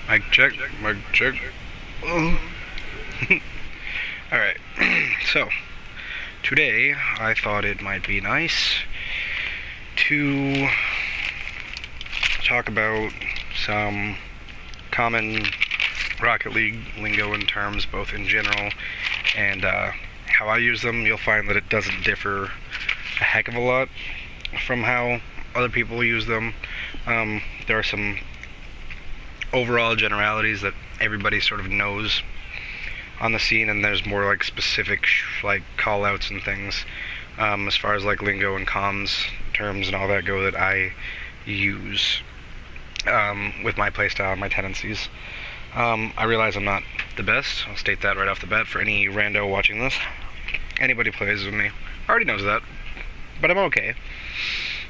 Mic check, mic check. Oh. Alright, so today I thought it might be nice to talk about some common Rocket League lingo and terms, both in general and how I use them. You'll find that it doesn't differ a heck of a lot from how other people use them. There are some overall generalities that everybody sort of knows on the scene, and there's more like specific like call-outs and things as far as like lingo and comms terms and all that go that I use with my playstyle and my tendencies. I realize I'm not the best. I'll state that right off the bat for any rando watching this. Anybody plays with me already knows that, but I'm okay.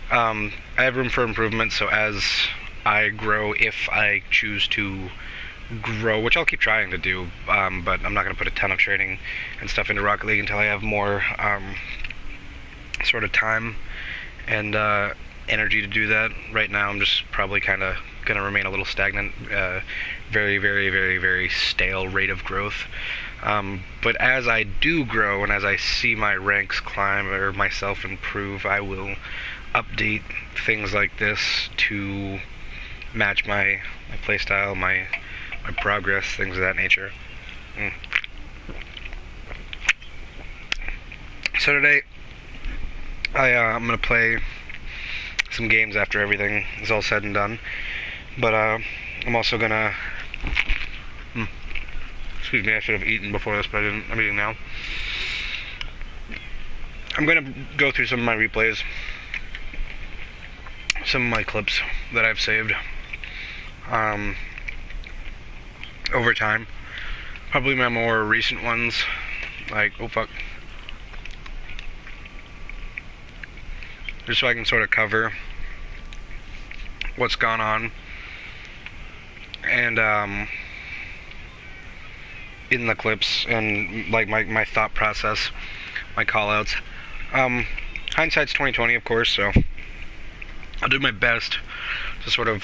I have room for improvement, so as I grow, if I choose to grow, which I'll keep trying to do, but I'm not going to put a ton of training and stuff into Rocket League until I have more sort of time and energy to do that. Right now I'm just probably kind of going to remain a little stagnant, very, very, very, very stale rate of growth. But as I do grow and as I see my ranks climb or myself improve, I will update things like this to match my playstyle, my progress, things of that nature. So today, I'm going to play some games after everything is all said and done. But I'm also going to... excuse me, I should have eaten before this, but I didn't. I'm eating now. I'm going to go through some of my replays, some of my clips that I've saved over time. Probably my more recent ones, like, oh fuck, just so I can sort of cover what's gone on and in the clips and like my thought process, my call-outs. Hindsight's 20/20, of course, so I'll do my best to sort of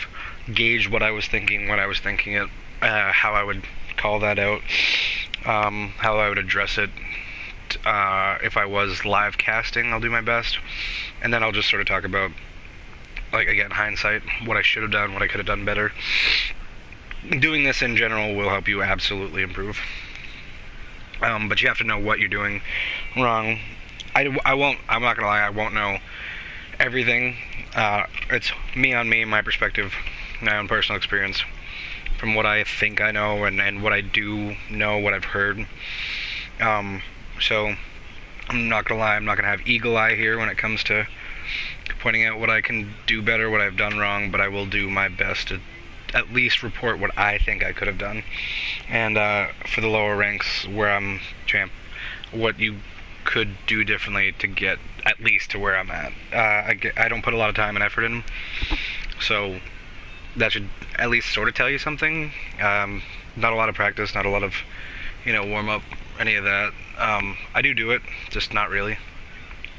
gauge what I was thinking when I was thinking it, how I would call that out, how I would address it. If I was live casting, I'll do my best, and then I'll just sort of talk about, like, again, hindsight, what I should have done, what I could have done better. Doing this in general will help you absolutely improve, but you have to know what you're doing wrong. I won't, I'm not gonna lie, I won't know everything. It's me on me, my perspective, my own personal experience, from what I think I know and what I do know, what I've heard. So I'm not gonna lie, I'm not gonna have eagle eye here when it comes to pointing out what I can do better, what I've done wrong, but I will do my best to at least report what I think I could have done. And for the lower ranks where I'm champ, what you could do differently to get at least to where I'm at. I don't put a lot of time and effort in, so that should at least sort of tell you something. Not a lot of practice, not a lot of, warm up, any of that. I do it, just not really.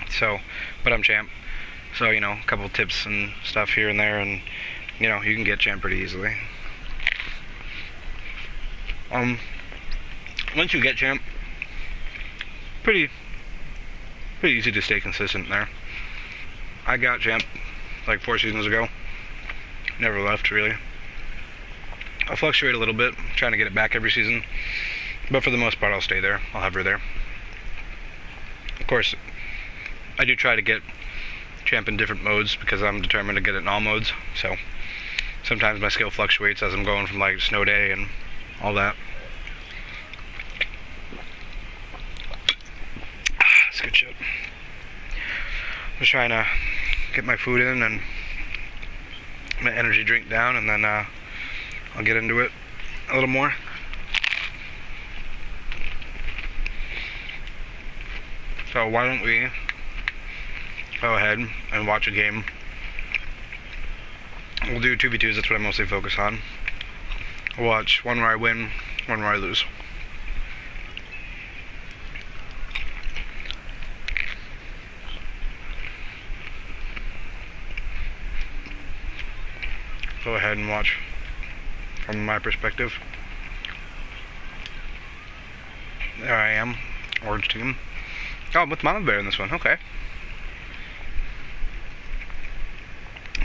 So, but I'm champ, so a couple tips and stuff here and there, and you can get champ pretty easily. Once you get champ, pretty easy to stay consistent there. I got champ like 4 seasons ago. Never left, really. I'll fluctuate a little bit, trying to get it back every season, but for the most part I'll stay there. I'll hover there. Of course, I do try to get champ in different modes because I'm determined to get it in all modes, so sometimes my skill fluctuates as I'm going from like snow day and all that. That's good shit. Just trying to get my food in and my energy drink down, and then I'll get into it a little more. So why don't we go ahead and watch a game. We'll do 2v2s, that's what I mostly focus on. We'll watch one where I win, one where I lose. Go ahead and watch. from my perspective. There I am, orange team. Oh, I'm with Mama Bear in this one, okay.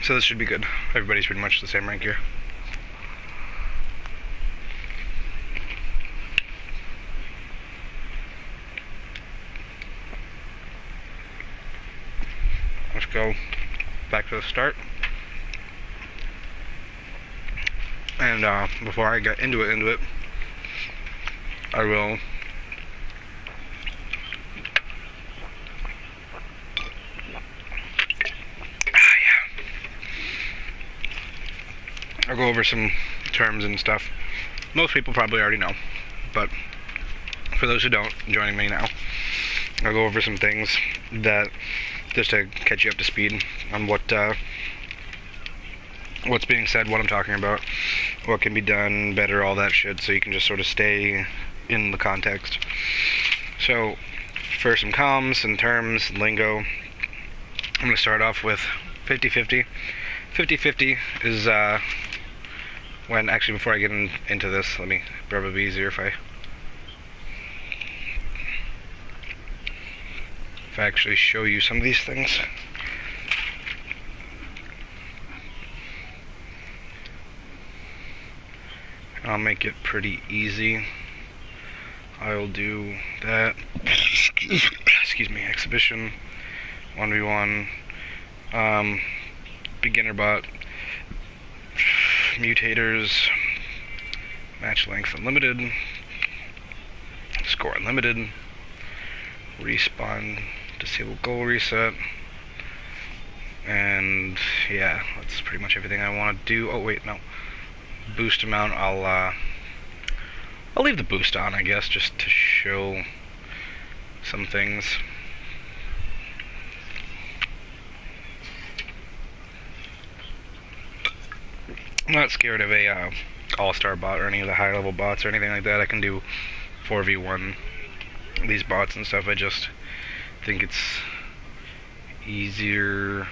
So this should be good. Everybody's pretty much the same rank here. Let's go back to the start. And before I get into it, I will I'll go over some terms and stuff. Most people probably already know, but for those who don't, joining me now, I'll go over some things that, just to catch you up to speed on what's being said, what I'm talking about, what can be done better, all that shit, so you can just sort of stay in the context. So, for some comms and terms, lingo, I'm going to start off with 50-50. 50-50 is, when, actually before I get into this, probably be easier if I actually show you some of these things. I'll make it pretty easy. I'll do that. Excuse me, exhibition, 1v1, beginner bot, mutators, match length unlimited, score unlimited, respawn, disable goal reset, and yeah, that's pretty much everything I want to do. Oh wait, no. Boost amount, I'll leave the boost on, I guess, just to show some things. I'm not scared of a all-star bot or any of the high-level bots or anything like that. I can do 4v1 these bots and stuff. I just think it's easier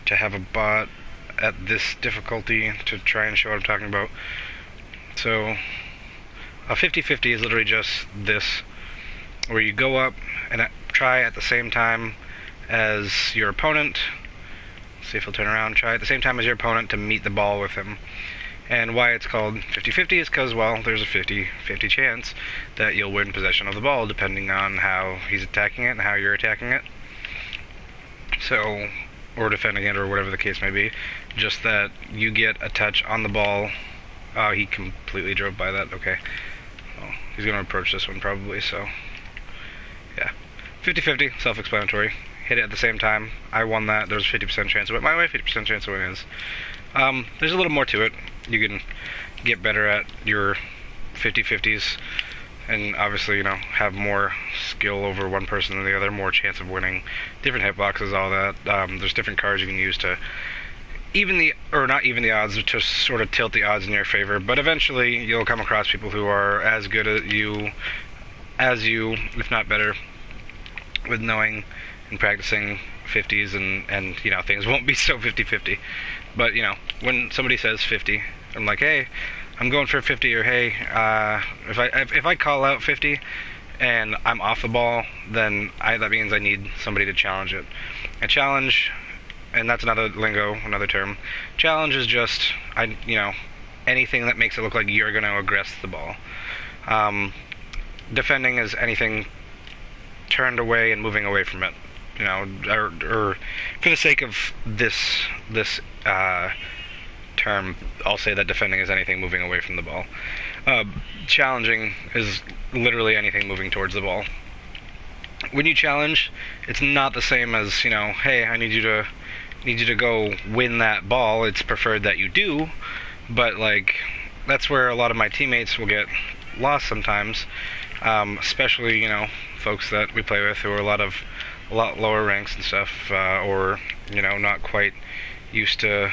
to have a bot at this difficulty to try and show what I'm talking about. So a 50-50 is literally just this, where you go up and try at the same time as your opponent. See if he'll turn around. Try at the same time as your opponent to meet the ball with him. And why it's called 50-50 is because, well, there's a 50-50 chance that you'll win possession of the ball depending on how he's attacking it and how you're attacking it. So, or defending it, or whatever the case may be. Just that you get a touch on the ball. Oh, he completely drove by that. Okay. Well, he's going to approach this one probably, so yeah. 50-50, self-explanatory. Hit it at the same time. I won that. There's a 50% chance of it. My way, 50% chance of winning is. There's a little more to it. You can get better at your 50-50s, and obviously, you know, have more skill over one person than the other, more chance of winning. Different hitboxes, all that. There's different cards you can use to not even the odds, to sort of tilt the odds in your favor. But eventually, you'll come across people who are as good as you, if not better, with knowing and practicing 50s, and you know, things won't be so 50-50. But, you know, when somebody says 50, I'm like, hey, I'm going for 50, or hey, if I call out 50 and I'm off the ball, then that means I need somebody to challenge it. A challenge, and that's another lingo, another term. Challenge is just, anything that makes it look like you're going to aggress the ball. Defending is anything turned away and moving away from it. You know, or for the sake of this term, I'll say that defending is anything moving away from the ball. Challenging is literally anything moving towards the ball. When you challenge, it's not the same as, you know, hey, I need you to go win that ball. It's preferred that you do, but like, that's where a lot of my teammates will get lost sometimes, especially, you know, folks that we play with who are a lot lower ranks and stuff, or, you know, not quite used to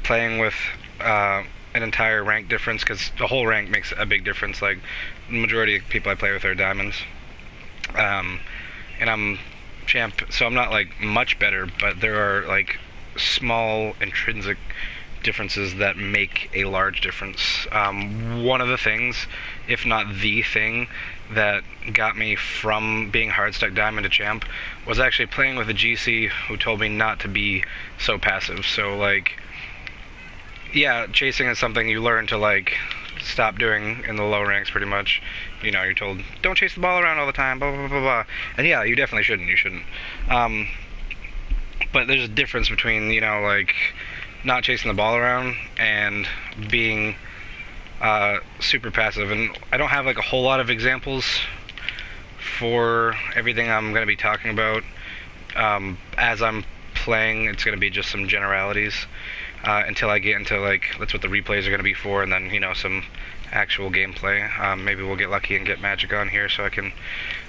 playing with an entire rank difference, because the whole rank makes a big difference. Like, the majority of people I play with are diamonds, and I'm champ, so I'm not like much better, but there are like small intrinsic differences that make a large difference. One of the things, if not the thing, that got me from being hardstuck diamond to champ was actually playing with a GC who told me not to be so passive. So, like, yeah, chasing is something you learn to, like, stop doing in the low ranks, pretty much. You know, you're told, don't chase the ball around all the time, blah, blah, blah, blah. And yeah, you definitely shouldn't. You shouldn't. But there's a difference between, you know, like, not chasing the ball around and being super passive. And I don't have, like, a whole lot of examples for everything I'm going to be talking about. As I'm playing, it's going to be just some generalities. Until I get into, like, that's what the replays are going to be for, and then, you know, some actual gameplay. Maybe we'll get lucky and get Magic on here so I can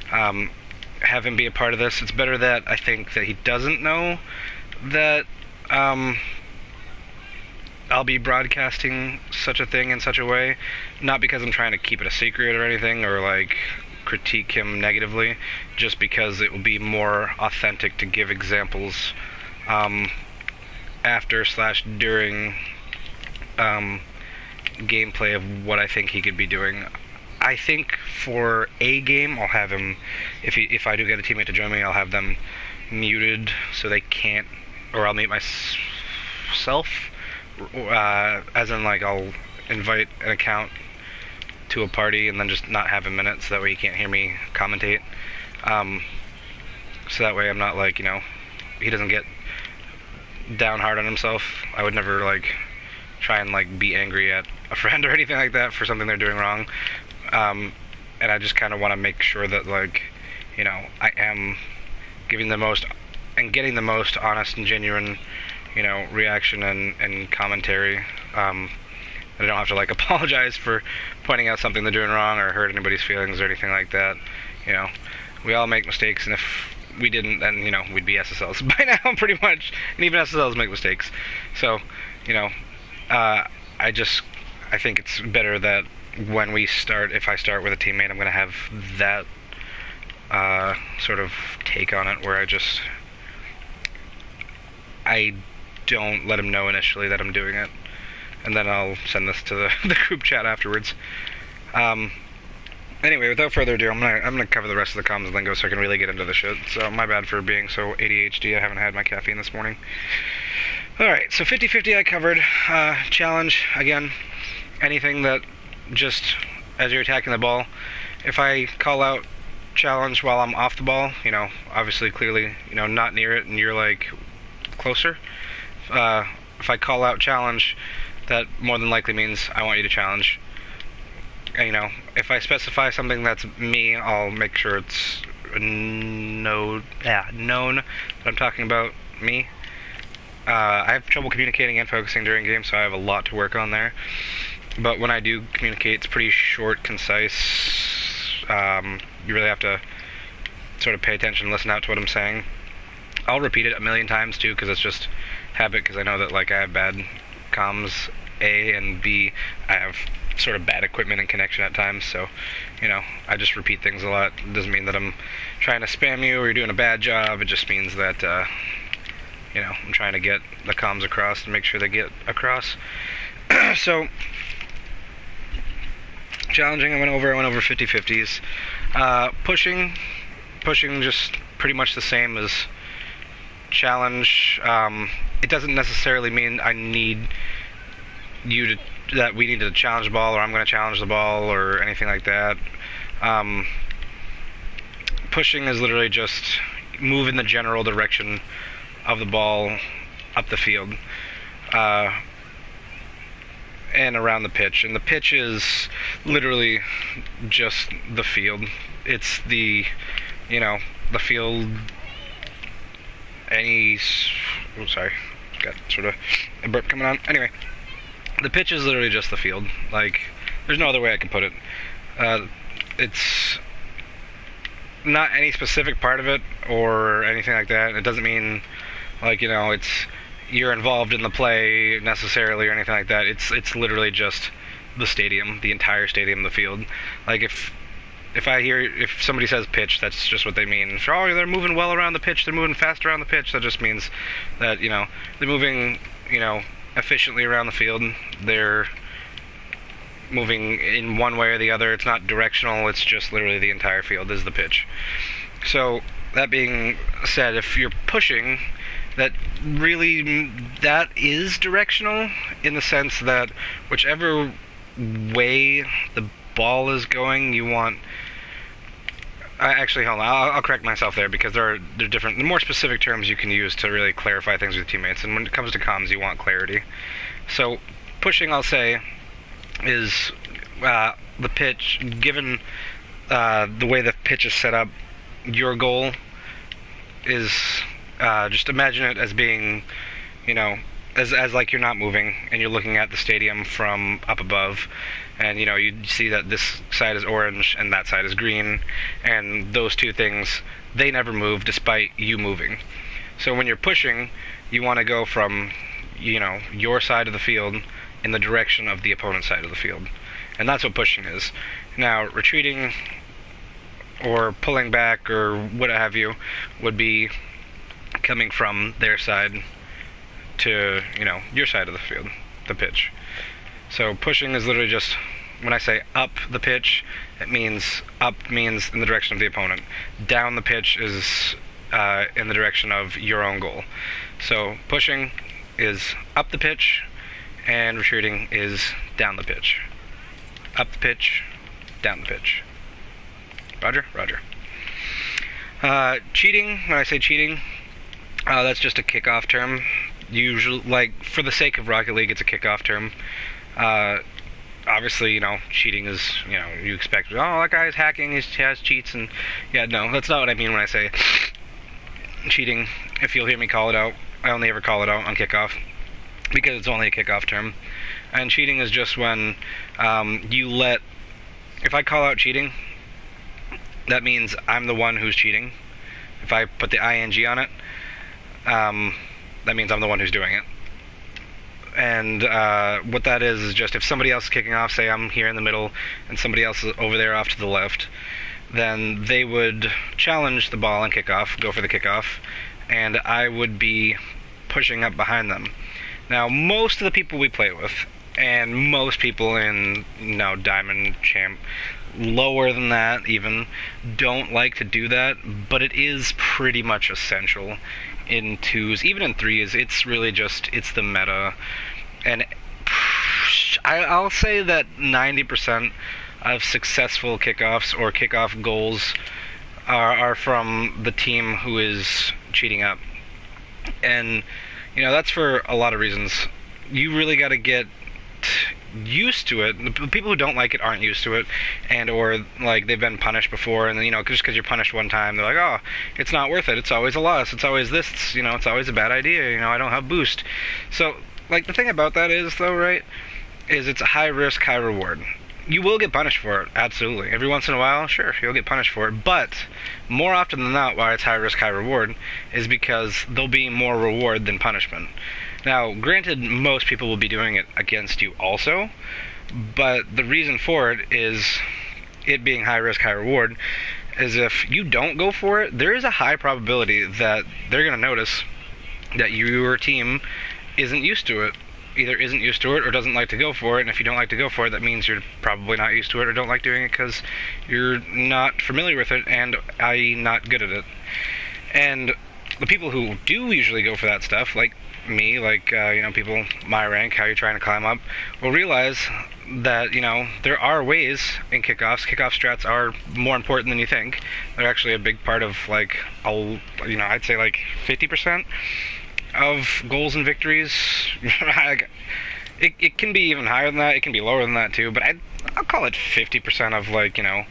have him be a part of this. It's better that I think that he doesn't know that I'll be broadcasting such a thing in such a way, not because I'm trying to keep it a secret or anything, or, like, critique him negatively, just because it will be more authentic to give examples after/during gameplay of what I think he could be doing. I think for a game, I'll have him, if I do get a teammate to join me, I'll have them muted so they can't, or I'll mute myself, as in, like, I'll invite an account to a party and then just not have him in it, so that way he can't hear me commentate. So that way I'm not, like, you know, he doesn't get down hard on himself. I would never, like, try and, like, be angry at a friend or anything like that for something they're doing wrong. And I just kind of want to make sure that, like, you know, I am giving the most and getting the most honest and genuine, you know, reaction and commentary. I don't have to, like, apologize for pointing out something they're doing wrong or hurt anybody's feelings or anything like that. You know, we all make mistakes, and if we didn't, then, you know, we'd be SSLs by now, pretty much. And even SSLs make mistakes. So, you know, I think it's better that when we start, if I start with a teammate, I'm going to have that sort of take on it, where I don't let him know initially that I'm doing it, and then I'll send this to the group chat afterwards. Anyway, without further ado, I'm gonna cover the rest of the comms lingo so I can really get into the shit. So my bad for being so ADHD. I haven't had my caffeine this morning. Alright, so 50-50 I covered. Challenge, again, anything that just, as you're attacking the ball, if I call out challenge while I'm off the ball, you know, obviously, clearly, you know, not near it, and you're, like, closer. If I call out challenge, that more than likely means I want you to challenge. You know, if I specify something that's me, I'll make sure it's known that I'm talking about me. I have trouble communicating and focusing during games, so I have a lot to work on there. But when I do communicate, it's pretty short, concise. You really have to sort of pay attention and listen out to what I'm saying. I'll repeat it a million times, too, because it's just habit, because I know that, like, I have bad comms, A, and B, I have sort of bad equipment and connection at times, so, you know, I just repeat things a lot. It doesn't mean that I'm trying to spam you or you're doing a bad job. It just means that, you know, I'm trying to get the comms across and make sure they get across. So, challenging, I went over 50-50s. Pushing just pretty much the same as challenge. It doesn't necessarily mean I need you to, that we need to challenge the ball, or I'm going to challenge the ball, or anything like that. Pushing is literally just move in the general direction of the ball up the field, and around the pitch. And the pitch is literally just the field. It's the, you know, the field. Sorry, got sort of a burp coming on. Anyway, the pitch is literally just the field. Like, there's no other way I can put it. It's not any specific part of it or anything like that. It doesn't mean, like, you know, you're involved in the play necessarily or anything like that. It's literally just the stadium, the entire stadium, the field. Like, if somebody says pitch, that's just what they mean. If, oh, they're moving well around the pitch, they're moving fast around the pitch, that just means that, you know, they're moving, you know, efficiently around the field. They're moving in one way or the other. It's not directional, it's just literally the entire field is the pitch. So, that being said, if you're pushing, that is directional in the sense that whichever way the ball is going, you want... Actually, hold on, I'll correct myself there, because there are different, more specific terms you can use to really clarify things with teammates, and when it comes to comms, you want clarity. So, pushing, I'll say, is the pitch, given the way the pitch is set up, your goal is, just imagine it as being, you know, as like you're not moving, and you're looking at the stadium from up above, and, you know, you see that this side is orange, and that side is green, and those two things, they never move, despite you moving. So when you're pushing, you want to go from, you know, your side of the field in the direction of the opponent's side of the field. And that's what pushing is. Now, retreating, or pulling back, or what have you, would be coming from their side to, you know, your side of the field, the pitch. So pushing is literally just, when I say up the pitch, it means up means in the direction of the opponent. Down the pitch is in the direction of your own goal. So pushing is up the pitch, and retreating is down the pitch. Up the pitch, down the pitch. Roger? Roger. Cheating, when I say cheating, that's just a kickoff term. Usually, like, for the sake of Rocket League, it's a kickoff term. Obviously, you know, cheating is, you know, you expect, oh, that guy's hacking, he has cheats, and, yeah, no, that's not what I mean when I say cheating. If you'll hear me call it out, I only ever call it out on kickoff, because it's only a kickoff term. And cheating is just when you let, if I call out cheating, that means I'm the one who's cheating. If I put the ing on it, that means I'm the one who's doing it. And what that is just if somebody else is kicking off, say I'm here in the middle, and somebody else is over there off to the left, then they would challenge the ball and kickoff, go for the kickoff, and I would be pushing up behind them. Now, most of the people we play with, and most people in, you know, Diamond, Champ, lower than that even, don't like to do that, but it is pretty much essential in 2s, even in 3s. It's really just, it's the meta, and I'll say that 90% of successful kickoffs or kickoff goals are from the team who is cheating up. And, you know, that's for a lot of reasons. You really got to get used to it. The people who don't like it aren't used to it, and or like they've been punished before, and then, you know, just because you're punished one time, they're like, oh, it's not worth it, it's always a loss, it's always this, it's, you know, it's always a bad idea, you know, I don't have boost. So, like, the thing about that is, though, right, is it's a high risk, high reward. You will get punished for it, absolutely. Every once in a while, sure, you'll get punished for it, but more often than not, why it's high risk, high reward, is because there'll be more reward than punishment. Now, granted, most people will be doing it against you also, but the reason for it is, it being high risk, high reward, is if you don't go for it, there is a high probability that they're going to notice that your team isn't used to it. Either isn't used to it or doesn't like to go for it, and if you don't like to go for it, that means you're probably not used to it or don't like doing it because you're not familiar with it, and i.e. not good at it. And the people who do usually go for that stuff, like me, like, you know, people my rank, how you're trying to climb up, will realize that, you know, there are ways in kickoffs. Kickoff strats are more important than you think. They're actually a big part of, like, you know, I'd say like 50% of goals and victories. It can be even higher than that, it can be lower than that too, but I'll call it 50% of, like, you know,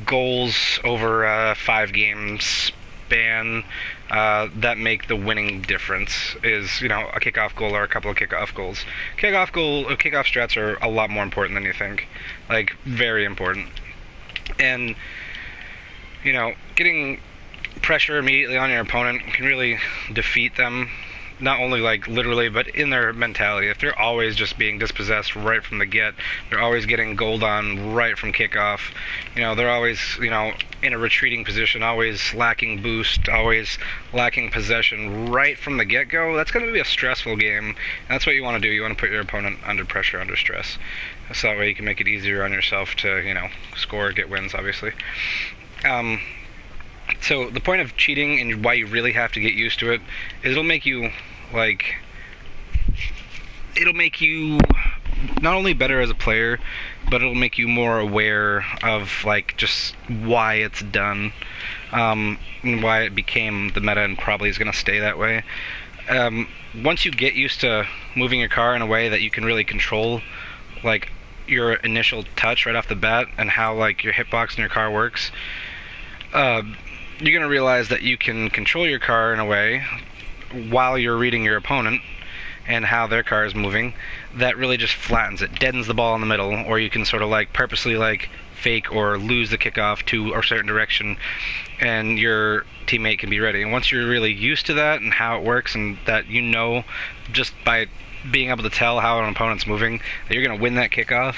goals over a 5 game span that make the winning difference is, you know, a kickoff goal or a couple of kickoff goals. Kickoff strats are a lot more important than you think. Like, very important. And, you know, getting pressure immediately on your opponent can really defeat them not only like literally, but in their mentality. If they're always just being dispossessed right from the get, they're always getting gold on right from kickoff. They're always, in a retreating position, always lacking boost, always lacking possession right from the get-go. That's going to be a stressful game. And that's what you want to do. You want to put your opponent under pressure, under stress. So that way you can make it easier on yourself to, score, get wins, obviously. So the point of cheating and why you really have to get used to it is it'll make you not only better as a player, but it'll make you more aware of just why it's done, and why it became the meta and probably is going to stay that way. Once you get used to moving your car in a way that you can really control your initial touch right off the bat and how your hitbox in your car works, you're going to realize that you can control your car in a way while you're reading your opponent and how their car is moving that really just flattens it, deadens the ball in the middle, or you can sort of purposely fake or lose the kickoff to a certain direction and your teammate can be ready. And once you're really used to that and how it works, and that just by being able to tell how an opponent's moving that you're going to win that kickoff,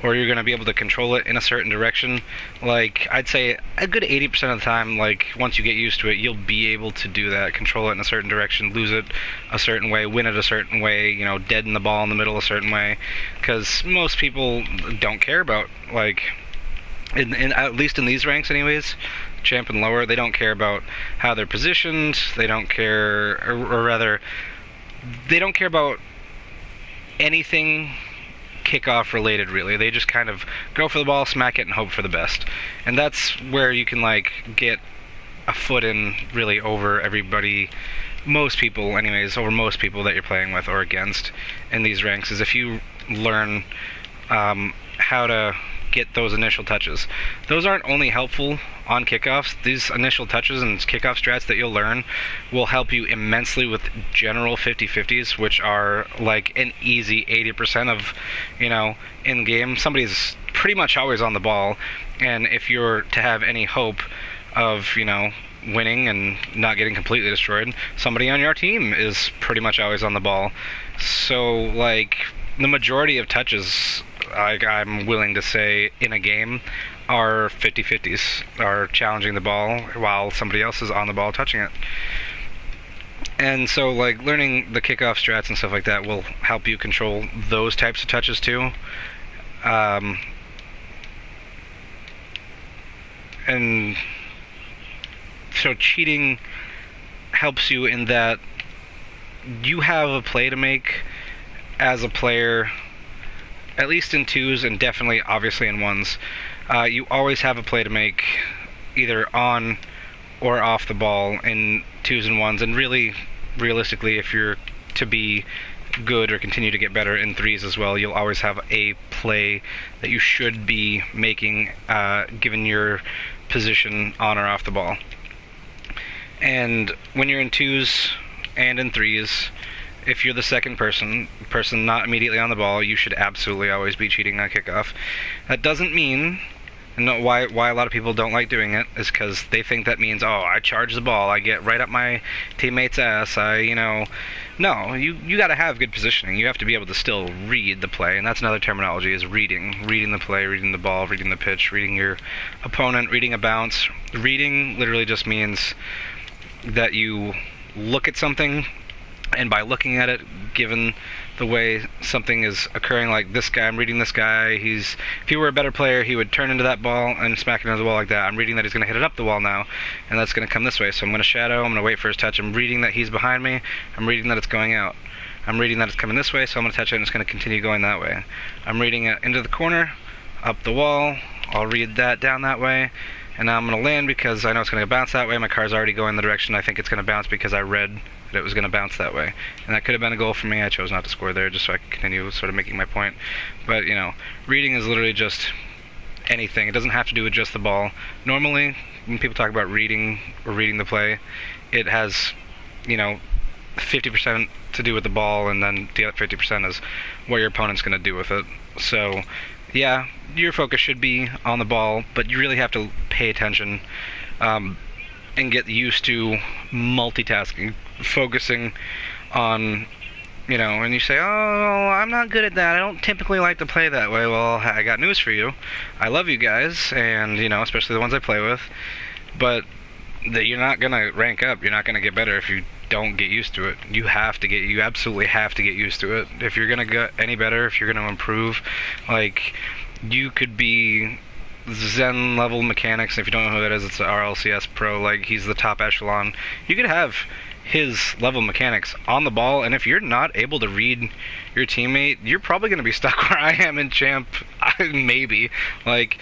or you're going to be able to control it in a certain direction, I'd say a good 80% of the time, once you get used to it, you'll be able to do that, control it in a certain direction, lose it a certain way, win it a certain way, deaden the ball in the middle a certain way, because most people don't care about, at least in these ranks anyways, champ and lower, they don't care about how they're positioned, they don't care, or rather, they don't care about anything kickoff related, really. They just kind of go for the ball, smack it, and hope for the best. And that's where you can get a foot in really over everybody, most people anyways, over most people that you're playing with or against in these ranks, is if you learn how to get those initial touches. Those aren't only helpful on kickoffs. These initial touches and kickoff strats that you'll learn will help you immensely with general 50-50s, which are an easy 80% of, in game. Somebody's pretty much always on the ball, and if you're to have any hope of, winning and not getting completely destroyed, somebody on your team is pretty much always on the ball. So, the majority of touches, I'm willing to say, in a game are 50-50s, are challenging the ball while somebody else is on the ball touching it. And so, learning the kickoff strats and stuff like that will help you control those types of touches too. And so cheating helps you in that you have a play to make as a player, at least in twos and definitely obviously in ones. You always have a play to make either on or off the ball in twos and ones, and really realistically, if you're to be good or continue to get better in threes as well, you'll always have a play that you should be making given your position on or off the ball. And when you're in twos and in threes, if you're the second person not immediately on the ball, you should absolutely always be cheating on kickoff. That doesn't mean, and why a lot of people don't like doing it is because they think that means, oh, I charge the ball, I get right up my teammate's ass, No, you got to have good positioning. You have to be able to still read the play, and that's another terminology, is reading the play, reading the ball, reading the pitch, reading your opponent, reading a bounce. Reading literally just means that you look at something, and by looking at it, given the way something is occurring, like this guy, I'm reading this guy, if he were a better player, he would turn into that ball and smack it into the wall like that. I'm reading that he's going to hit it up the wall now, and that's going to come this way, so I'm going to shadow, I'm going to wait for his touch, I'm reading that he's behind me, I'm reading that it's going out. I'm reading that it's coming this way, so I'm going to touch it and it's going to continue going that way. I'm reading it into the corner, up the wall, I'll read that down that way, and now I'm going to land because I know it's going to bounce that way. My car's already going the direction I think it's going to bounce because I read that it was going to bounce that way. And that could have been a goal for me. I chose not to score there just so I could continue sort of making my point. But, reading is literally just anything. It doesn't have to do with just the ball. Normally, when people talk about reading or reading the play, it has, 50% to do with the ball, and then the other 50% is what your opponent's going to do with it. So, yeah, your focus should be on the ball, but you really have to pay attention and get used to multitasking, focusing on, you know, and you say, oh, I'm not good at that. I don't typically like to play that way. Well, I got news for you. I love you guys, and, you know, especially the ones I play with, but that you're not going to rank up. You're not going to get better if you don't get used to it. You absolutely have to get used to it. If you're going to get any better, if you're going to improve, like, you could be Zen level mechanics. If you don't know who that is, it's the RLCS Pro. Like, he's the top echelon. You could have his level mechanics on the ball, and if you're not able to read your teammate, you're probably going to be stuck where I am in Champ. Maybe. Like,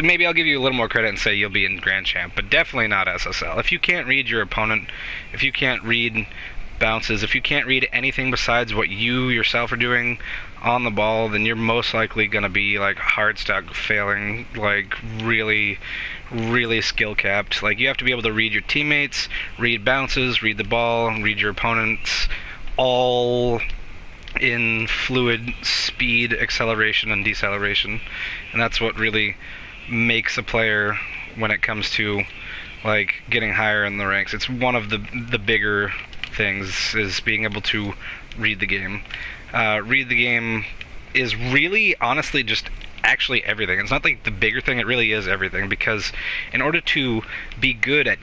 maybe I'll give you a little more credit and say you'll be in Grand Champ, but definitely not SSL. If you can't read your opponent, if you can't read bounces, if you can't read anything besides what you yourself are doing on the ball, then you're most likely going to be like hard stuck, failing, like really skill capped. Like, you have to be able to read your teammates, read bounces, read the ball, read your opponents, all in fluid speed, acceleration, and deceleration. And that's what really makes a player when it comes to like getting higher in the ranks. It's one of the bigger things, is being able to read the game. Read the game is really, honestly, just actually everything. It's not like the bigger thing, it really is everything, because in order to be good at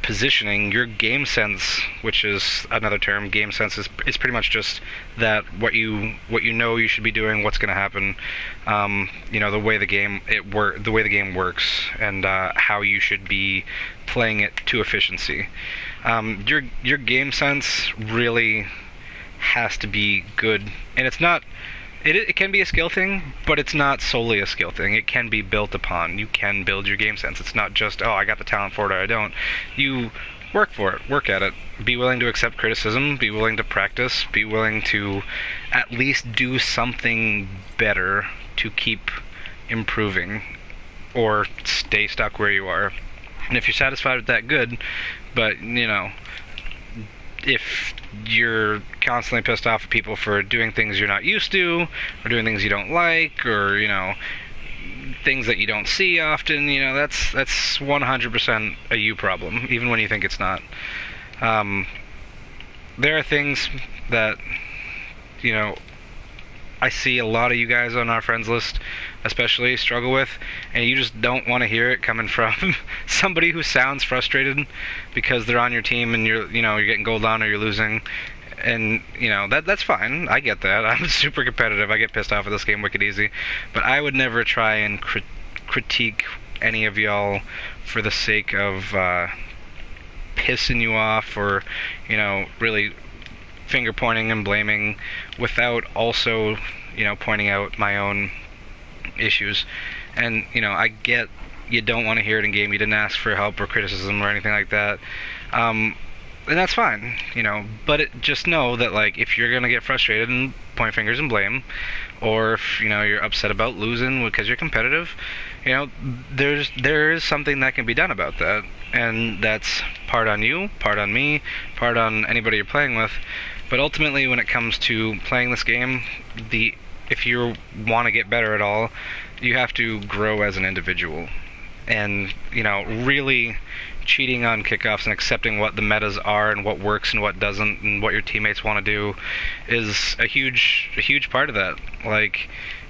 positioning, your game sense, which is another term, game sense is pretty much just that, what you know you should be doing, what's going to happen, you know, the way the game works, and how you should be playing it to efficiency. Your game sense really has to be good, and it's not. It can be a skill thing, but it's not solely a skill thing. It can be built upon. You can build your game sense. It's not just, oh, I got the talent for it or I don't. You work for it. Work at it. Be willing to accept criticism. Be willing to practice. Be willing to at least do something better to keep improving, or stay stuck where you are. And if you're satisfied with that, good. But, you know, if you're constantly pissed off at people for doing things you're not used to, or doing things you don't like, or, you know, things that you don't see often, you know, that's 100% a you problem, even when you think it's not. There are things that, you know, I see a lot of you guys on our friends list especially struggle with, and you just don't want to hear it coming from somebody who sounds frustrated because they're on your team and you're getting gold on or you're losing. And, you know, that's fine. I get that. I'm super competitive. I get pissed off at this game wicked easy. But I would never try and critique any of y'all for the sake of pissing you off, or, you know, really finger pointing and blaming, without also, you know, pointing out my own issues. And, you know, I get you don't want to hear it in game. You didn't ask for help or criticism or anything like that. And that's fine, you know, but just know that, like, if you're going to get frustrated and point fingers and blame, or if, you know, you're upset about losing because you're competitive, you know, there is something that can be done about that. And that's part on you, part on me, part on anybody you're playing with. But ultimately, when it comes to playing this game, if you want to get better at all, you have to grow as an individual. And, you know, really cheating on kickoffs and accepting what the metas are and what works and what doesn't and what your teammates want to do is a huge part of that. Like,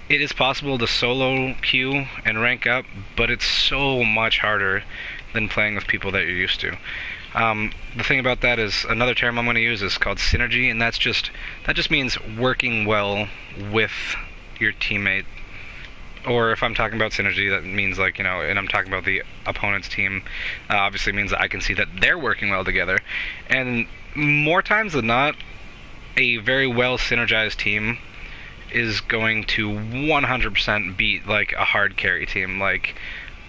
it is possible to solo queue and rank up, but it's so much harder than playing with people that you're used to. The thing about that is, another term I'm going to use is called synergy, and that just means working well with your teammate. Or if I'm talking about synergy, that means, like, you know, and I'm talking about the opponent's team, obviously means that I can see that they're working well together. And more times than not, a very well synergized team is going to 100% beat, like, a hard carry team. Like,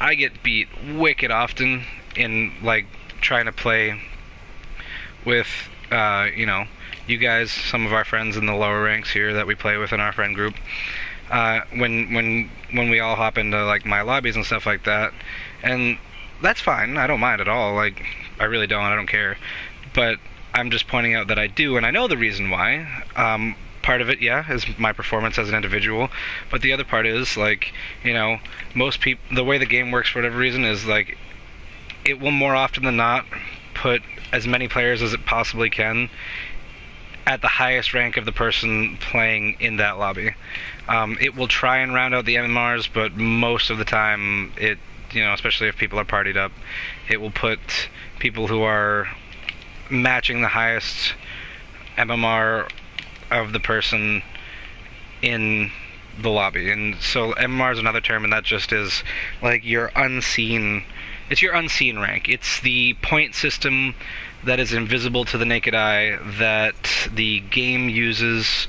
I get beat wicked often in, like, trying to play with, you know, you guys, some of our friends in the lower ranks here that we play with in our friend group. When we all hop into, like, my lobbies and stuff like that, and that's fine. I don't mind at all. Like, I really don't. I don't care. But I'm just pointing out that I do, and I know the reason why. Part of it, yeah, is my performance as an individual, but the other part is, like, you know, most people, the way the game works for whatever reason is, like, it will more often than not put as many players as it possibly can at the highest rank of the person playing in that lobby. It will try and round out the MMRs, but most of the time, especially if people are partied up, it will put people who are matching the highest MMR of the person in the lobby. And so MMR is another term, and that just is like your unseen. It's your unseen rank. It's the point system that is invisible to the naked eye that the game uses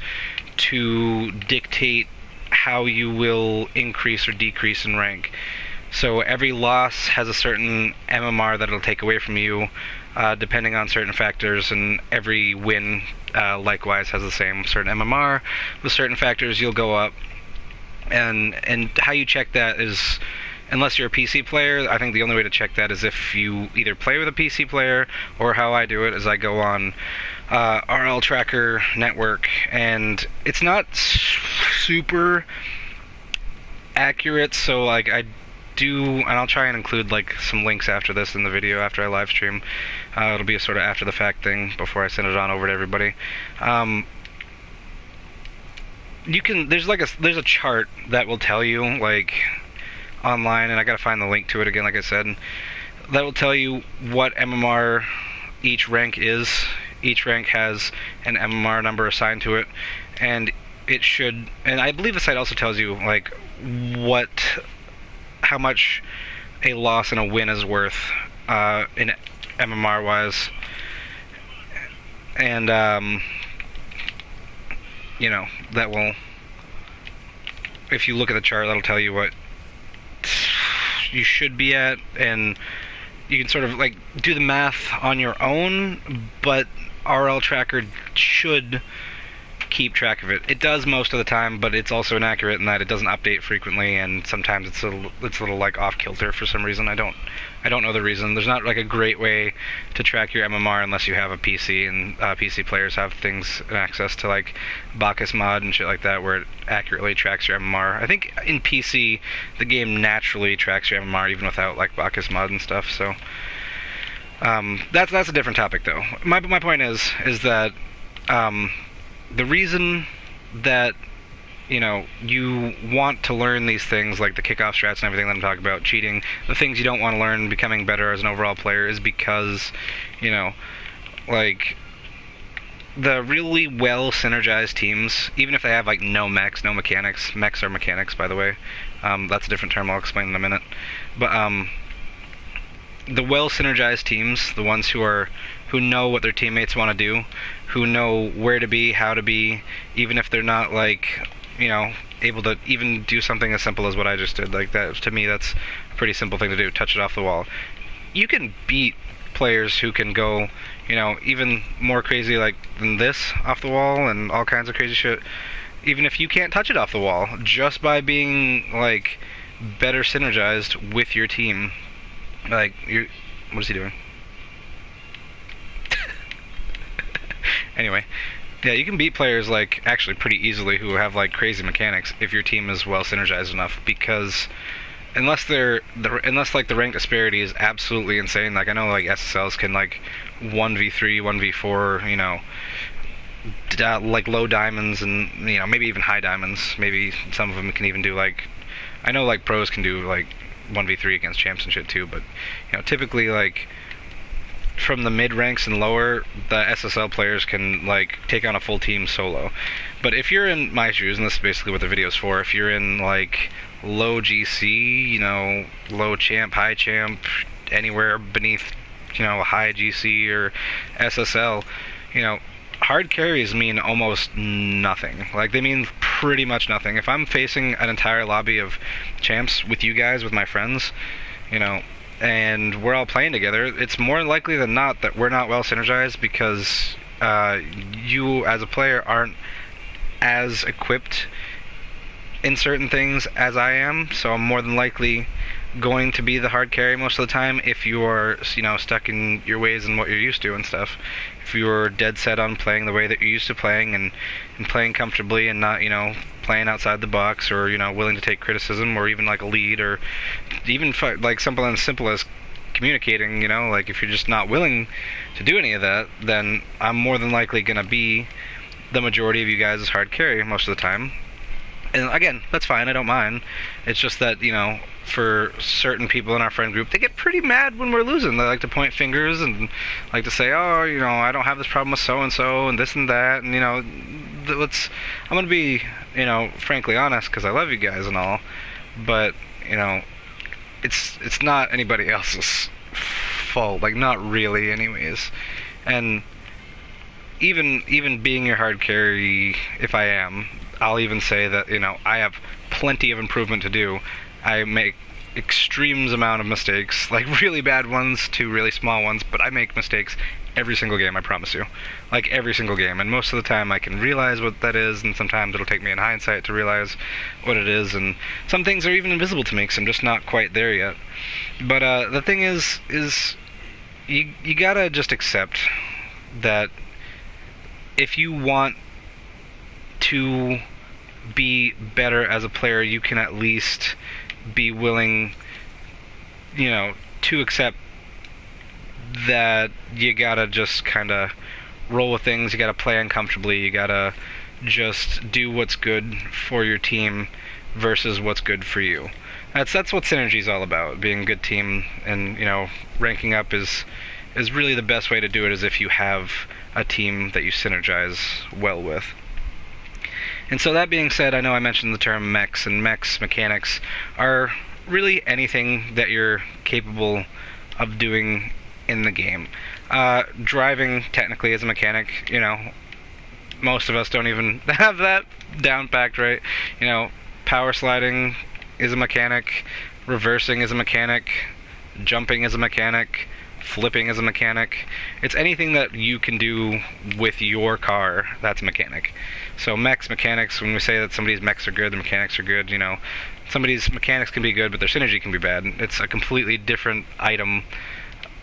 to dictate how you will increase or decrease in rank. So every loss has a certain MMR that it'll take away from you, depending on certain factors, and every win likewise has the same certain MMR. With certain factors, you'll go up. And how you check that is, unless you're a PC player, I think the only way to check that is if you either play with a PC player, or how I do it is I go on RL Tracker Network, and it's not super accurate, so like I do, and I'll try and include like some links after this in the video after I live stream. It'll be a sort of after the fact thing before I send it on over to everybody. There's a chart that will tell you, like, online, and I gotta find the link to it again, like I said, that will tell you what MMR each rank is. Each rank has an MMR number assigned to it, and it should, and I believe the site also tells you, like, how much a loss and a win is worth, in MMR wise. And, that will, if you look at the chart, that'll tell you what you should be at, and you can sort of like do the math on your own, but RL Tracker should keep track of it. It does most of the time, but it's also inaccurate in that it doesn't update frequently, and sometimes it's a little like off kilter for some reason. I don't know the reason. There's not like a great way to track your MMR unless you have a PC, and PC players have things access to like Bacchus mod and shit like that, where it accurately tracks your MMR. I think in PC the game naturally tracks your MMR even without like Bacchus mod and stuff. So that's a different topic though. My point is that the reason that you want to learn these things like the kickoff strats and everything that I'm talking about, cheating, the things you don't want to learn, becoming better as an overall player, is because like the really well synergized teams, even if they have like no mechs, no mechanics. Mechs are mechanics, by the way. That's a different term I'll explain in a minute. But the well synergized teams, the ones who know what their teammates want to do, who know where to be, how to be, even if they're not like able to even do something as simple as what I just did. Like that, to me, that's a pretty simple thing to do. Touch it off the wall. You can beat players who can go, even more crazy like than this off the wall and all kinds of crazy shit. Even if you can't touch it off the wall, just by being like better synergized with your team. Like what is he doing? Anyway, yeah, you can beat players like actually pretty easily who have like crazy mechanics if your team is well synergized enough, because unless like the rank disparity is absolutely insane, like I know like SSLs can like 1v3, 1v4, like low diamonds and maybe even high diamonds. Maybe some of them can even do like, I know like pros can do like 1v3 against champs and shit too, but typically like from the mid ranks and lower, the SSL players can like take on a full team solo. But if you're in my shoes, and this is basically what the video's for, if you're in like low GC, low champ, high champ, anywhere beneath high GC or SSL, hard carries mean almost nothing. Like they mean pretty much nothing. If I'm facing an entire lobby of champs with you guys, with my friends, and we're all playing together, it's more likely than not that we're not well synergized, because you as a player aren't as equipped in certain things as I am, so I'm more than likely going to be the hard carry most of the time if you're stuck in your ways and what you're used to and stuff. If you're dead set on playing the way that you're used to playing, and playing comfortably and not playing outside the box, or willing to take criticism, or even like a lead, or even like something as simple as communicating, you know, like if you're just not willing to do any of that, then I'm more than likely gonna be the majority of you guys' hard carry most of the time. And again, that's fine, I don't mind. It's just that, you know, for certain people in our friend group, they get pretty mad when we're losing. They like to point fingers and like to say, oh, you know, I don't have this problem with so-and-so and this and that, and, you know, I'm gonna be, you know, frankly honest, because I love you guys and all, but, you know, it's not anybody else's fault, like, not really anyways. And even being your hard carry, if I am, I'll even say that, you know, I have plenty of improvement to do. I make extremes amount of mistakes, like really bad ones to really small ones, but I make mistakes every single game, I promise you. Like every single game, and most of the time I can realize what that is, and sometimes it'll take me in hindsight to realize what it is, and some things are even invisible to me because I'm just not quite there yet. But the thing is you gotta just accept that if you want to be better as a player, you can at least be willing, you know, to accept that you gotta just kind of roll with things, you gotta play uncomfortably, you gotta just do what's good for your team versus what's good for you. That's what synergy is all about, being a good team, and, you know, ranking up is really the best way to do it, is if you have a team that you synergize well with. And so that being said, I know I mentioned the term mechs, and mechs, mechanics, are really anything that you're capable of doing in the game. Driving, technically, is a mechanic, you know. Most of us don't even have that down packed right. You know, power sliding is a mechanic, reversing is a mechanic, jumping is a mechanic, flipping is a mechanic. It's anything that you can do with your car that's a mechanic. So mechs, mechanics, when we say that somebody's mechs are good, the mechanics are good, you know, somebody's mechanics can be good, but their synergy can be bad. It's a completely different item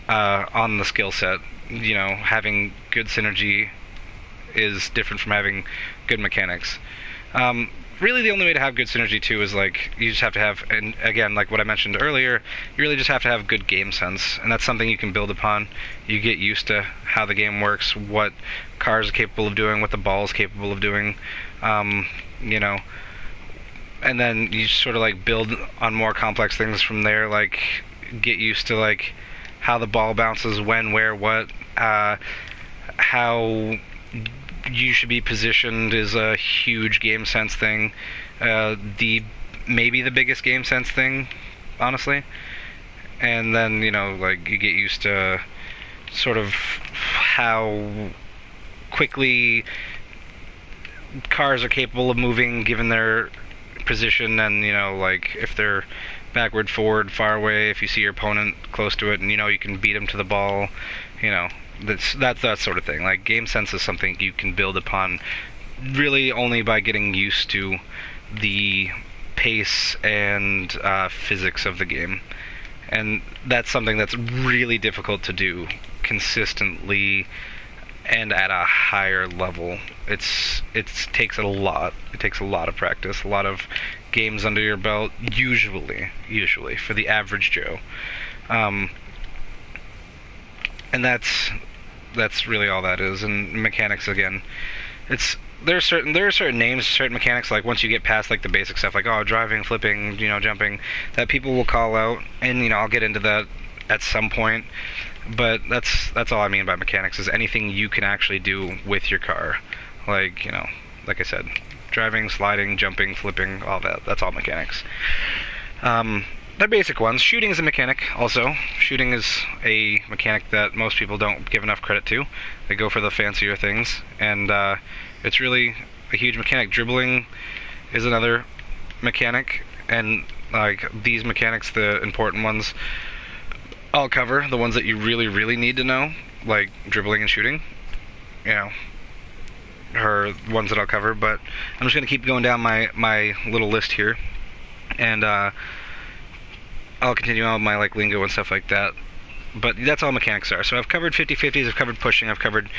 on the skill set. You know, having good synergy is different from having good mechanics. Really the only way to have good synergy too is, like, you just have to have, and again, like what I mentioned earlier, you really just have to have good game sense, and that's something you can build upon. You get used to how the game works, what cars are capable of doing, what the ball is capable of doing, you know, and then you sort of like build on more complex things from there, like get used to like how the ball bounces, when, where, what, how you should be positioned is a huge game sense thing. Maybe the biggest game sense thing, honestly. And then, you know, like, you get used to sort of how quickly cars are capable of moving given their position, and, you know, like, if they're backward, forward, far away, if you see your opponent close to it, and, you know, you can beat them to the ball, you know. That's that sort of thing. Like, game sense is something you can build upon really only by getting used to the pace and physics of the game. And that's something that's really difficult to do consistently and at a higher level. It takes a lot. It takes a lot of practice, a lot of games under your belt, usually for the average Joe. And that's really all that is. And mechanics, again, there are certain names, certain mechanics, like once you get past like the basic stuff, like, oh, driving, flipping, you know, jumping, that people will call out, and, you know, I'll get into that at some point. But that's all I mean by mechanics, is anything you can actually do with your car. Like, you know, like I said, driving, sliding, jumping, flipping, all that. That's all mechanics. They're basic ones. Shooting is a mechanic, also. Shooting is a mechanic that most people don't give enough credit to. They go for the fancier things, and it's really a huge mechanic. Dribbling is another mechanic, and, like, these mechanics, the important ones, I'll cover. The ones that you really, really need to know, like dribbling and shooting, you know, are ones that I'll cover. But I'm just going to keep going down my little list here, and I'll continue on with my, like, lingo and stuff like that. But that's all mechanics are. So I've covered 50-50s, I've covered pushing, I've covered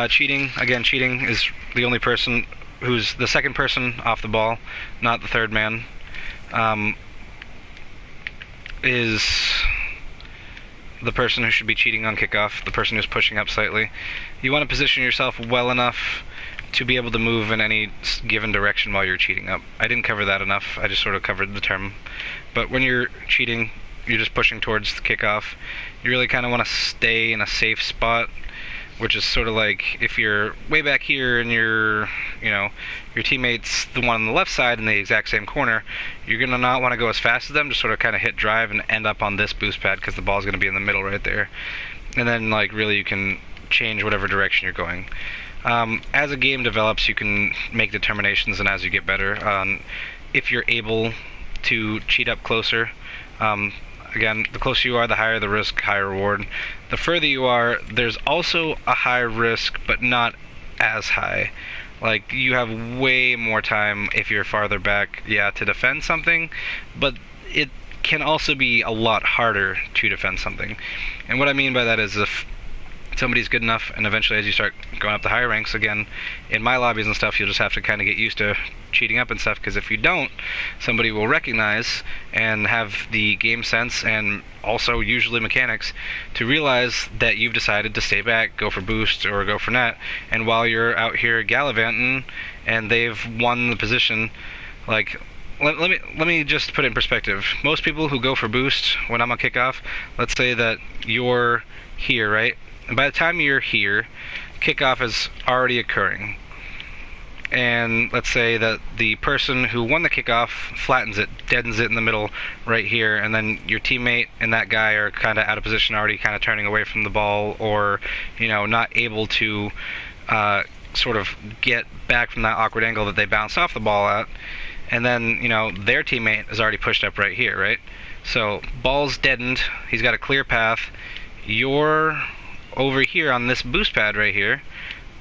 cheating. Again, cheating is the only person who's the second person off the ball, not the third man. the person who should be cheating on kickoff, the person who's pushing up slightly. You want to position yourself well enough to be able to move in any given direction while you're cheating up. I didn't cover that enough, I just sort of covered the term. But when you're cheating, you're just pushing towards the kickoff. You really kind of want to stay in a safe spot, which is sort of like if you're way back here and your teammate's the one on the left side in the exact same corner, you're going to not want to go as fast as them, just sort of kind of hit drive and end up on this boost pad because the ball's going to be in the middle right there. And then like really you can change whatever direction you're going. As a game develops, you can make determinations, and as you get better, if you're able to cheat up closer, again, the closer you are, the higher the risk, higher reward. The further you are, there's also a high risk, but not as high. Like, you have way more time if you're farther back, yeah, to defend something, but it can also be a lot harder to defend something. And what I mean by that is if somebody's good enough, and eventually as you start going up the higher ranks, again, in my lobbies and stuff, you'll just have to kind of get used to cheating up and stuff, because if you don't, somebody will recognize and have the game sense, and also usually mechanics, to realize that you've decided to stay back, go for boost, or go for net, and while you're out here gallivanting, and they've won the position, like, let me just put it in perspective. Most people who go for boost when I'm on kickoff, let's say that you're here, right? And by the time you're here, kickoff is already occurring. And let's say that the person who won the kickoff flattens it, deadens it in the middle right here, and then your teammate and that guy are kind of out of position, already kind of turning away from the ball, or, you know, not able to sort of get back from that awkward angle that they bounced off the ball at. And then, you know, their teammate is already pushed up right here, right? So, ball's deadened, he's got a clear path, you're over here on this boost pad right here,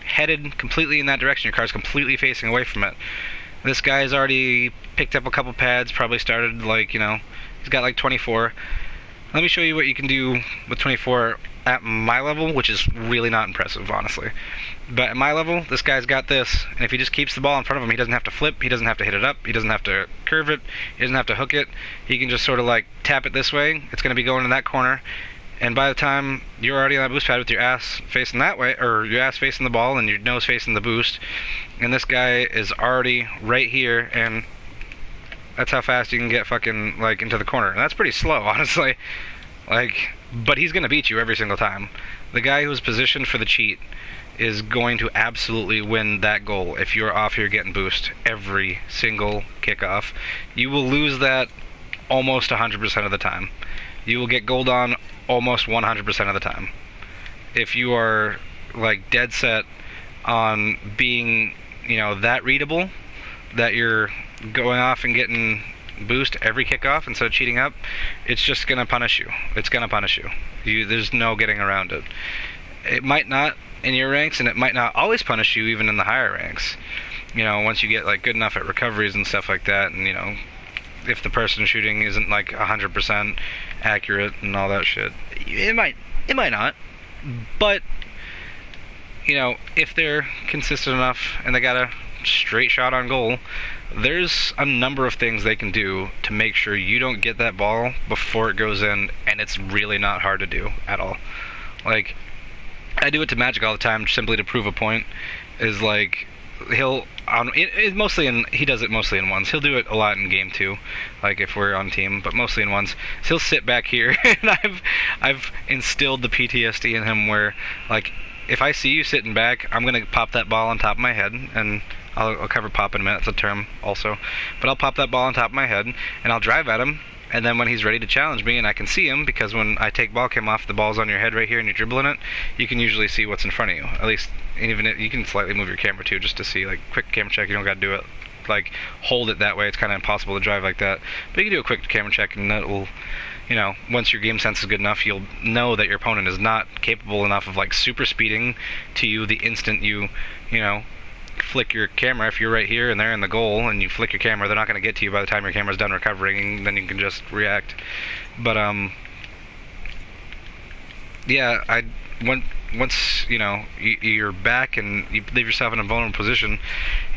headed completely in that direction. Your car's completely facing away from it. This guy's already picked up a couple pads, probably started like, you know, he's got like 24. Let me show you what you can do with 24 at my level, which is really not impressive, honestly. But at my level, this guy's got this, and if he just keeps the ball in front of him, he doesn't have to flip, he doesn't have to hit it up, he doesn't have to curve it, he doesn't have to hook it. He can just sort of like tap it this way, it's going to be going in that corner. And by the time you're already on that boost pad with your ass facing that way, or your ass facing the ball and your nose facing the boost, and this guy is already right here, and that's how fast you can get fucking, like, into the corner. And that's pretty slow, honestly. Like, but he's gonna beat you every single time. The guy who's positioned for the cheat is going to absolutely win that goal if you're off here getting boost every single kickoff. You will lose that almost 100% of the time. You will get gold on almost 100% of the time. If you are like dead set on being, you know, that readable, that you're going off and getting boost every kickoff instead of cheating up, it's just gonna punish you. It's gonna punish you. There's no getting around it. It might not in your ranks, and it might not always punish you even in the higher ranks. You know, once you get like good enough at recoveries and stuff like that, and you know, if the person shooting isn't like 100% accurate and all that shit, it might not. But you know, if they're consistent enough and they got a straight shot on goal, there's a number of things they can do to make sure you don't get that ball before it goes in, and it's really not hard to do at all. Like, I do it to Magic all the time simply to prove a point. Is like, he'll he does it mostly in ones. He'll do it a lot in game 2, like if we're on team, but mostly in ones. So he'll sit back here, and I've instilled the PTSD in him where, like, if I see you sitting back, I'm gonna pop that ball on top of my head, and I'll cover pop in a minute. It's a term also, but I'll pop that ball on top of my head, and I'll drive at him. And then when he's ready to challenge me, and I can see him, because when I take ball cam off, the ball's on your head right here and you're dribbling it, you can usually see what's in front of you. At least, even if you can slightly move your camera too, just to see, like, quick camera check. You don't got to do it, like, hold it that way. It's kind of impossible to drive like that. But you can do a quick camera check, and that will, you know, once your game sense is good enough, you'll know that your opponent is not capable enough of, like, super speeding to you the instant you know, flick your camera. If you're right here and they're in the goal and you flick your camera, they're not going to get to you by the time your camera's done recovering, and then you can just react. But yeah, once you know you're back and you leave yourself in a vulnerable position,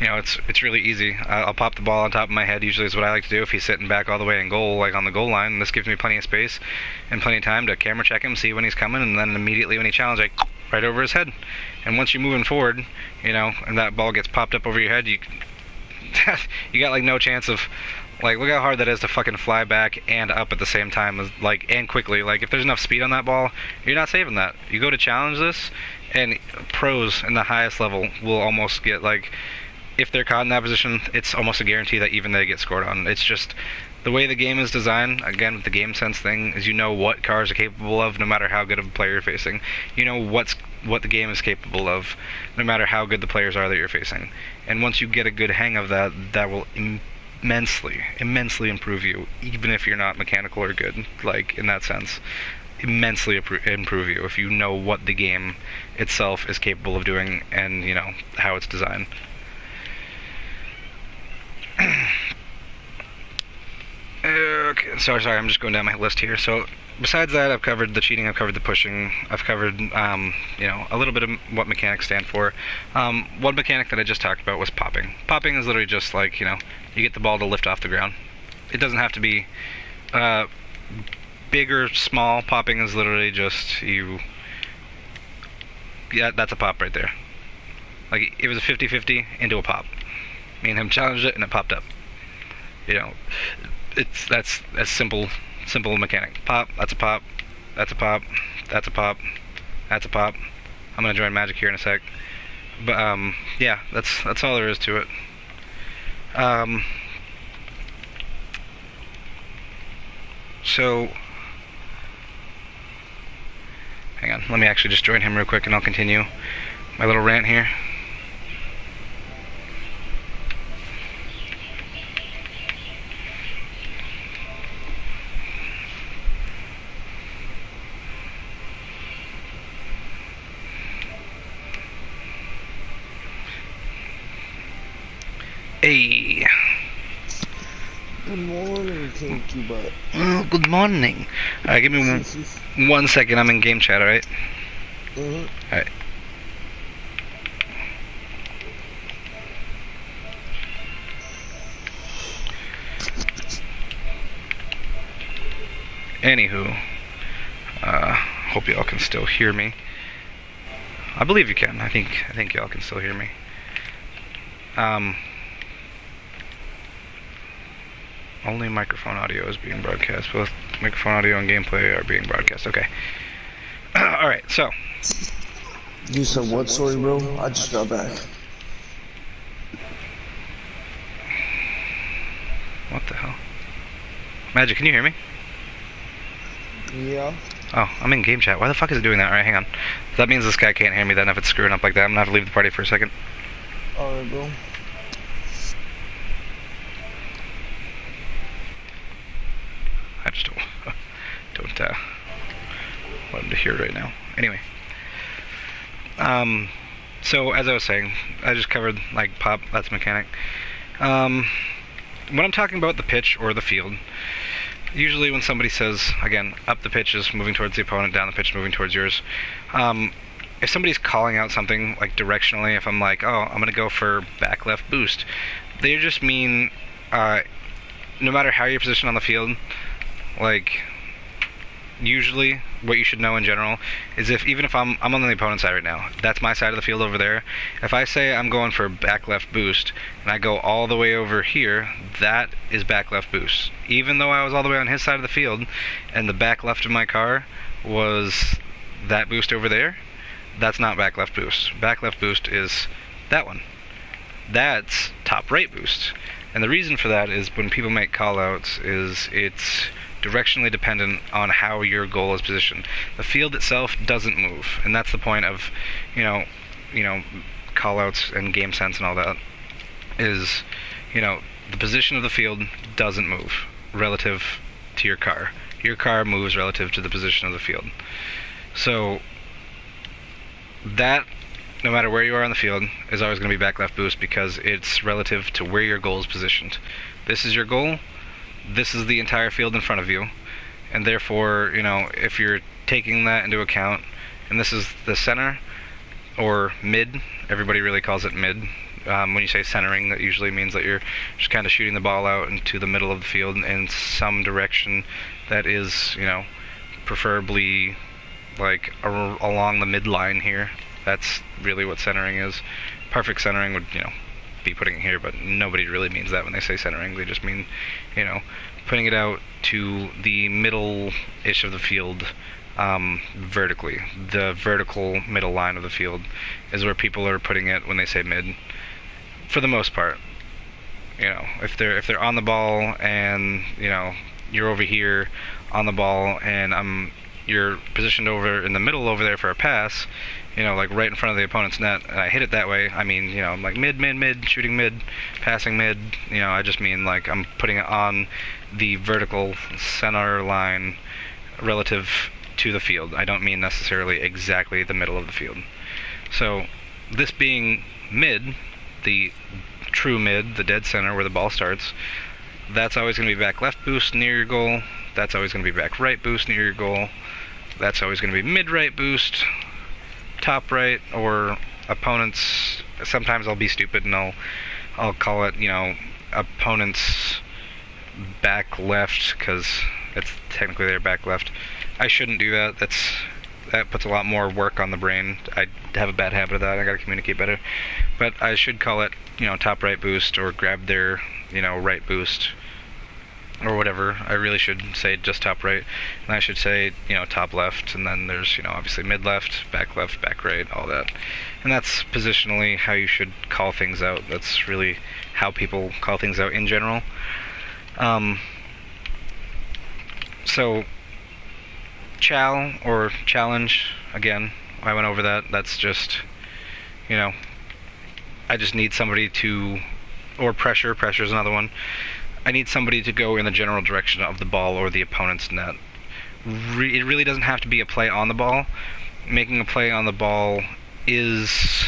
you know it's really easy. I'll pop the ball on top of my head. Usually is what I like to do if he's sitting back all the way in goal, like on the goal line. This gives me plenty of space and plenty of time to camera check him, see when he's coming, and then immediately when he challenges, I right over his head. And once you're moving forward, you know, and that ball gets popped up over your head, you you got like no chance of. Like, look how hard that is to fucking fly back and up at the same time, like, and quickly. Like, if there's enough speed on that ball, you're not saving that. You go to challenge this, and pros in the highest level will almost get, like, if they're caught in that position, it's almost a guarantee that even they get scored on. It's just, the way the game is designed, again, with the game sense thing, is you know what cars are capable of, no matter how good of a player you're facing. You know what the game is capable of, no matter how good the players are that you're facing. And once you get a good hang of that, that will immensely improve you, even if you're not mechanical or good, like, in that sense. Immensely improve you if you know what the game itself is capable of doing and, you know, how it's designed. Okay, sorry, I'm just going down my list here. So, besides that, I've covered the cheating, I've covered the pushing, I've covered, you know, a little bit of what mechanics stand for. One mechanic that I just talked about was popping. Popping is literally just like, you know, you get the ball to lift off the ground. It doesn't have to be big or small. Popping is literally just you. Yeah, that's a pop right there. Like, it was a 50-50 into a pop. Me and him challenged it, and it popped up. You know, that's a simple mechanic. Pop, that's a pop, that's a pop, that's a pop, that's a pop. I'm gonna join Magic here in a sec. But yeah, that's all there is to it. So hang on, let me actually just join him real quick and I'll continue my little rant here. Hey. Good morning, Kinky Butt. Oh, good morning. Alright, give me 1 second. I'm in game chat, alright? Alright. Anywho, hope y'all can still hear me. I believe you can. I think y'all can still hear me. Only microphone audio is being broadcast. Both microphone audio and gameplay are being broadcast. Okay. Alright, so. You said what? Sorry, bro. I just got back. What the hell? Magic, can you hear me? Yeah. Oh, I'm in game chat. Why the fuck is it doing that? Alright, hang on. That means this guy can't hear me then if it's screwing up like that. I'm gonna have to leave the party for a second. Alright, bro. I just don't want him to hear right now. Anyway, so as I was saying, I just covered like pop. That's mechanic. When I'm talking about the pitch or the field, usually when somebody says, again, up the pitch is moving towards the opponent, down the pitch moving towards yours. If somebody's calling out something like directionally, if I'm like, oh, I'm gonna go for back left boost, they just mean no matter how you're positioned on the field. Like, usually what you should know in general is even if I'm on the opponent's side right now, that's my side of the field over there. If I say I'm going for back left boost and I go all the way over here, that is back left boost. Even though I was all the way on his side of the field and the back left of my car was that boost over there, that's not back left boost. Back left boost is that one. That's top right boost. And the reason for that is when people make callouts is it's directionally dependent on how your goal is positioned. The field itself doesn't move, and that's the point of, you know, callouts and game sense and all that. Is, you know, the position of the field doesn't move relative to your car. Your car moves relative to the position of the field. So that, no matter where you are on the field, is always going to be back left boost because it's relative to where your goal is positioned. This is your goal. This is the entire field in front of you, and therefore, you know, if you're taking that into account, and this is the center, or mid. Everybody really calls it mid. When you say centering, that usually means that you're just kind of shooting the ball out into the middle of the field in some direction that is, preferably like along the midline here. That's really what centering is. Perfect centering would, be putting it here, but nobody really means that when they say centering. They just mean, putting it out to the middle-ish of the field, vertically. The vertical middle line of the field is where people are putting it when they say mid, for the most part. If they're on the ball and you're over here on the ball and you're positioned over in the middle over there for a pass, like right in front of the opponent's net, and I hit it that way, I mean, I'm like mid, shooting mid, passing mid, I just mean like I'm putting it on the vertical center line relative to the field. I don't mean necessarily exactly the middle of the field. So this being mid, the true mid, the dead center where the ball starts, that's always going to be back left boost near your goal. That's always going to be back right boost near your goal. That's always going to be mid right boost, top right, or opponents. Sometimes I'll be stupid and I'll call it, opponents back left, because it's technically their back left. I shouldn't do that. That puts a lot more work on the brain. I have a bad habit of that. I gotta communicate better. But I should call it, top right boost, or grab their, right boost, or whatever. I really should say just top right. And I should say, top left, and then there's, obviously mid left, back right, all that. And that's positionally how you should call things out. That's really how people call things out in general. So Chal, or challenge, again, I went over that. That's just, I just need somebody to, or pressure is another one. I need somebody to go in the general direction of the ball or the opponent's net. It really doesn't have to be a play on the ball. Making a play on the ball is,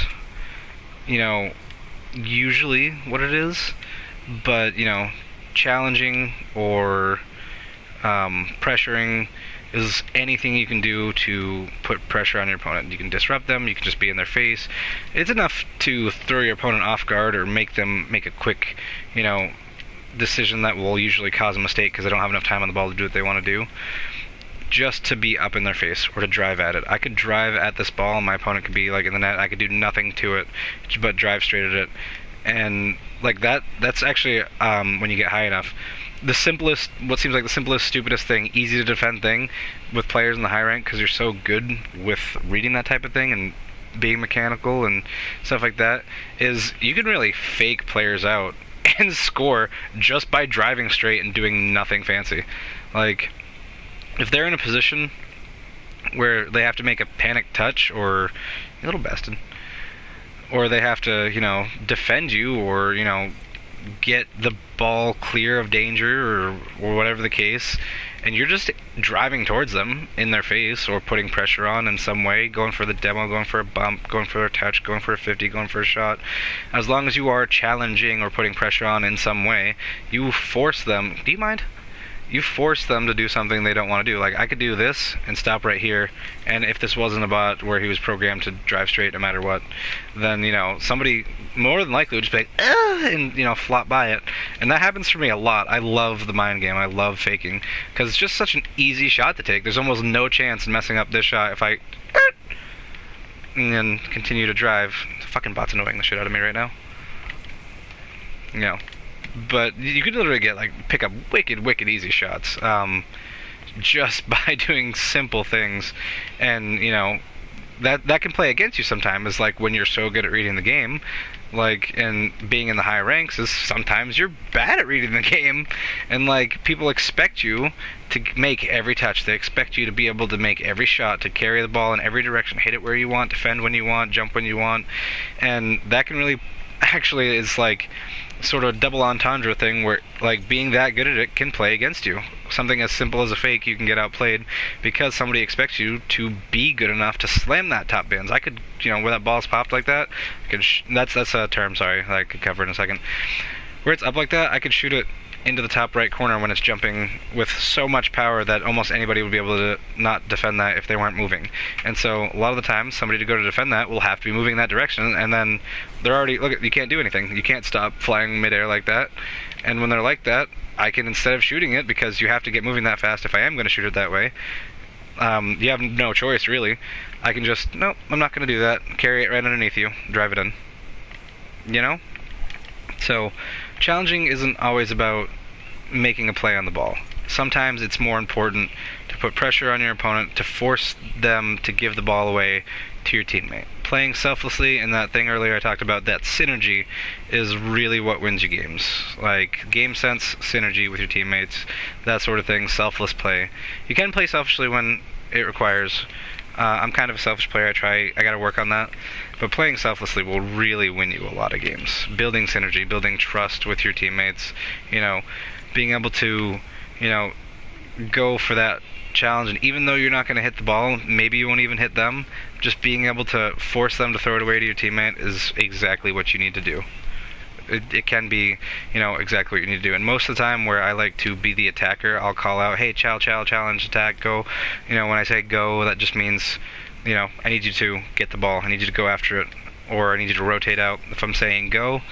usually what it is, but, challenging or pressuring is anything you can do to put pressure on your opponent. You can disrupt them, you can just be in their face. It's enough to throw your opponent off guard or make them make a quick, decision that will usually cause a mistake because they don't have enough time on the ball to do what they want to do, just to be up in their face or to drive at it. I could drive at this ball and my opponent could be like in the net, I could do nothing to it but drive straight at it. And like that's actually, when you get high enough, what seems like the simplest, stupidest thing, easy to defend thing with players in the high rank, because you're so good with reading that type of thing and being mechanical and stuff like that, is you can really fake players out and score just by driving straight and doing nothing fancy. Like, if they're in a position where they have to make a panic touch, or a little bastard, or they have to, defend you, or, get the ball clear of danger, or whatever the case, and you're just driving towards them in their face, or putting pressure on in some way, going for the demo, going for a bump, going for a touch, going for a 50, going for a shot. As long as you are challenging or putting pressure on in some way, you force them. Do you mind? You force them to do something they don't want to do. Like, I could do this and stop right here, and if this wasn't a bot where he was programmed to drive straight no matter what, then, somebody more than likely would just be like, and, flop by it. And that happens for me a lot. I love the mind game. I love faking, because it's just such an easy shot to take. There's almost no chance in messing up this shot if I, and then continue to drive. The fucking bot's annoying the shit out of me right now. But you could literally pick up wicked easy shots, just by doing simple things. And, that can play against you sometimes, is like when you're so good at reading the game, and being in the high ranks, is sometimes you're bad at reading the game, and people expect you to make every touch. They expect you to be able to make every shot, to carry the ball in every direction, hit it where you want, defend when you want, jump when you want. And that can really, actually, is sort of a double entendre thing, where being that good at it can play against you. Something as simple as a fake, you can get outplayed because somebody expects you to be good enough to slam that top bins. I could, where that ball's popped like that, that's a term, sorry, I could cover in a second. Where it's up like that, I could shoot it into the top right corner when it's jumping with so much power that almost anybody would be able to not defend that if they weren't moving. And so a lot of the time, somebody to go to defend that will have to be moving in that direction, and then they're already, look, you can't do anything. You can't stop flying midair like that. And when they're like that, I can, instead of shooting it, because you have to get moving that fast if I am going to shoot it that way, you have no choice, really. I can just, nope, I'm not going to do that. Carry it right underneath you. Drive it in. You know? So, challenging isn't always about making a play on the ball. Sometimes it's more important to put pressure on your opponent, to force them to give the ball away to your teammate. Playing selflessly, and that thing earlier I talked about, that synergy is really what wins you games. Like, game sense, synergy with your teammates, that sort of thing, selfless play. You can play selfishly when it requires. I'm kind of a selfish player, I gotta work on that. But playing selflessly will really win you a lot of games. Building synergy, building trust with your teammates, you know, being able to, you know, go for that challenge, and even though you're not going to hit the ball, maybe you won't even hit them, just being able to force them to throw it away to your teammate is exactly what you need to do. It can be, you know, exactly what you need to do. And most of the time where I like to be the attacker, I'll call out, hey, challenge, attack, go. You know, when I say go, that just means, you know, I need you to get the ball, I need you to go after it, or I need you to rotate out. If I'm saying go,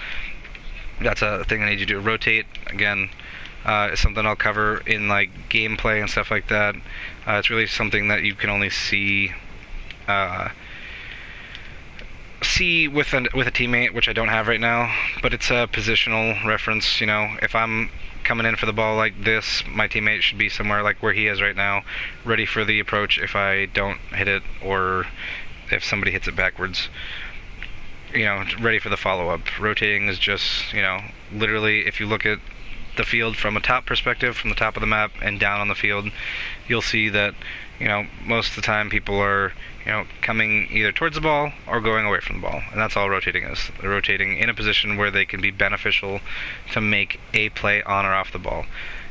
that's a thing I need you to do. Rotate, again, is something I'll cover in like gameplay and stuff like that. It's really something that you can only see with a teammate, which I don't have right now, but it's a positional reference. You know, if I'm coming in for the ball like this, my teammate should be somewhere like where he is right now, ready for the approach if I don't hit it, or if somebody hits it backwards. You know, ready for the follow-up. Rotating is just, you know, literally, if you look at the field from a top perspective, from the top of the map and down on the field, you'll see that, you know, most of the time people are, you know, coming either towards the ball or going away from the ball, and that's all rotating is. They're rotating in a position where they can be beneficial to make a play on or off the ball.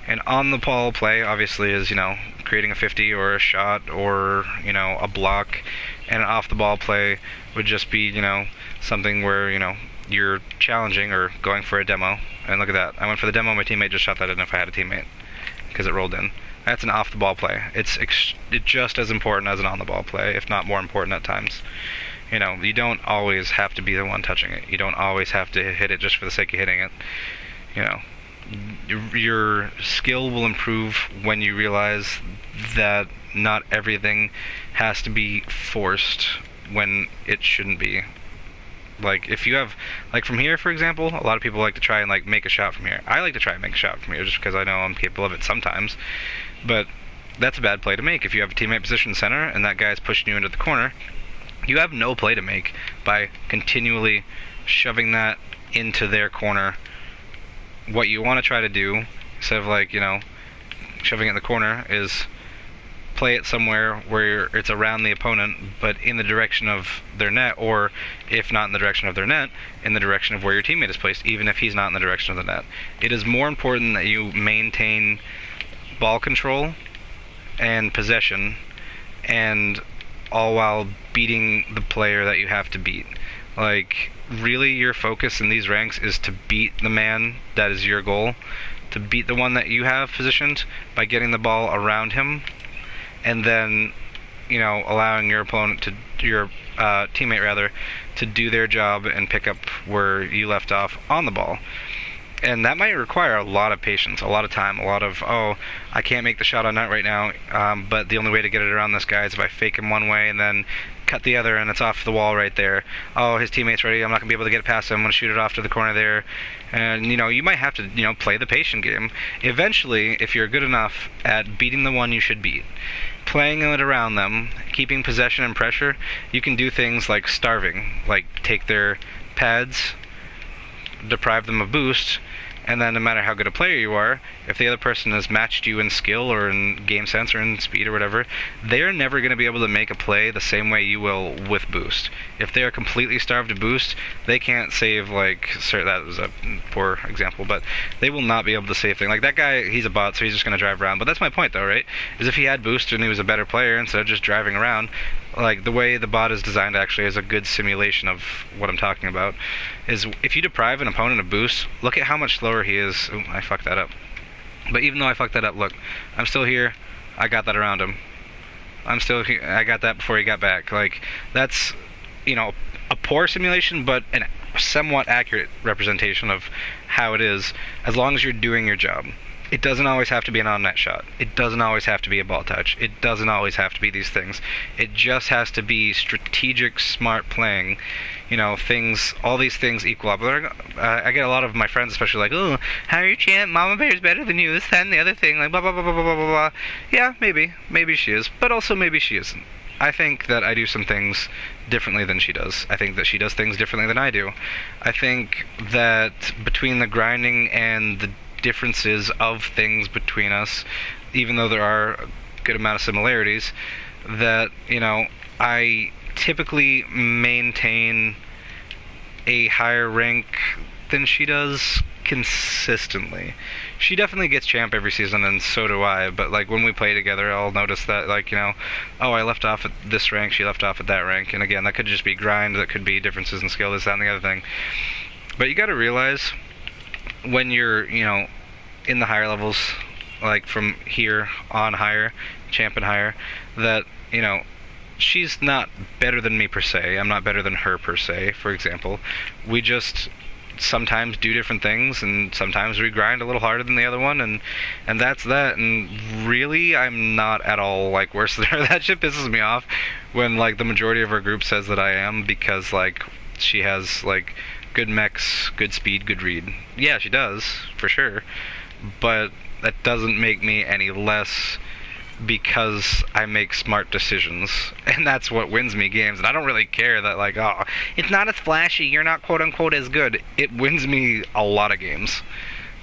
And on the ball play, obviously, is, you know, creating a 50 or a shot or, you know, a block. And an off the ball play would just be, you know, something where, you know, you're challenging or going for a demo. And look at that. I went for the demo, my teammate just shot that in if I had a teammate, because it rolled in. That's an off the ball play. It's just as important as an on the ball play, if not more important at times. You know, you don't always have to be the one touching it. You don't always have to hit it just for the sake of hitting it. You know, your skill will improve when you realize that not everything has to be forced when it shouldn't be. Like, if you have, like from here, for example, a lot of people like to try and like make a shot from here. I like to try and make a shot from here just because I know I'm capable of it sometimes. But that's a bad play to make. If you have a teammate position center and that guy's pushing you into the corner, you have no play to make by continually shoving that into their corner. What you want to try to do, instead of like, you know, shoving it in the corner, is play it somewhere where it's around the opponent, but in the direction of their net, or if not in the direction of their net, in the direction of where your teammate is placed, even if he's not in the direction of the net. It is more important that you maintain ball control and possession, and all while beating the player that you have to beat. Like, really your focus in these ranks is to beat the man that is your goal, to beat the one that you have positioned by getting the ball around him, and then, you know, allowing your opponent to, your teammate rather, to do their job and pick up where you left off on the ball. And that might require a lot of patience, a lot of time, a lot of, oh, I can't make the shot on net right now, but the only way to get it around this guy is if I fake him one way and then cut the other and it's off the wall right there. Oh, his teammate's ready, I'm not going to be able to get it past him, I'm going to shoot it off to the corner there. And, you know, you might have to, you know, play the patient game. Eventually, if you're good enough at beating the one you should beat, playing it around them, keeping possession and pressure, you can do things like starving, like take their pads, deprive them of boost, and then no matter how good a player you are, if the other person has matched you in skill or in game sense or in speed or whatever, they're never going to be able to make a play the same way you will with boost. If they are completely starved to boost, they can't save, like, that was a poor example, but they will not be able to save things. Like, that guy, he's a bot, so he's just going to drive around. But that's my point, though, right? Is if he had boost and he was a better player, instead of just driving around, like the way the bot is designed actually is a good simulation of what I'm talking about. Is if you deprive an opponent of boost, look at how much slower he is. Ooh, I fucked that up. But even though I fucked that up, look, I'm still here. I got that around him. I'm still here. I got that before he got back. Like, that's, you know, a poor simulation, but a somewhat accurate representation of how it is, as long as you're doing your job. It doesn't always have to be an on-net shot. It doesn't always have to be a ball touch. It doesn't always have to be these things. It just has to be strategic, smart playing. You know, things, all these things equal up. I get a lot of my friends, especially, like, oh, how are you, champ? Mama Bear's better than you. This, that, and the other thing. Like, blah, blah, blah, blah, blah, blah, blah. Yeah, maybe. Maybe she is. But also maybe she isn't. I think that I do some things differently than she does. I think that she does things differently than I do. I think that between the grinding and the differences of things between us, even though there are a good amount of similarities, that, you know, I typically maintain a higher rank than she does consistently. She definitely gets champ every season, and so do I, but like when we play together, I'll notice that, like, you know, oh, I left off at this rank, she left off at that rank, and again, that could just be grind, that could be differences in skill, this, that, and the other thing. But you gotta realize, when you're, you know, in the higher levels, like from here on higher, champ and higher, that, you know, she's not better than me per se, I'm not better than her per se, for example. We just sometimes do different things, and sometimes we grind a little harder than the other one, and that's that. And really, I'm not at all like worse than her. That shit pisses me off when like the majority of our group says that I am, because like she has like good mechs, good speed, good read. Yeah, she does, for sure, but that doesn't make me any less, because I make smart decisions, and that's what wins me games. And I don't really care that, like, oh, it's not as flashy, you're not quote-unquote as good. It wins me a lot of games.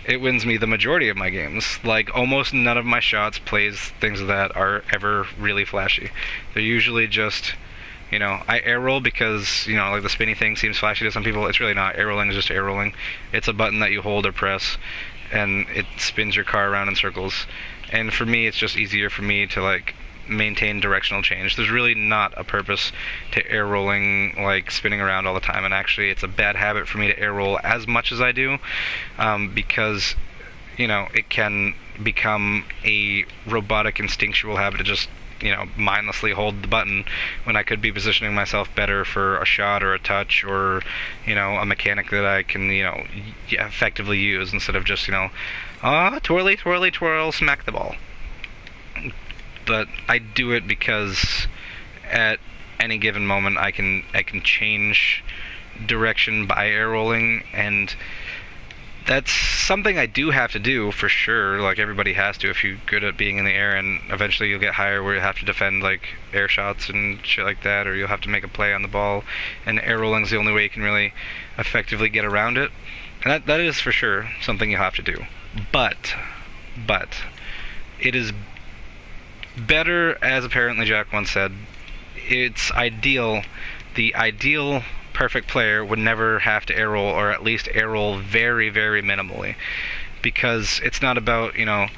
It wins me the majority of my games. Like, almost none of my shots, plays, things that are ever really flashy. They're usually just, you know, I air roll because, you know, like the spinny thing seems flashy to some people. It's really not. Air rolling is just air rolling. It's a button that you hold or press, and it spins your car around in circles. And for me, it's just easier for me to, like, maintain directional change. There's really not a purpose to air rolling, like, spinning around all the time. And actually, it's a bad habit for me to air roll as much as I do, because, you know, it can become a robotic, instinctual habit to just, you know, mindlessly hold the button when I could be positioning myself better for a shot or a touch, or, you know, a mechanic that I can, you know, effectively use, instead of just, you know, twirly, twirly, twirl, smack the ball. But I do it because at any given moment I can change direction by air rolling, and that's something I do have to do, for sure. Like, everybody has to if you're good at being in the air, and eventually you'll get higher where you have to defend, like, air shots and shit like that, or you'll have to make a play on the ball, and air rolling is the only way you can really effectively get around it. And that is for sure something you have to do. But it is better, as apparently Jack once said, it's ideal, the ideal perfect player would never have to air roll, or at least air roll very, very minimally, because it's not about, you know,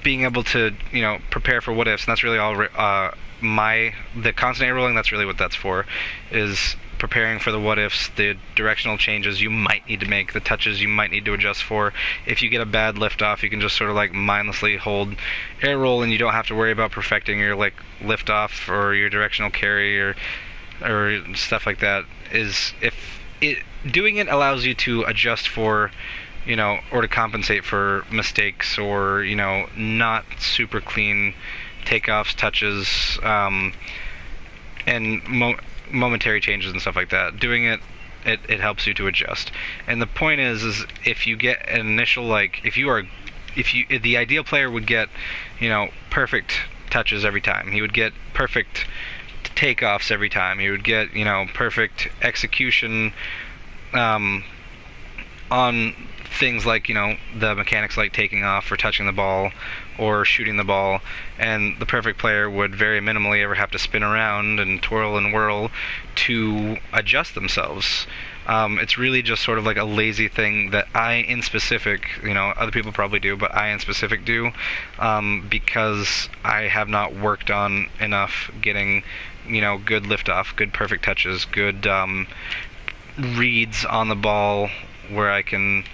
being able to, you know, prepare for what ifs, and that's really all the constant air rolling, that's really what that's for, is preparing for the what ifs, the directional changes you might need to make, the touches you might need to adjust for. If you get a bad lift off, you can just sort of like mindlessly hold air roll, and you don't have to worry about perfecting your, like, lift off or your directional carry or stuff like that. Is if it doing it allows you to adjust for, you know, or to compensate for mistakes, or, you know, not super clean takeoffs, touches, and momentary changes and stuff like that. Doing it helps you to adjust. And the point is if you get an initial, like, if the ideal player would get, you know, perfect touches every time. He would get perfect takeoffs every time. He would get, you know, perfect execution on things like, the mechanics like taking off or touching the ball or shooting the ball, and the perfect player would very minimally ever have to spin around and twirl and whirl to adjust themselves. It's really just sort of like a lazy thing that I in specific, other people probably do, but I in specific do, because I have not worked on enough getting, good liftoff, good perfect touches, good reads on the ball where I can,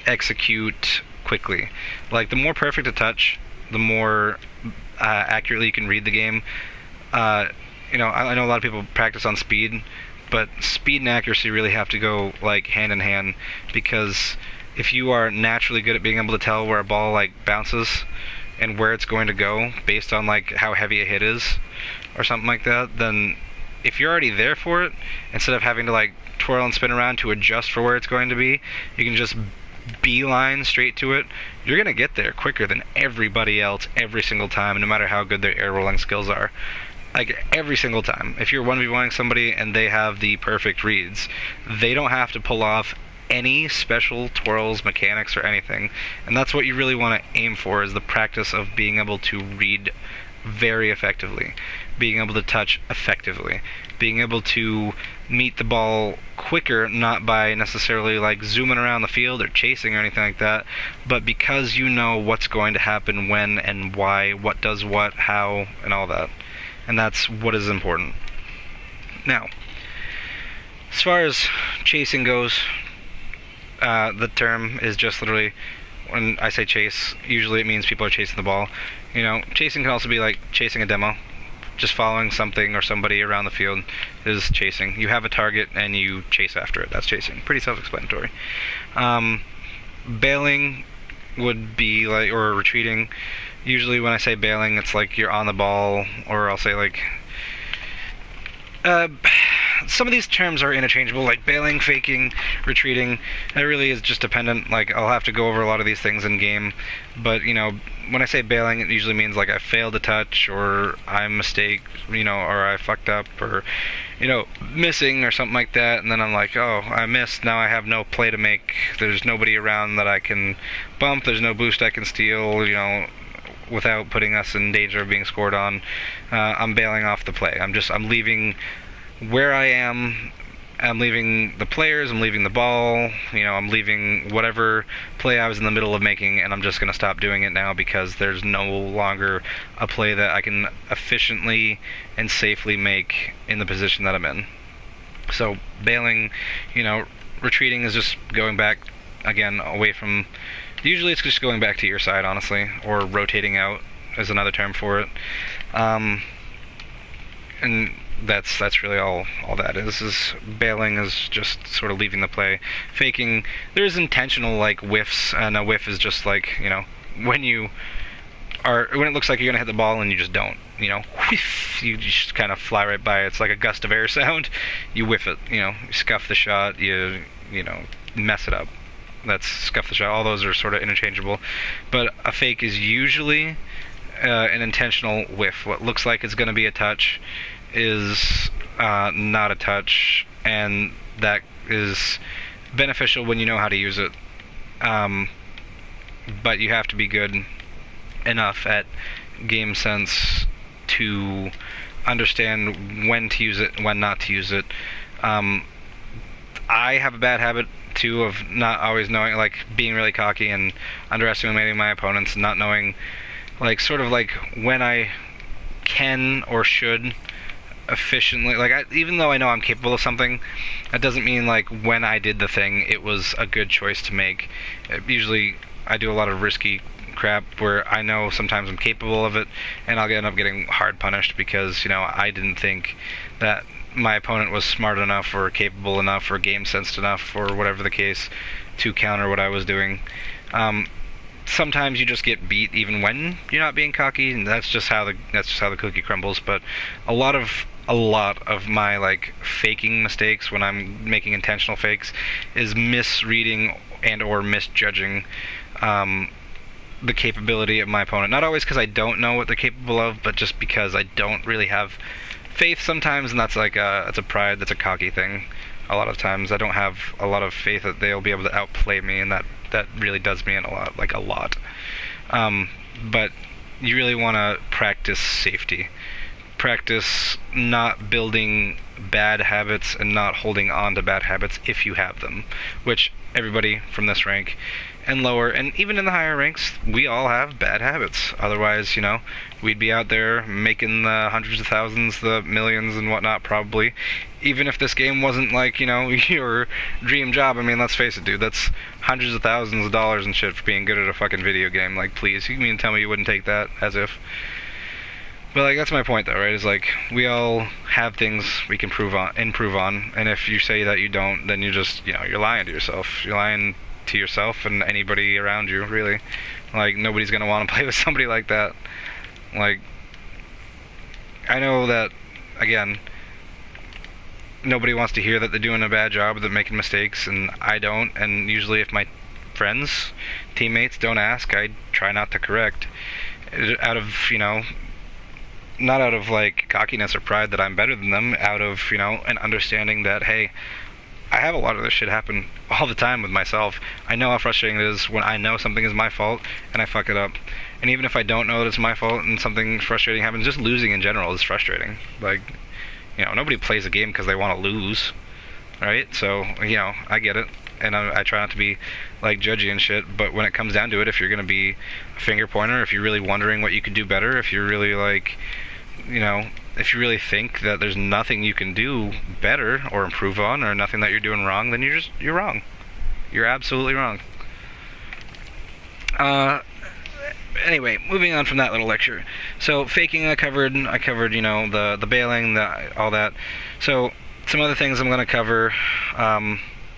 execute quickly. Like, the more perfect a touch, the more accurately you can read the game. I know a lot of people practice on speed, but speed and accuracy really have to go like hand in hand, because if you are naturally good at being able to tell where a ball like bounces and where it's going to go based on like how heavy a hit is or something like that, then if you're already there for it, instead of having to like twirl and spin around to adjust for where it's going to be, you can just beeline straight to it. You're going to get there quicker than everybody else every single time, no matter how good their air rolling skills are. Like, every single time. If you're 1v1ing somebody and they have the perfect reads, they don't have to pull off any special twirls, mechanics, or anything. And that's what you really want to aim for, is the practice of being able to read very effectively, being able to touch effectively, being able to meet the ball quicker, not by necessarily like zooming around the field or chasing or anything like that, but because you know what's going to happen when and why, what does what, how, and all that. And that's what is important. Now, as far as chasing goes, the term is just literally, when I say chase, usually it means people are chasing the ball. Chasing can also be like chasing a demo. Just following something or somebody around the field is chasing. You have a target and you chase after it. That's chasing. Pretty self-explanatory. Bailing would be like, or retreating. Usually when I say bailing, it's like you're on the ball, or I'll say like, some of these terms are interchangeable, like bailing, faking, retreating. It really is just dependent. Like, I'll have to go over a lot of these things in game, but when I say bailing, it usually means like I failed a touch, or I mistake, or I fucked up, or missing or something like that, and then I'm like, oh, I missed, now I have no play to make, there's nobody around that I can bump, there's no boost I can steal, without putting us in danger of being scored on. I'm bailing off the play. I'm leaving where I am. I'm leaving the players, I'm leaving the ball, I'm leaving whatever play I was in the middle of making, and I'm just going to stop doing it now because there's no longer a play that I can efficiently and safely make in the position that I'm in. So bailing, retreating is just going back, again, away from... Usually it's just going back to your side, honestly, or rotating out is another term for it. And that's really all that is bailing is just sort of leaving the play. Faking, there's intentional like whiffs, and a whiff is just like, when it looks like you're gonna hit the ball and you just don't, whiff, you just kind of fly right by it. It's like a gust of air sound. You whiff it, you scuff the shot, you mess it up. That's scuff the shot. All those are sort of interchangeable, but a fake is usually an intentional whiff. What looks like it's going to be a touch is not a touch, and that is beneficial when you know how to use it. But you have to be good enough at game sense to understand when to use it and when not to use it. I have a bad habit too of not always knowing, like being really cocky and underestimating my opponents, and not knowing like sort of like when I can or should efficiently, like even though I know I'm capable of something, that doesn't mean like when I did the thing it was a good choice to make. Usually I do a lot of risky crap where I know sometimes I'm capable of it, and I'll end up getting hard punished because I didn't think that my opponent was smart enough or capable enough or game sensed enough or whatever the case to counter what I was doing. Sometimes you just get beat even when you're not being cocky, and that's just how the cookie crumbles. But a lot of my like faking mistakes when I'm making intentional fakes is misreading and or misjudging the capability of my opponent. Not always because I don't know what they're capable of, but just because I don't really have faith sometimes, and that's like that's a pride, that's a cocky thing. a lot of times. I don't have a lot of faith that they'll be able to outplay me, and that really does me in a lot, like a lot. But you really want to practice safety. Practice not building bad habits and not holding on to bad habits if you have them, which everybody from this rank and lower, and even in the higher ranks, we all have bad habits. Otherwise, we'd be out there making the hundreds of thousands, the millions and whatnot, probably. Even if this game wasn't like, your dream job. I mean, let's face it, dude, that's hundreds of thousands of dollars and shit for being good at a fucking video game. Like, please, you mean tell me you wouldn't take that? As if. But, like, that's my point, though, right? Is like, we all have things we can improve on, and if you say that you don't, then you just, you're lying to yourself. You're lying to yourself and anybody around you, really. Like, nobody's gonna want to play with somebody like that. Like, I know that, again, nobody wants to hear that they're doing a bad job, that they're making mistakes, and I don't, and usually if my friends, teammates don't ask, I try not to correct. Out of, not out of, like, cockiness or pride that I'm better than them, out of, an understanding that, hey, I have a lot of this shit happen all the time with myself. I know how frustrating it is when I know something is my fault and I fuck it up. And even if I don't know that it's my fault and something frustrating happens, just losing in general is frustrating. Like, nobody plays a game because they want to lose, right? So, I get it. And I try not to be, like, judgy and shit, but when it comes down to it, if you're going to be a finger pointer, if you're really wondering what you could do better, if you're really, like, if you really think that there's nothing you can do better or improve on, or nothing that you're doing wrong, then you're wrong. You're absolutely wrong. Anyway, moving on from that little lecture. So, faking I covered, the bailing, all that. So, some other things I'm going to cover,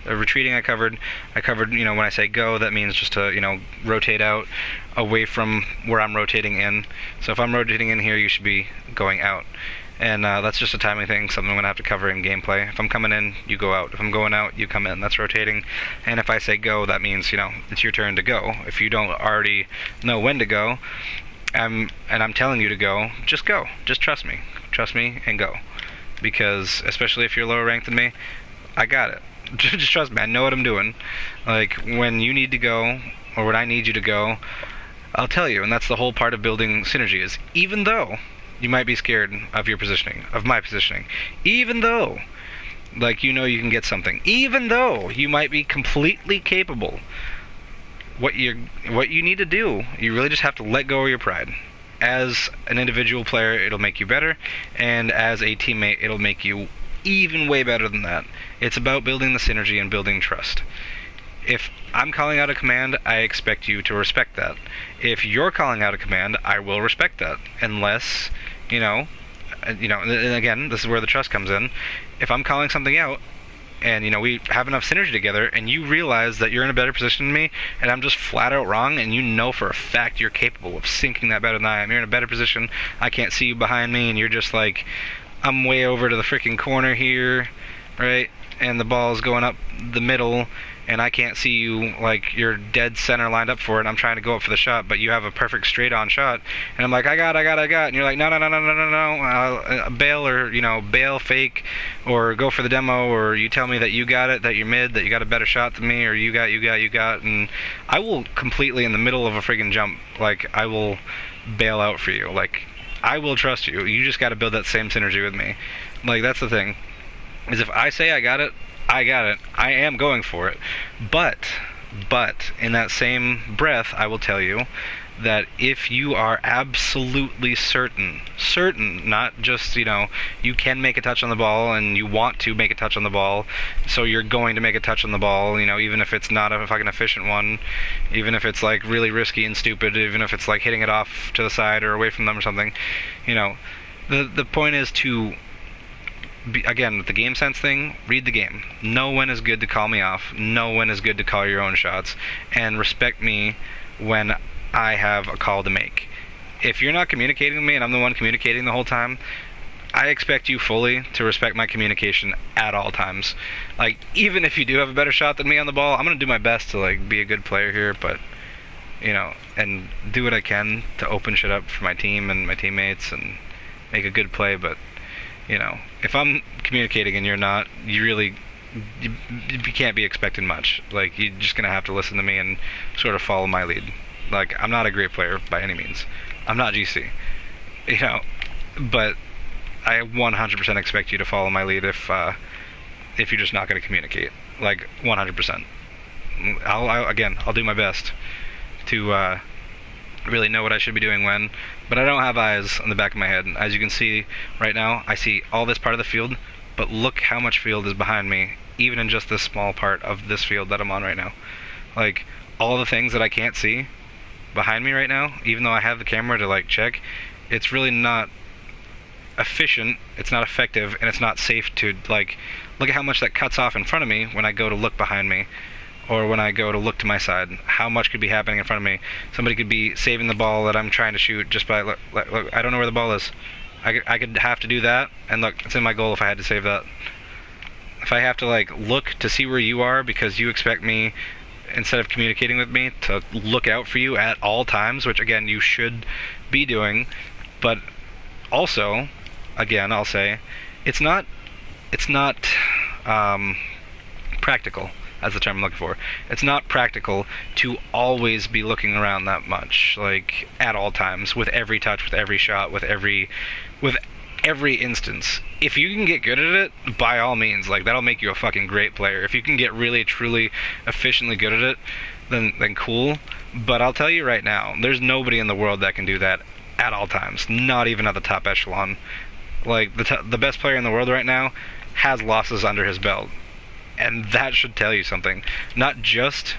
retreating I covered, when I say go, that means just to, rotate out away from where I'm rotating in. So if I'm rotating in here, you should be going out. And that's just a timing thing, something I'm going to have to cover in gameplay. If I'm coming in, you go out. If I'm going out, you come in. That's rotating. And if I say go, that means, it's your turn to go. If you don't already know when to go, and I'm telling you to go, just go. Just trust me. Trust me and go. Because, especially if you're lower ranked than me, I got it. Just trust me, I know what I'm doing. Like, when you need to go, or when I need you to go, I'll tell you, and that's the whole part of building synergy, is even though you might be scared of your positioning, of my positioning, even though, like, you can get something, even though you might be completely capable, what you need to do, you really just have to let go of your pride. As an individual player, it'll make you better, and as a teammate, it'll make you even way better than that. It's about building the synergy and building trust. If I'm calling out a command, I expect you to respect that. If you're calling out a command, I will respect that. Unless, and again, this is where the trust comes in. If I'm calling something out, and, we have enough synergy together, and you realize that you're in a better position than me, and I'm just flat out wrong, and you know for a fact you're capable of sinking that better than I am. You're in a better position, I can't see you behind me, and you're just like, I'm way over to the freaking corner here, right? And the ball's going up the middle, and I can't see you, like, you're dead center lined up for it, and I'm trying to go up for the shot, but you have a perfect straight-on shot, and I'm like, I got, and you're like, no, bail, or, bail, fake, or go for the demo, or you tell me that you got it, that you're mid, that you got a better shot than me, or you got, and I will completely, in the middle of a friggin' jump, like, I will bail out for you, like, I will trust you. You just got to build that same synergy with me. Like, that's the thing. Is if I say I got it, I got it. I am going for it. But, in that same breath, I will tell you that if you are absolutely certain, not just, you can make a touch on the ball and you want to make a touch on the ball, so you're going to make a touch on the ball, even if it's not a fucking efficient one, even if it's, like, really risky and stupid, even if it's, like, hitting it off to the side or away from them or something, the point is to, again, with the game sense thing, read the game. Know when is good to call me off, know when is good to call your own shots, and respect me when I have a call to make. If you're not communicating with me and I'm the one communicating the whole time, I expect you fully to respect my communication at all times. Like, even if you do have a better shot than me on the ball, I'm going to do my best to, like, be a good player here, but, and do what I can to open shit up for my team and my teammates and make a good play, but, if I'm communicating and you're not, you really you can't be expecting much. Like, you're just gonna have to listen to me and sort of follow my lead. Like, I'm not a great player by any means. I'm not GC, you know, but I 100% expect you to follow my lead if you're just not gonna communicate. Like, 100%. I'll do my best to really know what I should be doing when, but I don't have eyes on the back of my head. As you can see right now, I see all this part of the field, but look how much field is behind me, even in just this small part of this field that I'm on right now. Like, all the things that I can't see behind me right now, even though I have the camera to like check, it's really not efficient, it's not effective, and it's not safe to like look at how much that cuts off in front of me when I go to look behind me, or when I go to look to my side. How much could be happening in front of me? Somebody could be saving the ball that I'm trying to shoot just by look, I don't know where the ball is. I could have to do that, and look, it's in my goal if I had to save that. If I have to like look to see where you are because you expect me, instead of communicating with me, to look out for you at all times, which again you should be doing, but also, again, I'll say, it's not practical. That's the term I'm looking for. It's not practical to always be looking around that much, like at all times, with every touch, with every shot, with every instance. If you can get good at it, by all means, like that'll make you a fucking great player. If you can get really, truly, efficiently good at it, then cool. But I'll tell you right now, there's nobody in the world that can do that at all times. Not even at the top echelon. Like the best player in the world right now has losses under his belt. And that should tell you something. Not just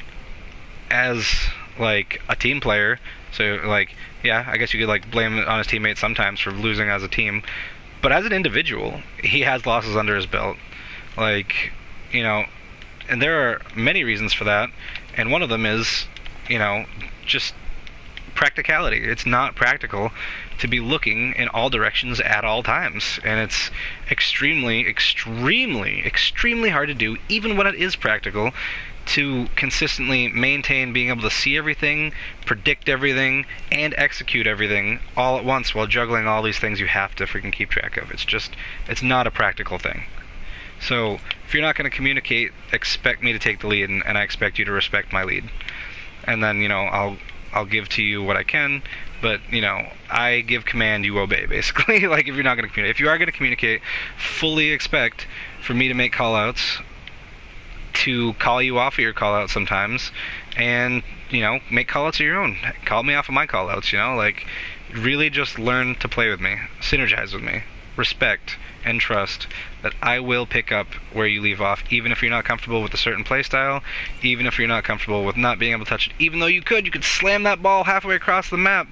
as, like, a team player. So, like, yeah, I guess you could, like, blame it on his teammates sometimes for losing as a team. But as an individual, he has losses under his belt. Like, you know, and there are many reasons for that. And one of them is, you know, just practicality. It's not practical to be looking in all directions at all times, and it's extremely hard to do, even when it is practical, to consistently maintain being able to see everything, predict everything, and execute everything all at once while juggling all these things you have to freaking keep track of. It's not a practical thing. So if you're not going to communicate, expect me to take the lead, and I expect you to respect my lead. And then, you know, I'll give to you what I can, but, you know, I give command, you obey, basically. Like, if you're not going to communicate. If you are going to communicate, fully expect for me to make callouts, to call you off of your callouts sometimes, and, you know, make callouts of your own. Call me off of my callouts, you know? Like, really just learn to play with me. Synergize with me. Respect and trust that I will pick up where you leave off, even if you're not comfortable with a certain play style, even if you're not comfortable with not being able to touch it, even though you could slam that ball halfway across the map.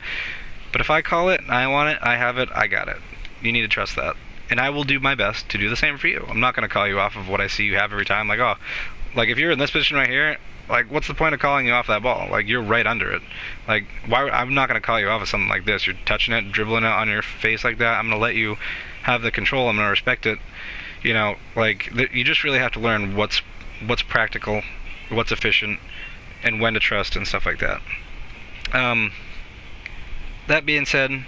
But if I call it, I want it, I have it, I got it. You need to trust that. And I will do my best to do the same for you. I'm not going to call you off of what I see you have every time. Like, oh, like if you're in this position right here, like, what's the point of calling you off that ball? Like, you're right under it. Like, why? I'm not going to call you off of something like this. You're touching it, dribbling it on your face like that. I'm going to let you have the control. I'm going to respect it. You know, like, you just really have to learn what's practical, what's efficient, and when to trust and stuff like that. That being said,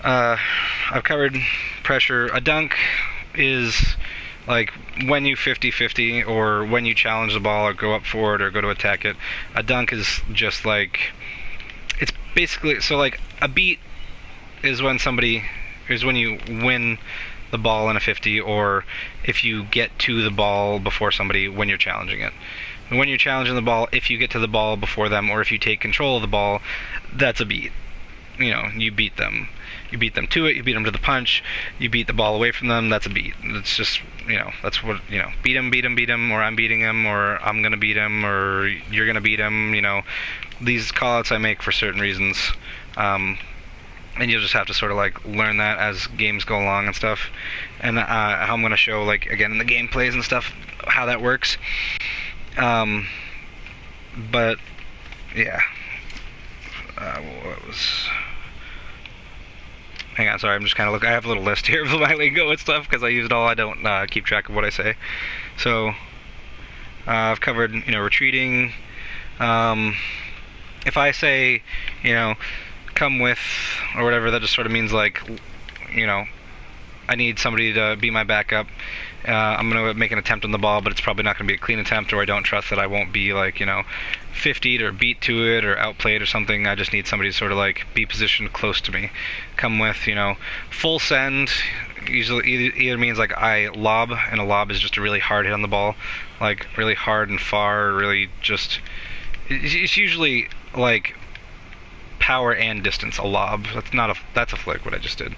I've covered pressure. A dunk is like when you 50-50 or when you challenge the ball or go up for it or go to attack it. A dunk is just like, it's basically, so like a beat is when you win the ball in a 50, or if you get to the ball before somebody when you're challenging it. And when you're challenging the ball, if you get to the ball before them, or if you take control of the ball, that's a beat. You know, you beat them. You beat them to it, you beat them to the punch, you beat the ball away from them, that's a beat. It's just, you know, that's what, you know, beat him, or I'm beating him, or I'm gonna beat him, or you're gonna beat him, you know. These callouts I make for certain reasons. And you'll just have to sort of like learn that as games go along and stuff, and how I'm gonna show, like, again in the gameplays and stuff, how that works. But yeah, what was? Hang on, sorry, I'm just kind of looking. I have a little list here of my lingo and stuff because I use it all. I don't keep track of what I say. So I've covered, you know, retreating. If I say, you know, come with, or whatever, that just sort of means like, you know, I need somebody to be my backup. I'm going to make an attempt on the ball, but it's probably not going to be a clean attempt, or I don't trust that I won't be, like, 50'd or beat to it or outplayed or something. I just need somebody to sort of, like, be positioned close to me. Come with, full send. Usually either means, like, I lob, and a lob is just a really hard hit on the ball. Like, really hard and far, really just... It's usually, like, power and distance, a lob. That's a flick, what I just did.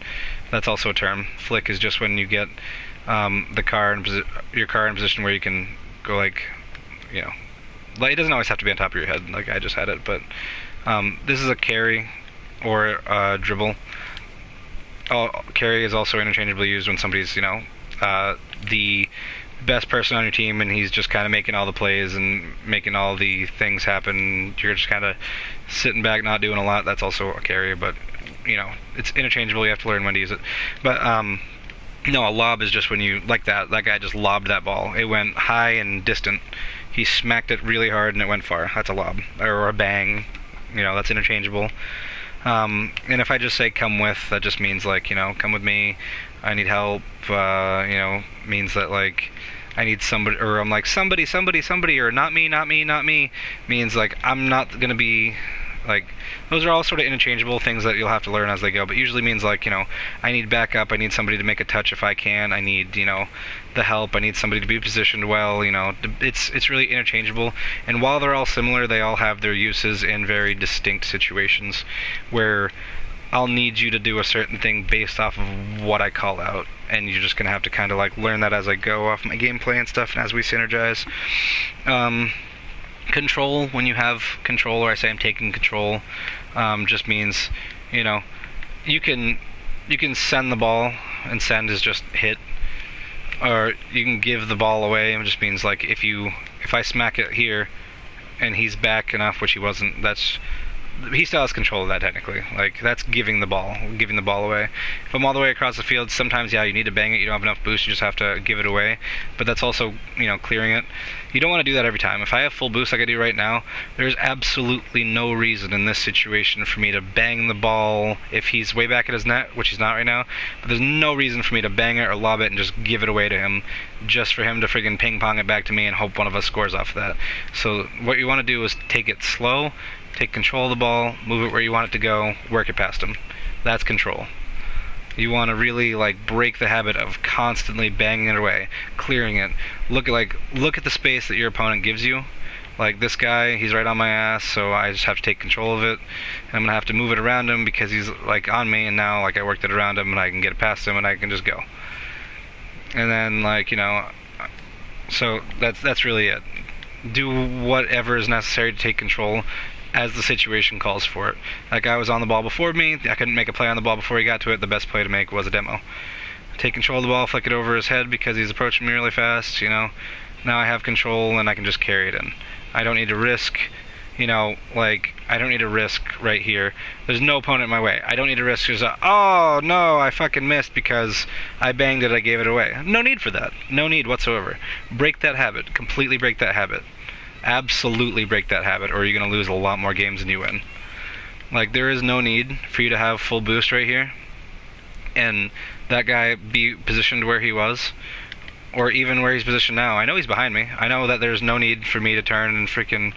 That's also a term. Flick is just when you get... your car in position where you can go, like, like, it doesn't always have to be on top of your head, like I just had it, but this is a carry or a dribble. Carry is also interchangeably used when somebody's, the best person on your team and he's just kind of making all the plays and making all the things happen. You're just kind of sitting back, not doing a lot. That's also a carry, but, it's interchangeable. You have to learn when to use it. But, no, a lob is just when you, like that guy just lobbed that ball. It went high and distant. He smacked it really hard and it went far. That's a lob. Or a bang. That's interchangeable. And if I just say come with, that just means, like, come with me, I need help, means that, like, I need somebody, or I'm like, somebody, or not me, means, like, I'm not gonna be, like, those are all sort of interchangeable things that you'll have to learn as they go, but usually means, like, I need backup, I need somebody to make a touch if I can, I need, the help, I need somebody to be positioned well, it's really interchangeable, and while they're all similar, they all have their uses in very distinct situations, where I'll need you to do a certain thing based off of what I call out, and you're just gonna have to kind of, like, learn that as I go off my gameplay and stuff, and as we synergize. Control, when you have control, or I say I'm taking control, just means, you can send the ball, and send is just hit, or you can give the ball away, and it just means, like, if I smack it here, and he's back enough, which he wasn't, he still has control of that, technically. Like, that's giving the ball away. If I'm all the way across the field, sometimes, yeah, you need to bang it, you don't have enough boost, you just have to give it away, but that's also, clearing it. You don't want to do that every time. If I have full boost like I do right now, there's absolutely no reason in this situation for me to bang the ball if he's way back at his net, which he's not right now, but there's no reason for me to bang it or lob it and just give it away to him, just for him to friggin' ping-pong it back to me and hope one of us scores off of that. So what you want to do is take it slow, take control of the ball, move it where you want it to go, work it past him. That's control. You want to really, like, break the habit of constantly banging it away, clearing it. Look at the space that your opponent gives you. Like, this guy, he's right on my ass, so I just have to take control of it. And I'm going to have to move it around him because he's, like, on me, and now, like, I worked it around him, and I can get it past him, and I can just go. And then, like, so that's really it. Do whatever is necessary to take control as the situation calls for it. That guy was on the ball before me, I couldn't make a play on the ball before he got to it, the best play to make was a demo. Take control of the ball, flick it over his head because he's approaching me really fast, now I have control and I can just carry it in. I don't need to risk, I don't need to risk right here. There's no opponent in my way. I don't need to risk just, oh no, I fucking missed because I banged it, I gave it away. No need for that. No need whatsoever. Break that habit. Completely break that habit. Absolutely break that habit, or you're going to lose a lot more games than you win. Like, there is no need for you to have full boost right here, and that guy be positioned where he was, or even where he's positioned now. I know he's behind me. I know that there's no need for me to turn and freaking,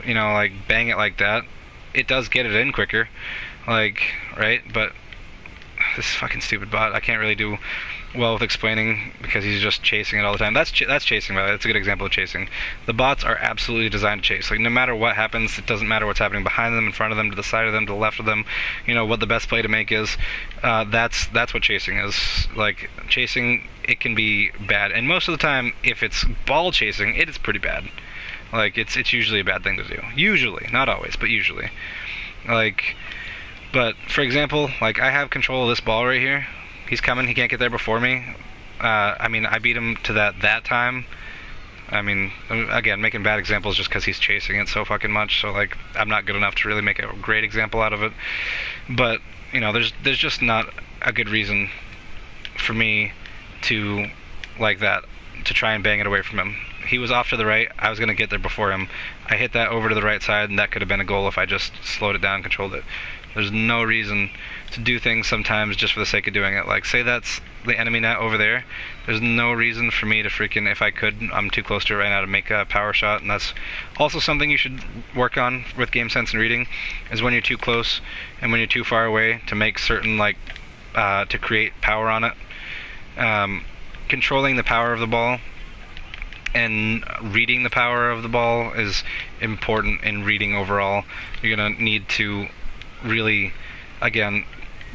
like, bang it like that. It does get it in quicker, like, right? But this fucking stupid bot, I can't really do well with explaining because he's just chasing it all the time. That's chasing, by the way. That's a good example of chasing. The bots are absolutely designed to chase. Like, no matter what happens, it doesn't matter what's happening behind them, in front of them, to the side of them, to the left of them, what the best play to make is. That's what chasing is. Like, chasing, it can be bad, and most of the time, if it's ball chasing, it is pretty bad. Like, it's usually a bad thing to do. Usually, not always, but usually. Like, but for example, like, I have control of this ball right here. He's coming, he can't get there before me. I beat him to that time. Again, making bad examples just because he's chasing it so fucking much, so, like, I'm not good enough to really make a great example out of it. But, there's just not a good reason for me to, like that, to try and bang it away from him. He was off to the right, I was going to get there before him. I hit that over to the right side, and that could have been a goal if I just slowed it down and controlled it. There's no reason to do things sometimes just for the sake of doing it. Like, say that's the enemy net over there. There's no reason for me to freaking, if I could, I'm too close to it right now to make a power shot, and that's also something you should work on with game sense and reading, is when you're too close and when you're too far away to make certain, like, to create power on it. Controlling the power of the ball and reading the power of the ball is important in reading overall. You're going to need to really, again,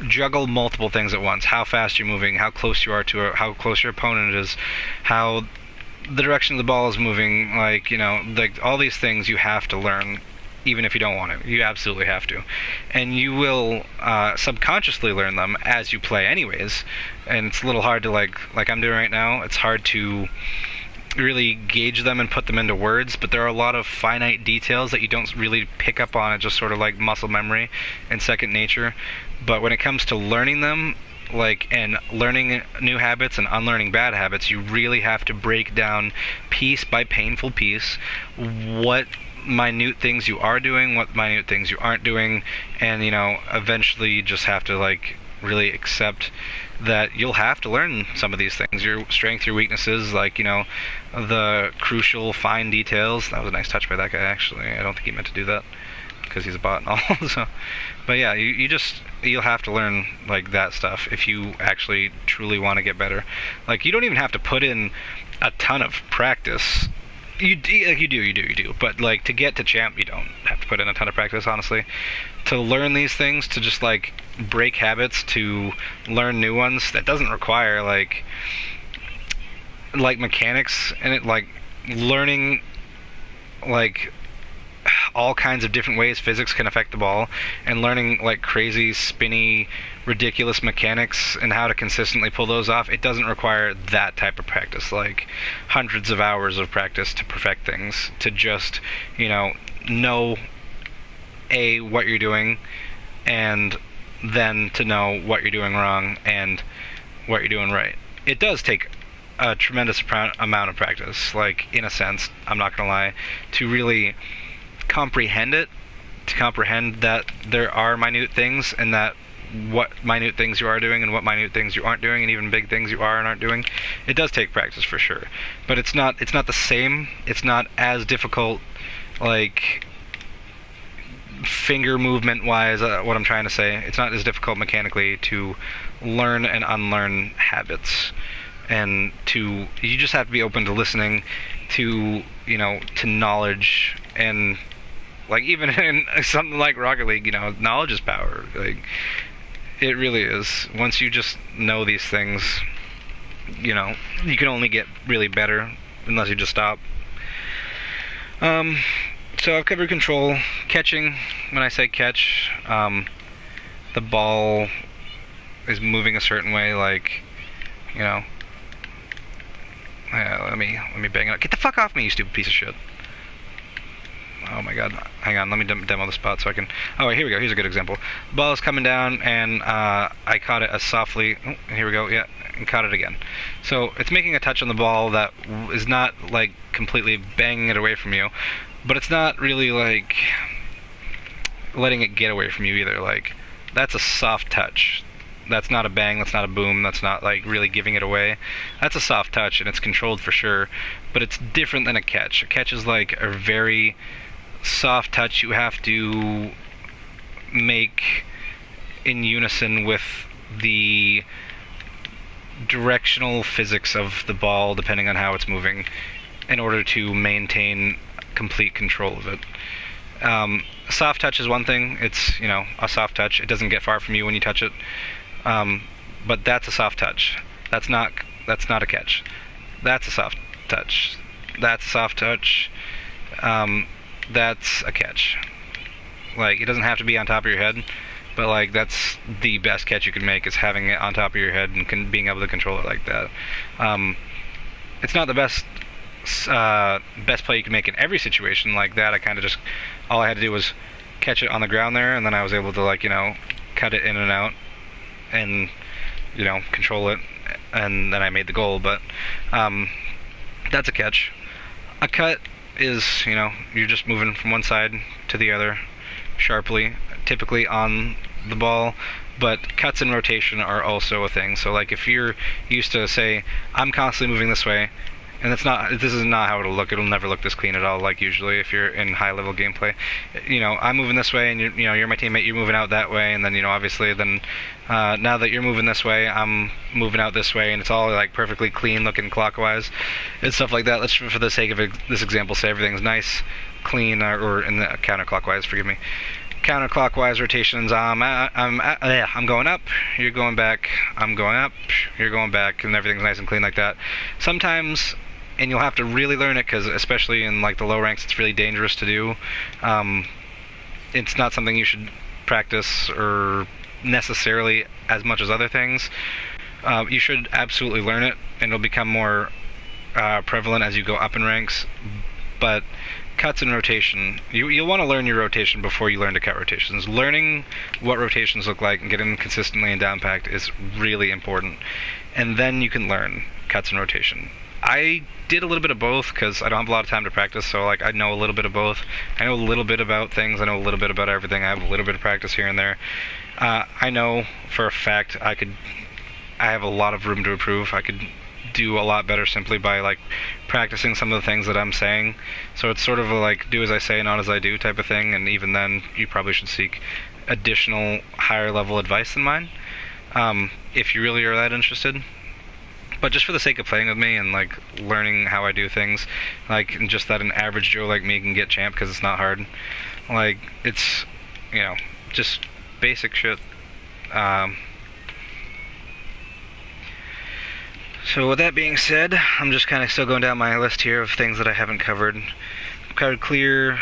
juggle multiple things at once. How fast you're moving, how close you are to it, how close your opponent is, how the direction of the ball is moving, like, you know, like all these things you have to learn, even if you don't want to. You absolutely have to. And you will subconsciously learn them as you play anyways. And it's a little hard to, like I'm doing right now, it's hard to really gauge them and put them into words, but there are a lot of finite details that you don't really pick up on. It's just sort of like muscle memory and second nature. But when it comes to learning them, like, and learning new habits and unlearning bad habits, you really have to break down piece by painful piece what minute things you are doing, what minute things you aren't doing, and, you know, eventually you just have to, like, really accept that you'll have to learn some of these things, your strengths, your weaknesses, like, you know, the crucial fine details. That was a nice touch by that guy, actually. I don't think he meant to do that, because he's a bot and all. So, but yeah, you'll have to learn, like, that stuff if you actually truly want to get better. Like, you don't even have to put in a ton of practice. You do, but, like, to get to champ, you don't have to put in a ton of practice, honestly. To learn these things, to just, like, break habits, to learn new ones, that doesn't require, like mechanics, and it, like, learning, like, all kinds of different ways physics can affect the ball, and learning, like, crazy, spinny, ridiculous mechanics and how to consistently pull those off. It doesn't require that type of practice, like hundreds of hours of practice to perfect things, to just, you know what you're doing, and then to know what you're doing wrong and what you're doing right. It does take a tremendous amount of practice, like, in a sense, I'm not gonna lie, to really comprehend it, to comprehend that there are minute things, and that what minute things you are doing and what minute things you aren't doing, and even big things you are and aren't doing. It does take practice for sure, but it's not the same. It's not as difficult, like, finger movement wise, what I'm trying to say, it's not as difficult mechanically to learn and unlearn habits, and you just have to be open to listening to, you know, to knowledge. And, like, even in something like Rocket League, you know, knowledge is power. Like, it really is. Once you just know these things, you know, you can only get really better unless you just stop. So I've covered control. Catching, when I say catch, the ball is moving a certain way, like, you know, let me bang it up. Get the fuck off me, you stupid piece of shit. Oh my god. Hang on, let me demo the spot so I can... Oh, here we go. Here's a good example. Ball is coming down, and I caught it as softly... Oh, here we go. Yeah, and caught it again. So it's making a touch on the ball that is not, like, completely banging it away from you, but it's not really, like, letting it get away from you either. Like, that's a soft touch. That's not a bang, that's not a boom, that's not, like, really giving it away. That's a soft touch, and it's controlled for sure, but it's different than a catch. A catch is, like, a very soft touch you have to make in unison with the directional physics of the ball, depending on how it's moving, in order to maintain complete control of it. Soft touch is one thing. It's, you know, a soft touch. It doesn't get far from you when you touch it. But that's a soft touch. That's not a catch. That's a soft touch. That's a soft touch. That's a catch. Like, it doesn't have to be on top of your head, but, like, that's the best catch you can make, is having it on top of your head and being able to control it like that. It's not the best play you can make in every situation like that. I kind of just, all I had to do was catch it on the ground there, and then I was able to, like, you know, cut it in and out and, you know, control it, and then I made the goal. But that's a catch. A cut is, you know, you're just moving from one side to the other, sharply, typically on the ball, but cuts and rotation are also a thing. So like if you're used to, say, I'm constantly moving this way, and this is not how it'll look. It'll never look this clean at all. Like usually, if you're in high-level gameplay, I'm moving this way, and you're my teammate. You're moving out that way, and then obviously, then now that you're moving this way, I'm moving out this way, and it's all like perfectly clean looking clockwise and stuff like that. Let's, for the sake of this example, say everything's nice, clean, or in the counterclockwise. Forgive me. Counterclockwise rotations. I'm going up. You're going back. I'm going up. You're going back, and everything's nice and clean like that. Sometimes. And you'll have to really learn it, because especially in like the low ranks, it's really dangerous to do. It's not something you should practice or necessarily as much as other things. You should absolutely learn it, and it'll become more prevalent as you go up in ranks. But cuts and rotation, you'll want to learn your rotation before you learn to cut rotations. Learning what rotations look like and getting them consistently in down packed is really important. And then you can learn cuts and rotation. I did a little bit of both because I don't have a lot of time to practice, so like I know a little bit of both. I know a little bit about things, I know a little bit about everything. I have a little bit of practice here and there. I know for a fact I have a lot of room to improve. I could do a lot better simply by like practicing some of the things that I'm saying. So it's sort of a like do as I say, not as I do type of thing, and even then you probably should seek additional higher level advice than mine if you really are that interested. But just for the sake of playing with me and like learning how I do things, like just that an average Joe like me can get champ, because it's not hard. Like it's just basic shit. So with that being said, I'm just kind of still going down my list here of things that I haven't covered. Covered clear,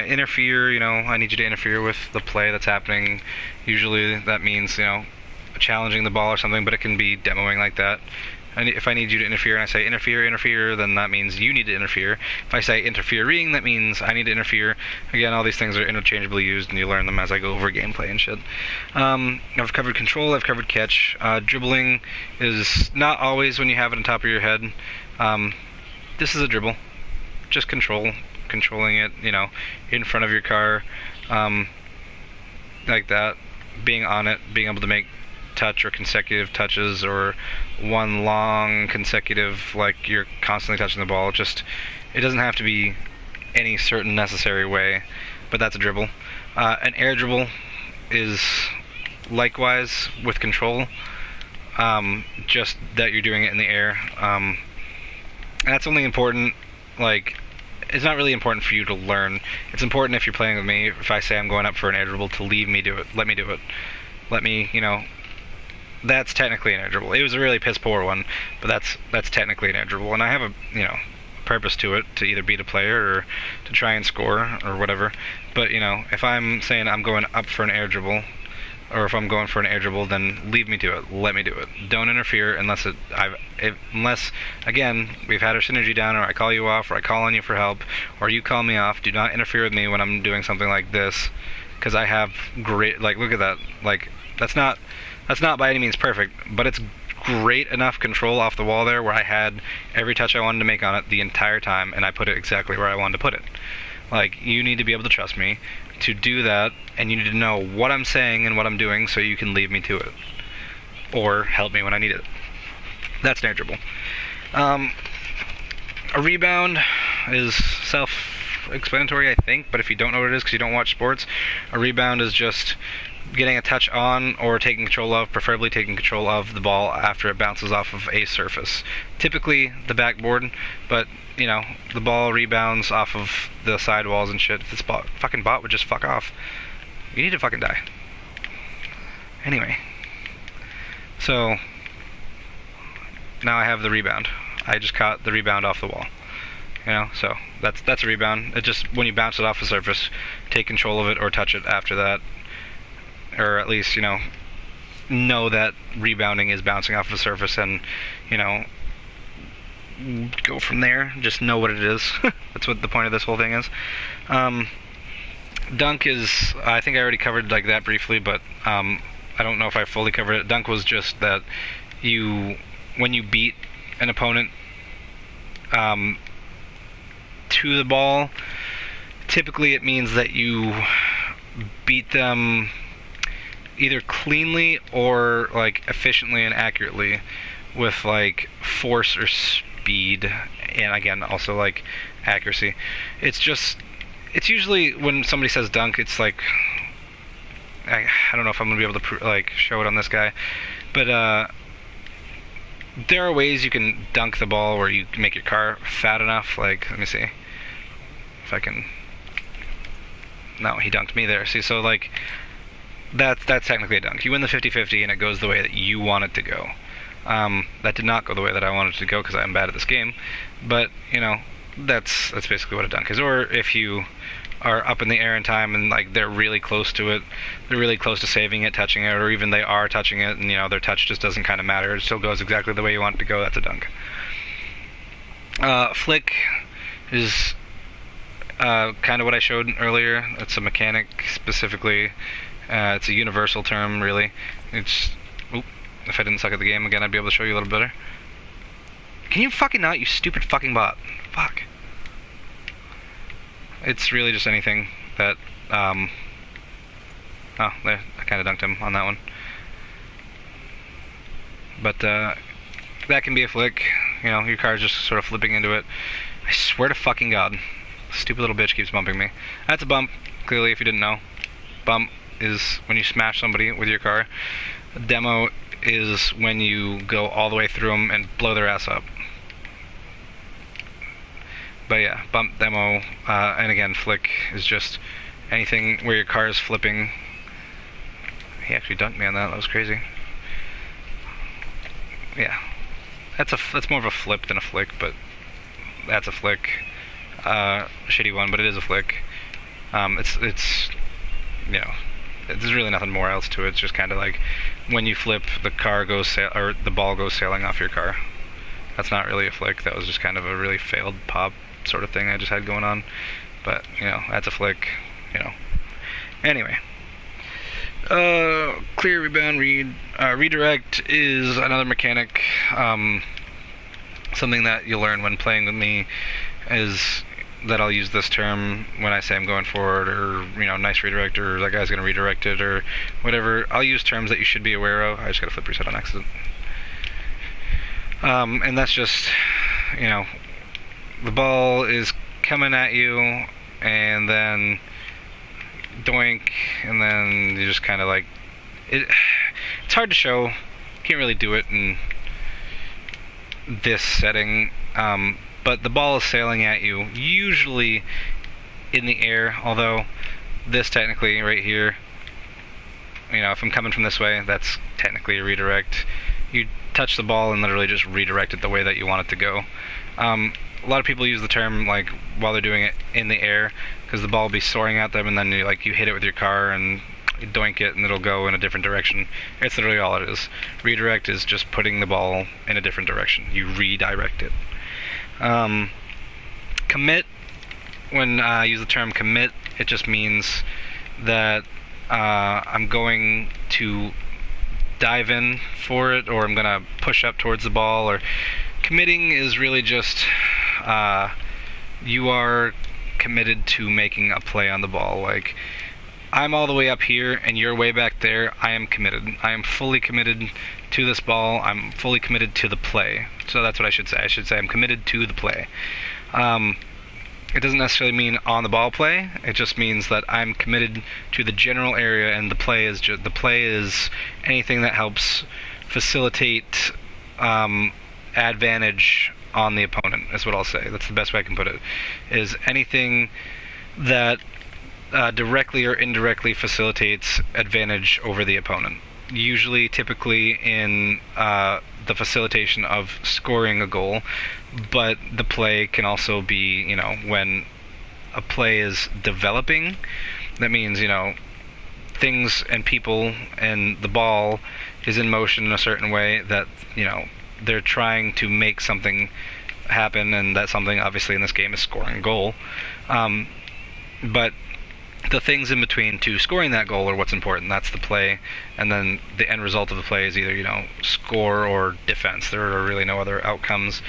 interfere. I need you to interfere with the play that's happening. Usually that means challenging the ball or something, but it can be demoing like that. And if I need you to interfere and I say interfere, then that means you need to interfere. If I say interfering, that means I need to interfere. Again, all these things are interchangeably used, and you learn them as I go over gameplay and shit. I've covered control, I've covered catch. Dribbling is not always when you have it on top of your head. This is a dribble. Just controlling it, in front of your car, like that. Being on it, being able to make touch or consecutive touches, or one long consecutive, like you're constantly touching the ball. It doesn't have to be any certain necessary way, but that's a dribble. An air dribble is likewise with control, just that you're doing it in the air. And that's only important, like, it's not really important for you to learn. It's important if you're playing with me, if I say I'm going up for an air dribble, to leave me do it. Let me do it. Let me, that's technically an air dribble. It was a really piss poor one, but that's technically an air dribble, and I have a purpose to it, to either beat a player or to try and score or whatever. But if I'm saying I'm going up for an air dribble, or if I'm going for an air dribble, then leave me do it. Let me do it. Don't interfere unless unless again we've had our synergy down, or I call you off, or I call on you for help, or you call me off. Do not interfere with me when I'm doing something like this, because I have great, like, look at that, like that's not by any means perfect, but it's great enough control off the wall there where I had every touch I wanted to make on it the entire time, and I put it exactly where I wanted to put it. Like, you need to be able to trust me to do that, and you need to know what I'm saying and what I'm doing so you can leave me to it, or help me when I need it. That's an air dribble. A rebound is self-explanatory, I think, but if you don't know what it is because you don't watch sports, a rebound is just getting a touch on or taking control of, preferably taking control of the ball after it bounces off of a surface. Typically the backboard, but the ball rebounds off of the sidewalls and shit. If this fucking bot would just fuck off, you need to fucking die. Anyway, so now I have the rebound. I just caught the rebound off the wall. So that's a rebound. It just, when you bounce it off the surface, take control of it or touch it after that. Or at least, know that rebounding is bouncing off the surface, and, go from there. Just know what it is. That's what the point of this whole thing is. Dunk is, I think I already covered like that briefly, but I don't know if I fully covered it. Dunk was just that when you beat an opponent to the ball, typically it means that you beat beat them either cleanly or like efficiently and accurately with like force or speed, and again also like accuracy. It's usually when somebody says dunk, it's like I don't know if I'm gonna be able to like show it on this guy, but there are ways you can dunk the ball where you make your car fat enough. Like, let me see if I can. No, he dunked me there. See, so like that's technically a dunk. You win the 50-50 and it goes the way that you want it to go. That did not go the way that I wanted it to go because I'm bad at this game. But you know, that's basically what a dunk is. Or if you are up in the air in time and like they're really close to it, they're really close to saving it, touching it, or even they are touching it, and you know their touch just doesn't kind of matter. It still goes exactly the way you want it to go. That's a dunk. Flick is kind of what I showed earlier. It's a mechanic specifically. It's a universal term, really. It's if I didn't suck at the game again, I'd be able to show you a little better. Can you fucking not, you stupid fucking bot? Fuck. It's really just anything that, oh, there, I kind of dunked him on that one. But, that can be a flick. You know, your car's just sort of flipping into it. I swear to fucking God, stupid little bitch keeps bumping me. That's a bump, clearly, if you didn't know. Bump is when you smash somebody with your car. A demo is when you go all the way through them and blow their ass up. But yeah, bump, demo, and again, flick is just anything where your car is flipping. He actually dunked me on that. That was crazy. Yeah, that's more of a flip than a flick, but that's a flick. Shitty one, but it is a flick. It's you know, there's really nothing more else to it. It's just kind of like when you flip, the car goes or the ball goes sailing off your car. That's not really a flick. That was just kind of a really failed pop sort of thing I just had going on. But, you know, that's a flick, you know. Anyway. Clear, rebound, read. Redirect is another mechanic. Something that you'll learn when playing with me is that I'll use this term when I say I'm going forward, or, you know, nice redirect, or that guy's going to redirect it, or whatever. I'll use terms that you should be aware of. I just got to flip reset on accident. And that's just, you know, the ball is coming at you, and then doink, and then you just kind of like, it's hard to show. Can't really do it in this setting, but the ball is sailing at you, usually in the air, although this technically right here, you know, if I'm coming from this way, that's technically a redirect. You touch the ball and literally just redirect it the way that you want it to go. A lot of people use the term like while they're doing it in the air, because the ball will be soaring at them, and then you hit it with your car and you doink it and it'll go in a different direction. It's literally all it is. Redirect is just putting the ball in a different direction. You redirect it. Commit, when I use the term commit, it just means that I'm going to dive in for it, or I'm going to push up towards the ball. Or committing is really just you are committed to making a play on the ball. Like, I'm all the way up here and you're way back there. I am committed. I am fully committed to this ball. I'm fully committed to the play. So that's what I should say. I should say I'm committed to the play. It doesn't necessarily mean on the ball play. It just means that I'm committed to the general area, and the play is anything that helps facilitate advantage on the opponent, is what I'll say. That's the best way I can put it. Is anything that directly or indirectly facilitates advantage over the opponent. Usually, typically in the facilitation of scoring a goal, but the play can also be, you know, when a play is developing. That means, you know, things and people and the ball is in motion in a certain way that, you know, they're trying to make something happen, and that something, obviously, in this game is scoring a goal. But the things in between to scoring that goal are what's important. That's the play, and then the end result of the play is either, you know, score or defense. There are really no other outcomes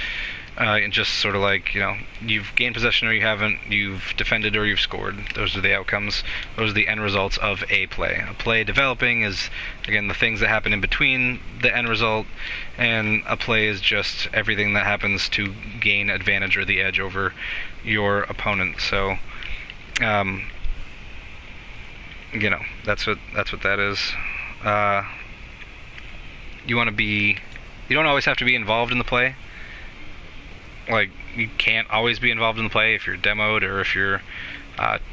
And just sort of like, you've gained possession or you haven't, you've defended or you've scored. Those are the outcomes. Those are the end results of a play. A play developing is, again, the things that happen in between the end result, and a play is just everything that happens to gain advantage or the edge over your opponent. So, that's what that is. You don't always have to be involved in the play. Like, you can't always be involved in the play if you're demoed or if you're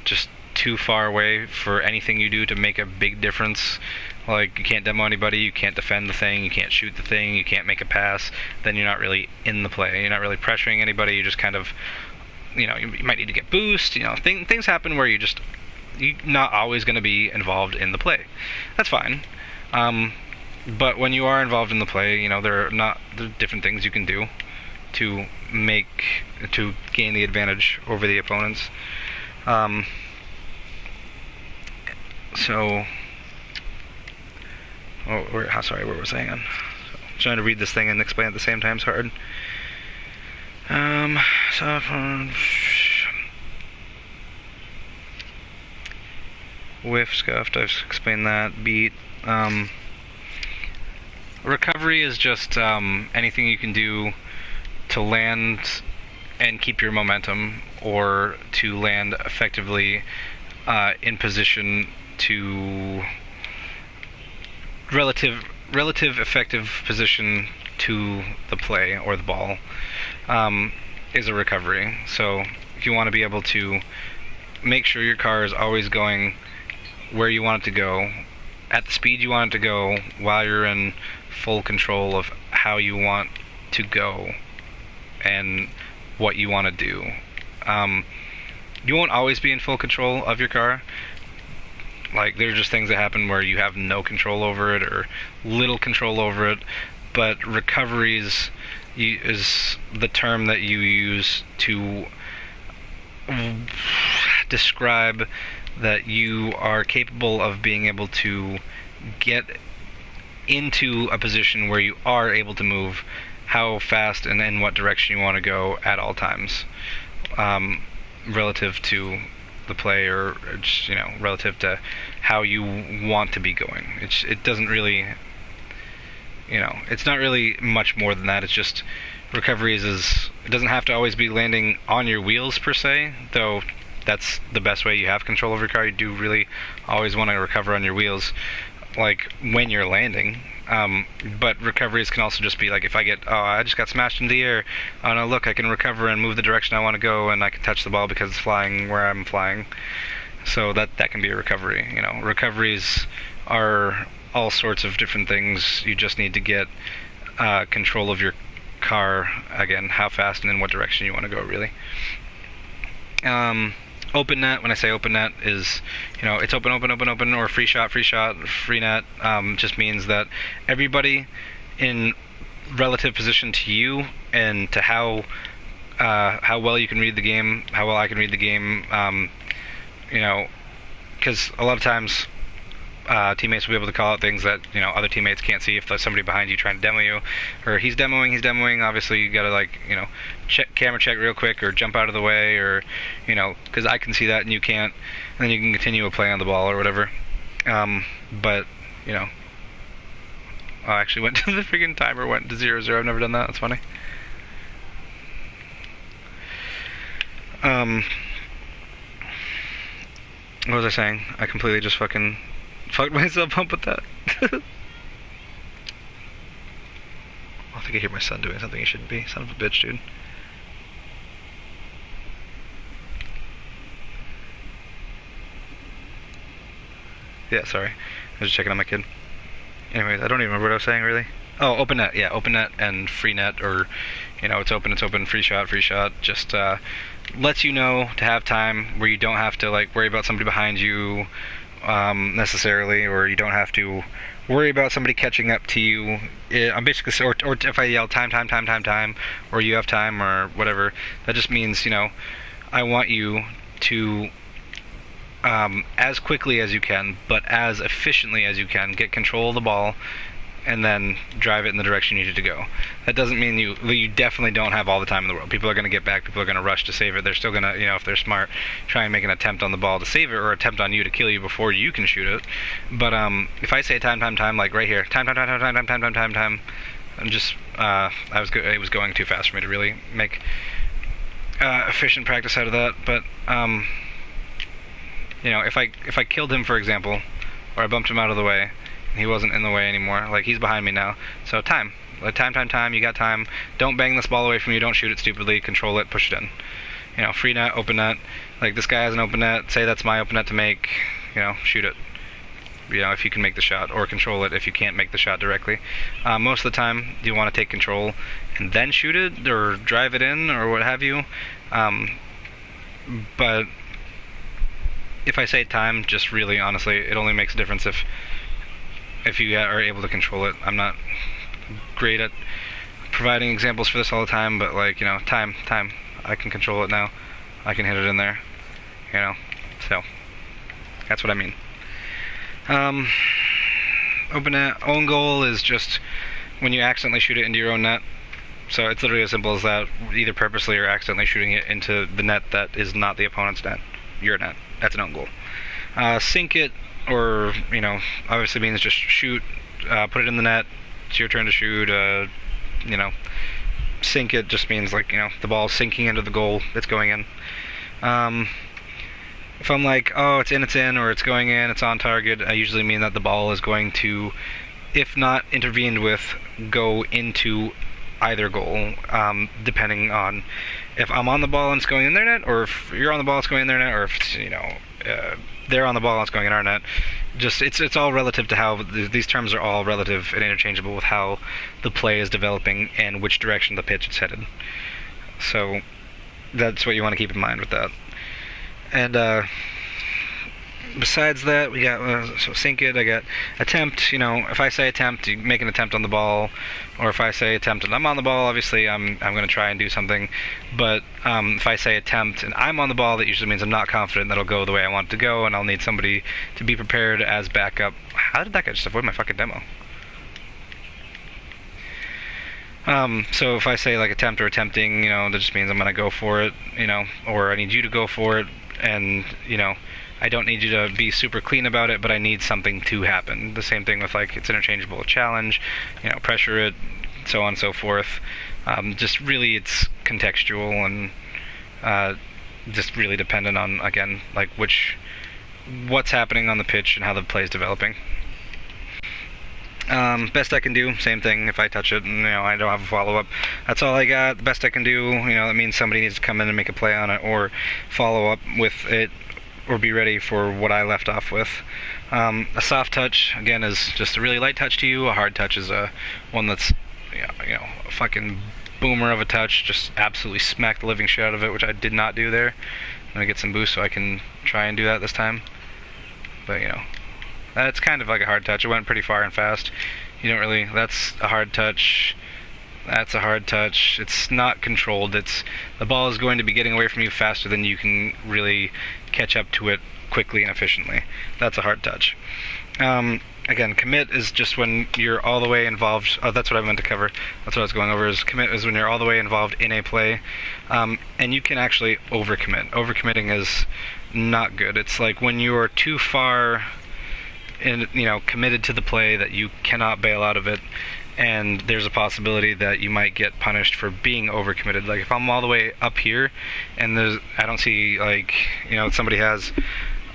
just too far away for anything you do to make a big difference. Like, you can't demo anybody, you can't defend the thing, you can't shoot the thing, you can't make a pass. Then you're not really in the play. You're not really pressuring anybody. You just kind of, you might need to get boost. Things happen where you're not always going to be involved in the play. That's fine. But when you are involved in the play, there are different things you can do to gain the advantage over the opponents. Where was I on? Trying to read this thing and explain at the same time is hard. Whiff, scuffed, I've explained that. Beat. Recovery is just anything you can do to land and keep your momentum, or to land effectively in position to relative effective position to the play or the ball, is a recovery. So if you want to be able to make sure your car is always going where you want it to go, at the speed you want it to go, while you're in full control of how you want to go and what you want to do. You won't always be in full control of your car. Like, there are just things that happen where you have no control over it or little control over it, but recoveries is the term that you use to describe that you are capable of being able to get into a position where you are able to move how fast and in what direction you want to go at all times, relative to the play, or just, relative to how you want to be going. It doesn't really, it's not really much more than that. It's just recoveries it doesn't have to always be landing on your wheels per se, though that's the best way you have control of your car. You do really always want to recover on your wheels, like when you're landing. But recoveries can also just be like, if I just got smashed in the air, oh no, look, I can recover and move the direction I want to go, and I can touch the ball because it's flying where I'm flying. So that can be a recovery. Recoveries are all sorts of different things. You just need to get control of your car, again, how fast and in what direction you want to go, really. Open net, when I say open net, is, it's open, or free shot, free net, just means that everybody in relative position to you and to how well you can read the game, how well I can read the game, because a lot of times teammates will be able to call out things that other teammates can't see. If there's somebody behind you trying to demo you, or he's demoing, obviously you gotta camera check real quick, or jump out of the way, or because I can see that and you can't, and then you can continue a play on the ball or whatever. But I actually went to the freaking timer, went to 0-0. I've never done that. That's funny. What was I saying? I completely just fucking fucked myself up with that. I think I hear my son doing something he shouldn't be. Son of a bitch, dude. Yeah, sorry. I was just checking on my kid. Anyways, I don't even remember what I was saying, really. Oh, open net. Yeah, open net and free net, or, it's open, free shot. Just lets you know to have time where you don't have to, worry about somebody behind you, necessarily, or you don't have to worry about somebody catching up to you. I'm basically, or if I yell time, or you have time, or whatever, that just means, I want you to, as quickly as you can, but as efficiently as you can, get control of the ball and then drive it in the direction you need it to go. That doesn't mean you definitely don't have all the time in the world. People are going to get back. People are going to rush to save it. They're still going to, if they're smart, try and make an attempt on the ball to save it, or attempt on you to kill you before you can shoot it. But if I say time, like right here, time, I'm just it was going too fast for me to really make efficient practice out of that. But if I killed him, for example, or I bumped him out of the way, he wasn't in the way anymore. Like, he's behind me now. So time. Like, time. You got time. Don't bang this ball away from you. Don't shoot it stupidly. Control it. Push it in. Free net, open net. Like, this guy has an open net. Say that's my open net to make. Shoot it. If you can make the shot, or control it if you can't make the shot directly. Most of the time, you want to take control and then shoot it, or drive it in, or what have you. But if I say time, just really honestly, it only makes a difference if you are able to control it. I'm not great at providing examples for this all the time, but like, time, I can control it now. I can hit it in there, so that's what I mean. Open net, own goal is just when you accidentally shoot it into your own net. So it's literally as simple as that, either purposely or accidentally shooting it into the net that is not the opponent's net, your net. That's an own goal. Sink it, or, obviously means just shoot, put it in the net, it's your turn to shoot. Sink it just means, like, the ball sinking into the goal, it's going in. If I'm like, oh, it's in, or it's going in, it's on target, I usually mean that the ball is going to, if not intervened with, go into either goal, depending on if I'm on the ball and it's going in their net, or if you're on the ball and it's going in their net, or if it's, they're on the ball and it's going in our net. Just it's all relative to how these terms are all relative and interchangeable with how the play is developing and which direction the pitch is headed. So that's what you want to keep in mind with that. And besides that, we got so sink it. I got attempt. If I say attempt, you make an attempt on the ball, or if I say attempt and I'm on the ball, obviously I'm going to try and do something. But if I say attempt and I'm on the ball, that usually means I'm not confident that'll go the way I want it to go, and I'll need somebody to be prepared as backup. How did that guy just avoid my fucking demo? So if I say like attempt or attempting, that just means I'm going to go for it, or I need you to go for it, and I don't need you to be super clean about it, but I need something to happen. The same thing with, like, it's interchangeable with challenge, pressure it, so on and so forth. Just really, it's contextual and just really dependent on, again, like what's happening on the pitch and how the play is developing. Best I can do, same thing. If I touch it and I don't have a follow-up, that's all I got. The best I can do, that means somebody needs to come in and make a play on it, or follow up with it, or be ready for what I left off with. A soft touch, again, is just a really light touch to you. A hard touch is one that's a fucking boomer of a touch, just absolutely smack the living shit out of it, which I did not do there. I'm gonna get some boost so I can try and do that this time. But that's kind of like a hard touch. It went pretty far and fast. That's a hard touch. That's a hard touch. It's not controlled. The ball is going to be getting away from you faster than you can really catch up to it quickly and efficiently. That's a hard touch. Again, commit is just when you're all the way involved. Oh, that's what I meant to cover. That's what I was going over. Commit is when you're all the way involved in a play, and you can actually overcommit. Overcommitting is not good. It's like when you are too far committed to the play that you cannot bail out of it, and there's a possibility that you might get punished for being overcommitted. Like, if I'm all the way up here and I don't see, like, somebody has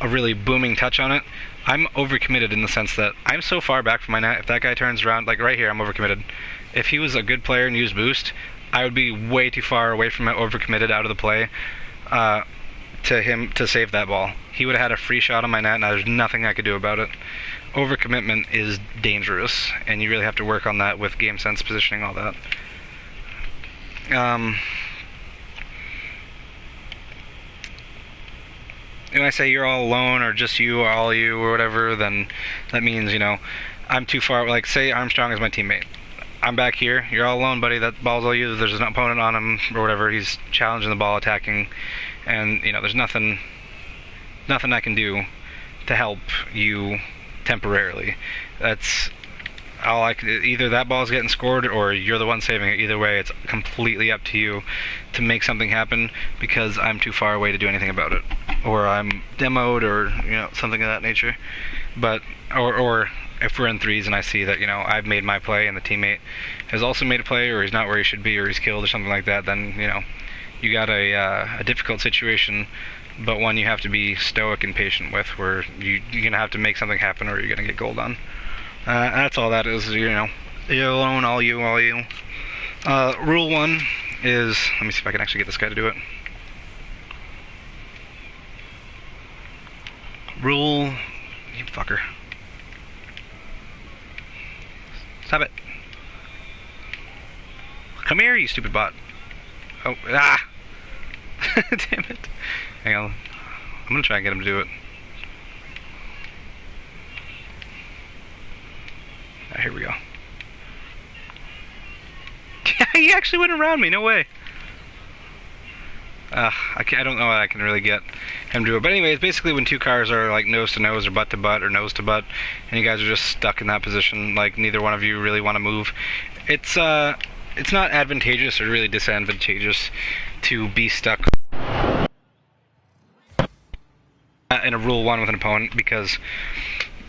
a really booming touch on it, I'm overcommitted in the sense that I'm so far back from my net. If that guy turns around, like right here, I'm overcommitted. If he was a good player and used boost, I would be way too far away from it, overcommitted out of the play, to him to save that ball. He would have had a free shot on my net, and there's nothing I could do about it. Overcommitment is dangerous, and you really have to work on that with game sense, positioning, all that. When I say you're all alone, or just you, or all you, or whatever, then that means, I'm too far. Like, say Armstrong is my teammate. I'm back here. You're all alone, buddy. That ball's all you. There's an opponent on him, or whatever. He's challenging the ball, attacking, and there's nothing I can do to help you temporarily. That's either that ball's getting scored or you're the one saving it. Either way, it's completely up to you to make something happen because I'm too far away to do anything about it, or I'm demoed, or something of that nature. But or if we're in threes and I see that I've made my play and the teammate has also made a play, or he's not where he should be, or he's killed or something like that, then you got a difficult situation, but one you have to be stoic and patient with, where you're gonna have to make something happen or you're gonna get gold on. That's all that is, you alone, all you. Rule 1 is, let me see if I can actually get this guy to do it. You fucker. Stop it. Come here, you stupid bot. Oh, damn it. Hang on. I'm gonna try and get him to do it. Here we go. He actually went around me, no way. I don't know what I can really get him to do it. But anyways, basically when two cars are like nose to nose or butt to butt or nose to butt, and you guys are just stuck in that position, like neither one of you really want to move, it's not advantageous or really disadvantageous to be stuck in a rule 1 with an opponent, because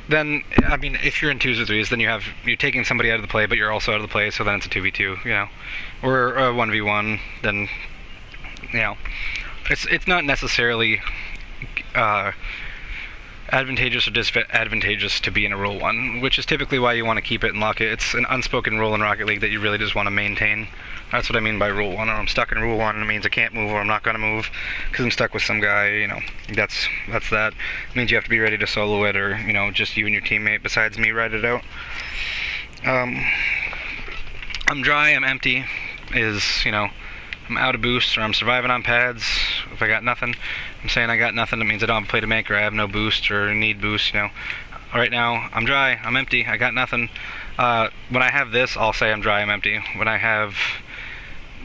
then, I mean, if you're in 2s or 3s, then you're taking somebody out of the play, but you're also out of the play, so then it's a 2v2, or a 1v1, then, it's not necessarily advantageous or disadvantageous to be in a rule 1, which is typically why you want to keep it and lock it. It's an unspoken rule in Rocket League that you really just want to maintain. That's what I mean by rule 1. Or I'm stuck in rule 1, and it means I can't move, or I'm not going to move because I'm stuck with some guy. That's that. It means you have to be ready to solo it, or just you and your teammate besides me ride it out. I'm dry, I'm empty is I'm out of boost, or I'm surviving on pads. If I got nothing, I'm saying I got nothing. It means I don't have a play to make, or I have no boost, or need boost. Right now I'm dry, I'm empty, I got nothing. When I have this, I'll say I'm dry, I'm empty. When I have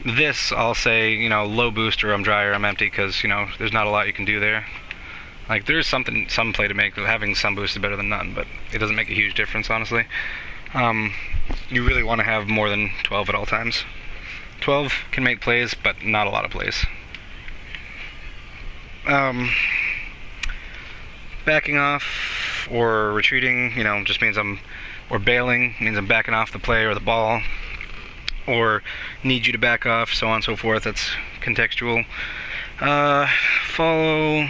this, I'll say low boost, or I'm dry, or I'm empty, because there's not a lot you can do there. Like, there's some play to make. Having some boost is better than none, but it doesn't make a huge difference, honestly. You really want to have more than 12 at all times. 12 can make plays, but not a lot of plays. Backing off or retreating, just means or bailing, means I'm backing off the play or the ball, or need you to back off, so on and so forth. That's contextual. Follow,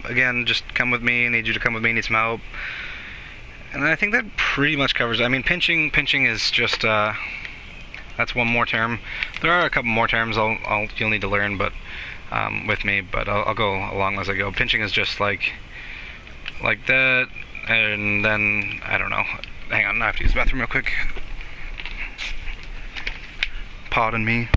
again, just come with me, need you to come with me, need some help. And I think that pretty much covers it. I mean, pinching is just, that's one more term. There are a couple more terms you'll need to learn, but with me, but I'll go along as I go. Pinching is just like that, and then I don't know. Hang on, I have to use the bathroom real quick. Pardon me.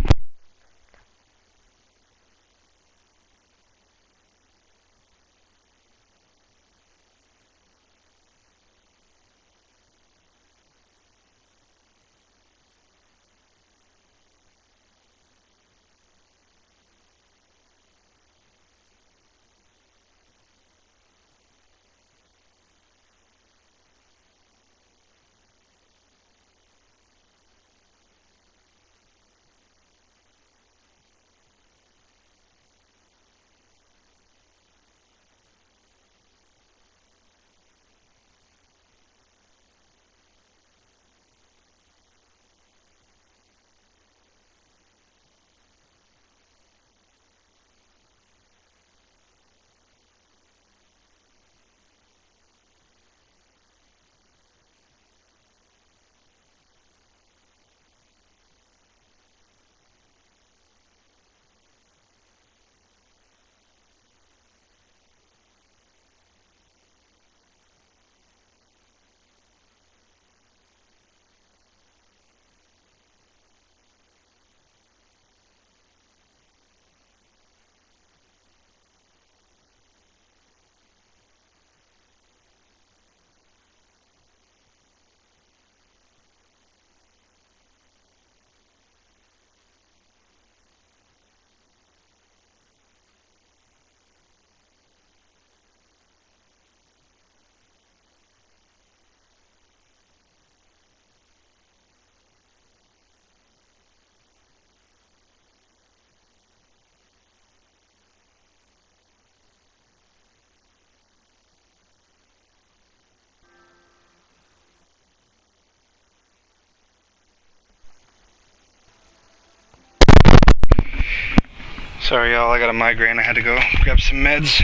Sorry, y'all, I got a migraine. I had to go grab some meds.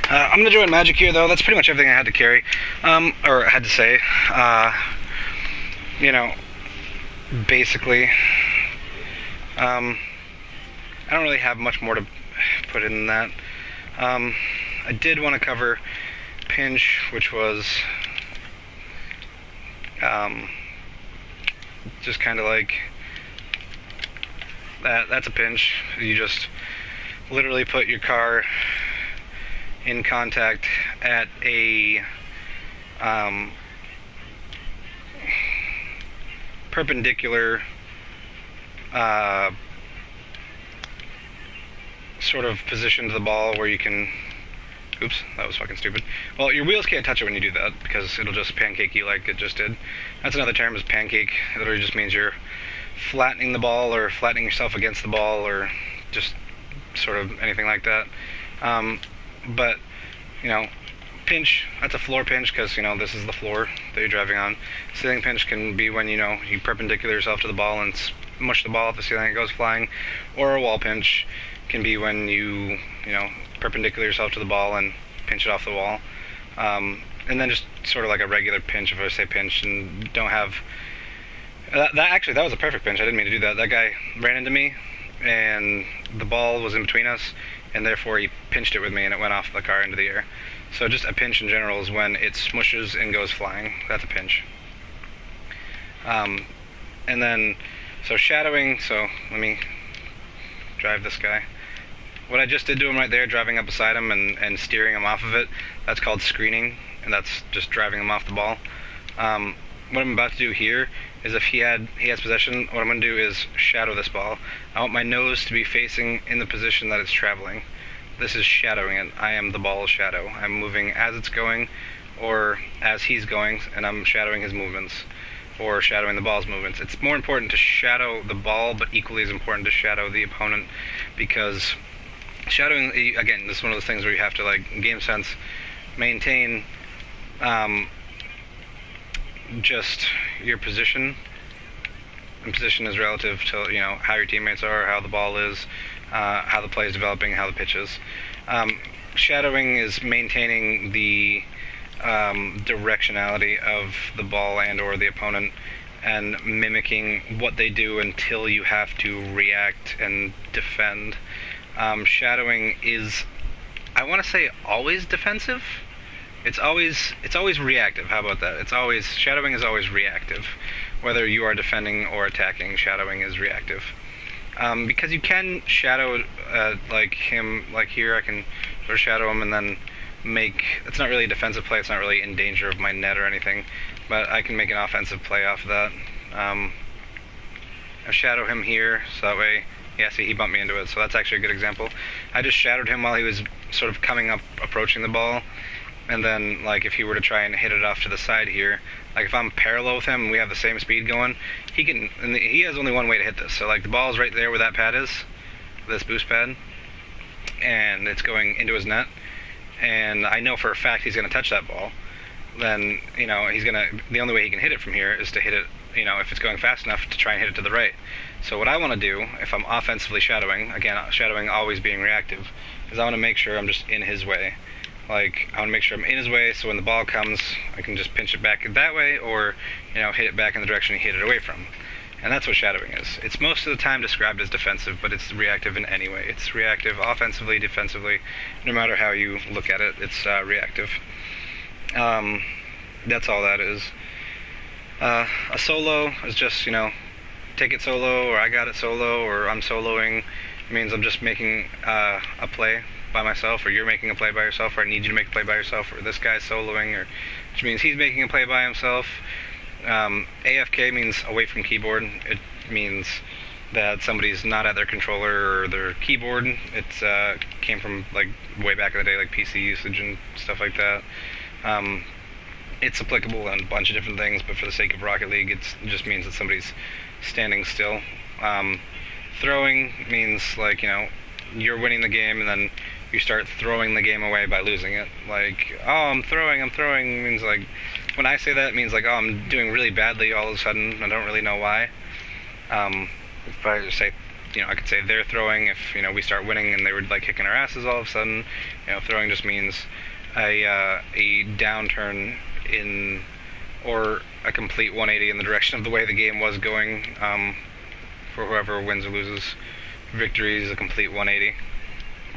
I'm gonna join Magic here, though. That's pretty much everything I had to carry. Or had to say. You know, basically, I don't really have much more to put in that. I did want to cover pinch, which was just kind of like that. That's a pinch. You just literally put your car in contact at a perpendicular sort of position to the ball where you can... Oops, that was fucking stupid. Well, your wheels can't touch it when you do that, because it'll just pancake you like it just did. That's another term, is pancake. It literally just means you're flattening the ball, or flattening yourself against the ball, or just sort of anything like that. But, you know, pinch, that's a floor pinch, because, you know, this is the floor that you're driving on. Ceiling pinch can be when, you know, you perpendicular yourself to the ball and smush the ball off the ceiling and it goes flying. Or a wall pinch can be when you know, perpendicular yourself to the ball and pinch it off the wall. And then just sort of like a regular pinch, if I say pinch, and don't have... that was a perfect pinch. I didn't mean to do that. That guy ran into me, and the ball was in between us, and therefore he pinched it with me, and it went off the car into the air. So just a pinch in general is when it smushes and goes flying. That's a pinch. And then, so shadowing, so let me drive this guy. What I just did to him right there, driving up beside him and steering him off of it, that's called screening, and that's just driving him off the ball. What I'm about to do here is, if he has possession, what I'm going to do is shadow this ball. I want my nose to be facing in the position that it's traveling. This is shadowing it. I am the ball's shadow. I'm moving as it's going, or as he's going, and I'm shadowing his movements, or shadowing the ball's movements. It's more important to shadow the ball, but equally as important to shadow the opponent, because shadowing, again, this is one of those things where you have to, like, in game sense, maintain just your position. And position is relative to, you know, how your teammates are, how the ball is, how the play is developing, how the pitch is. Shadowing is maintaining the directionality of the ball and or the opponent, and mimicking what they do until you have to react and defend. Shadowing is, I want to say, always defensive. It's always reactive. How about that? Shadowing is always reactive. Whether you are defending or attacking, shadowing is reactive. Because you can shadow, like him, like here, I can sort of shadow him and then it's not really a defensive play, it's not really in danger of my net or anything, but I can make an offensive play off of that. I shadow him here, so that way, yeah, see, he bumped me into it, so that's actually a good example. I just shadowed him while he was sort of coming up, approaching the ball, and then, like, if he were to try and hit it off to the side here, like, if I'm parallel with him and we have the same speed going, he has only one way to hit this. So, like, the ball's right there where that pad is, this boost pad, and it's going into his net, and I know for a fact he's going to touch that ball. Then, you know, the only way he can hit it from here is to hit it, you know, if it's going fast enough, to try and hit it to the right. So what I want to do, if I'm offensively shadowing, again, shadowing always being reactive, is I want to make sure I'm just in his way. Like, I want to make sure I'm in his way, so when the ball comes, I can just pinch it back that way, or, you know, hit it back in the direction he hit it away from. And that's what shadowing is. It's most of the time described as defensive, but it's reactive in any way. It's reactive offensively, defensively, no matter how you look at it, it's reactive. That's all that is. A solo is just, you know, take it solo, or I got it solo, or I'm soloing. It means I'm just making a play by myself, or you're making a play by yourself, or I need you to make a play by yourself, or this guy's soloing, or which means he's making a play by himself. AFK means away from keyboard. It means that somebody's not at their controller or their keyboard. It's came from, like, way back in the day, like PC usage and stuff like that. It's applicable on a bunch of different things, but for the sake of Rocket League, it just means that somebody's standing still. Throwing means, like, you know, you're winning the game and then you start throwing the game away by losing it. Like, oh, I'm throwing, means, like, when I say that, it means, like, oh, I'm doing really badly all of a sudden, I don't really know why. If I say I could say they're throwing if, we start winning and they were like kicking our asses all of a sudden. Throwing just means a downturn in, or a complete 180 in the direction of the way the game was going, for whoever wins or loses. Victory is a complete 180,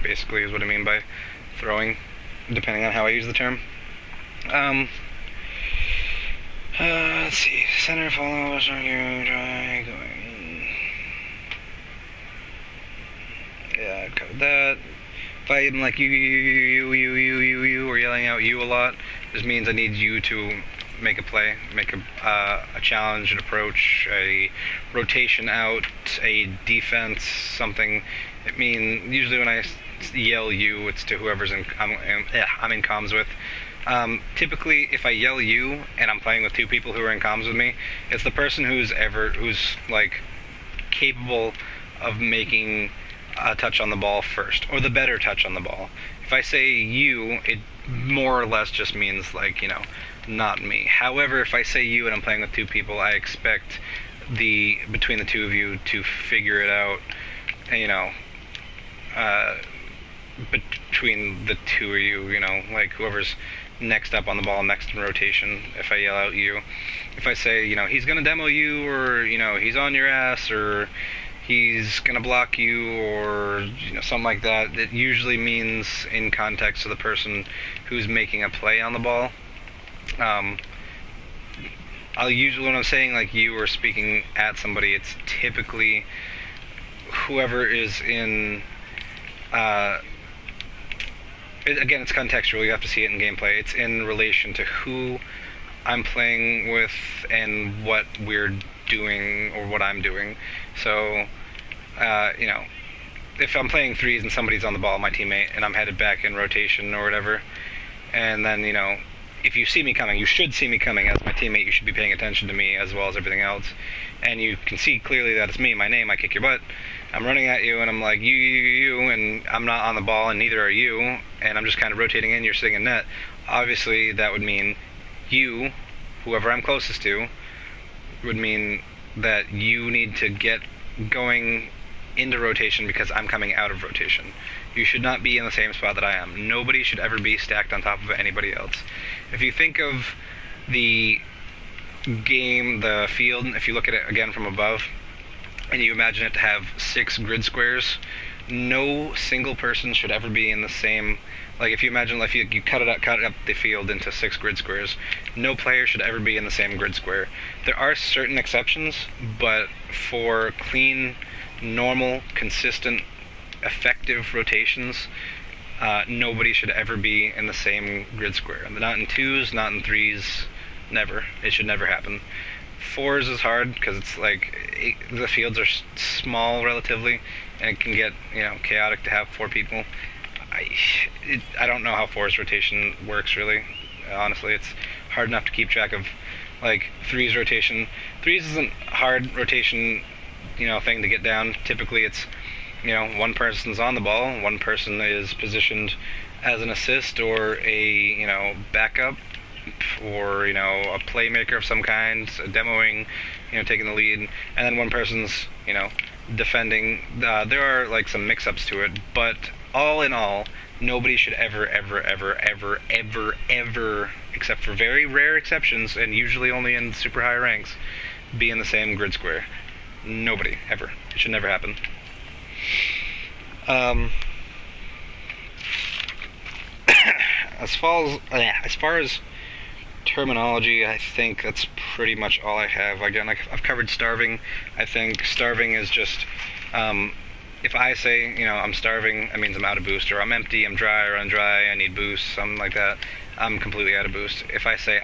basically, is what I mean by throwing, depending on how I use the term. Let's see. Center, follow, try, going. Yeah, I've covered that. If I am like you, or yelling out you a lot, this means I need you to make a play, make a challenge, an approach, a rotation out, a defense, something. It means usually when I yell you, it's to whoever's I'm in comms with. Typically, if I yell you and I'm playing with two people who are in comms with me, it's the person who's like capable of making a touch on the ball first, or the better touch on the ball. If I say you, it more or less just means like, not me. However, if I say you and I'm playing with two people, I expect between the two of you to figure it out, between the two of you, like whoever's next up on the ball, next in rotation. If I yell out you, if I say, he's gonna demo you, or he's on your ass, or he's gonna block you, or something like that, it usually means in context to the person who's making a play on the ball. I'll usually, when I'm saying like you or speaking at somebody, it's typically whoever is in again, it's contextual. You have to see it in gameplay. It's in relation to who I'm playing with and what we're doing, or what I'm doing. So, if I'm playing threes and somebody's on the ball, my teammate, and I'm headed back in rotation or whatever, and then, if you see me coming, you should see me coming as my teammate. You should be paying attention to me as well as everything else. And you can see clearly that it's me, my name, I kick your butt. I'm running at you, and I'm like, you, and I'm not on the ball, and neither are you, and I'm just kind of rotating in, you're sitting in net. Obviously, that would mean you, whoever I'm closest to, would mean that you need to get going into rotation because I'm coming out of rotation. You should not be in the same spot that I am. Nobody should ever be stacked on top of anybody else. If you think of the game, the field, if you look at it again from above, and you imagine it to have 6 grid squares, no single person should ever be in the same, like if you imagine if you cut up the field into 6 grid squares, no player should ever be in the same grid square. There are certain exceptions, but for clean, normal, consistent, effective rotations, nobody should ever be in the same grid square. Not in 2s, not in 3s, never. It should never happen. 4s is hard because it's like the fields are small relatively, and it can get chaotic to have 4 people. I don't know how 4's rotation works really. Honestly, it's hard enough to keep track of like 3's rotation. 3's isn't hard rotation thing to get down. Typically it's one person's on the ball, one person is positioned as an assist or a backup, or a playmaker of some kind, demoing, taking the lead, and then one person's defending. There are like some mix-ups to it, but all in all, nobody should ever, except for very rare exceptions, and usually only in super high ranks, be in the same grid square. Nobody, ever. It should never happen. As far as terminology, I think that's pretty much all I have. Again, I've covered starving. I think starving is just, if I say, I'm starving, that means I'm out of boost, or I'm empty, I'm dry, or I'm dry, I need boost, something like that, I'm completely out of boost. If I say,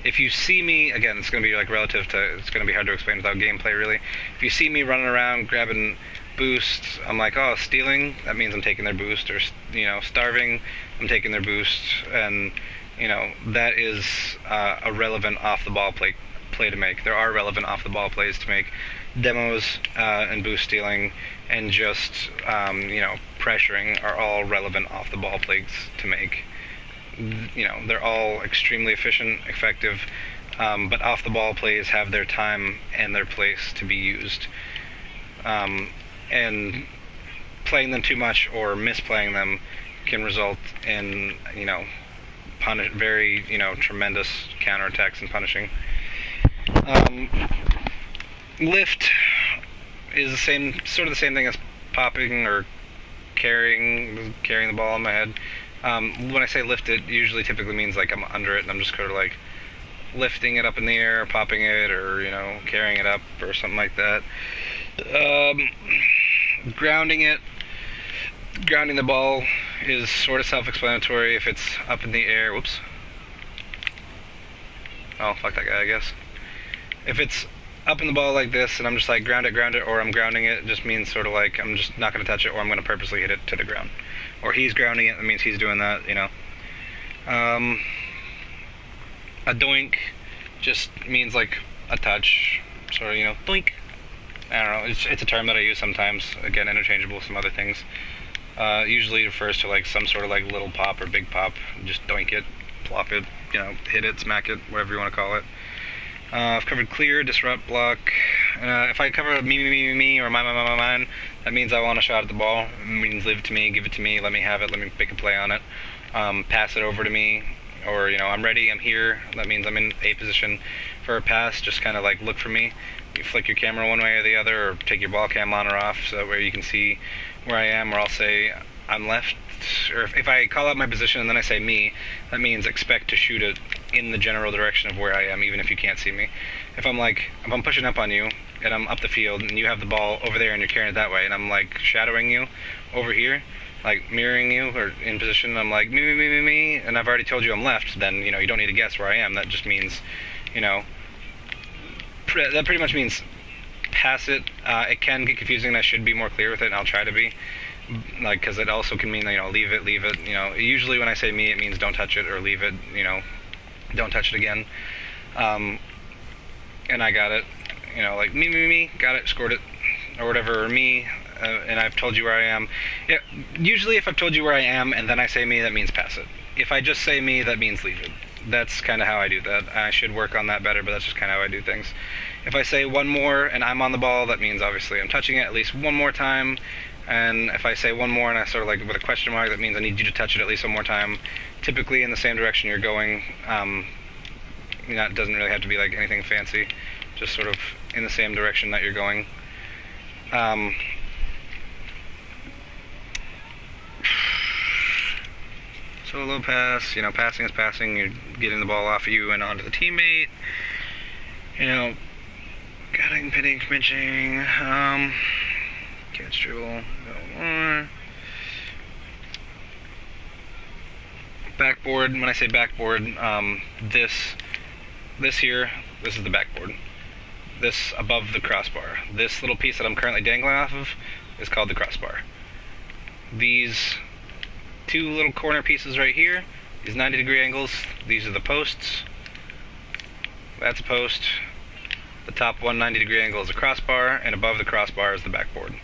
if you see me, again, it's going to be like relative to, it's going to be hard to explain without gameplay really. If you see me running around grabbing boosts, I'm like, oh, stealing, that means I'm taking their boost, or, starving, I'm taking their boost, and, that is a relevant off-the-ball play to make. There are relevant off-the-ball plays to make. Demos and boost stealing and just, pressuring are all relevant off-the-ball plays to make. They're all extremely efficient, effective, but off-the-ball plays have their time and their place to be used. and playing them too much or misplaying them can result in, very, tremendous counterattacks and punishing. Lift is sort of the same thing as popping or carrying the ball on my head. When I say lift, it usually typically means like I'm under it and I'm just kind of like lifting it up in the air, popping it, or carrying it up or something like that. Grounding the ball is sort of self-explanatory. If it's up in the air, whoops. Oh, fuck that guy, I guess. If it's up in the ball like this, and I'm just like ground it, or I'm grounding it, just means sort of like I'm just not going to touch it, or I'm going to purposely hit it to the ground. Or he's grounding it, that means he's doing that, A doink just means like a touch, sort of, doink. I don't know, it's a term that I use sometimes, again, interchangeable with some other things. Usually refers to like some sort of like little pop or big pop, just doink it, plop it, hit it, smack it, whatever you want to call it. I've covered clear, disrupt, block. If I cover me, or mine, that means I want a shot at the ball. It means leave it to me, give it to me, let me have it, let me pick a play on it. Pass it over to me, or, I'm ready, I'm here. That means I'm in a position for a pass. Just kind of like look for me. You flick your camera one way or the other, or take your ball cam on or off, so that way you can see where I am, or I'll say I'm left. Or if I call out my position and then I say me, that means expect to shoot it in the general direction of where I am, even if you can't see me. If I'm pushing up on you and I'm up the field and you have the ball over there and you're carrying it that way, and I'm like shadowing you over here, like mirroring you or in position, I'm like me, and I've already told you I'm left, then you don't need to guess where I am. That just means, that pretty much means pass it. It can get confusing, and I should be more clear with it, and I'll try to be. Like, because it also can mean, leave it. Usually when I say me, it means don't touch it, or leave it, don't touch it again. And I got it, like me, got it, scored it, or whatever, or me, and I've told you where I am. Yeah, usually if I've told you where I am and then I say me, that means pass it. If I just say me, that means leave it. That's kind of how I do that. I should work on that better, but that's just kind of how I do things. If I say one more and I'm on the ball, that means obviously I'm touching it at least one more time. And if I say one more and I sort of like with a question mark, that means I need you to touch it at least one more time, typically in the same direction you're going. It doesn't really have to be like anything fancy, just sort of in the same direction that you're going. Solo pass, passing is passing, you're getting the ball off of you and onto the teammate. Cutting, pinning, pinching, catch, dribble, backboard. When I say backboard, this here, this is the backboard. This above the crossbar. This little piece that I'm currently dangling off of is called the crossbar. These two little corner pieces right here, these 90-degree angles, these are the posts. That's a post. The top 190-degree angle is a crossbar, and above the crossbar is the backboard.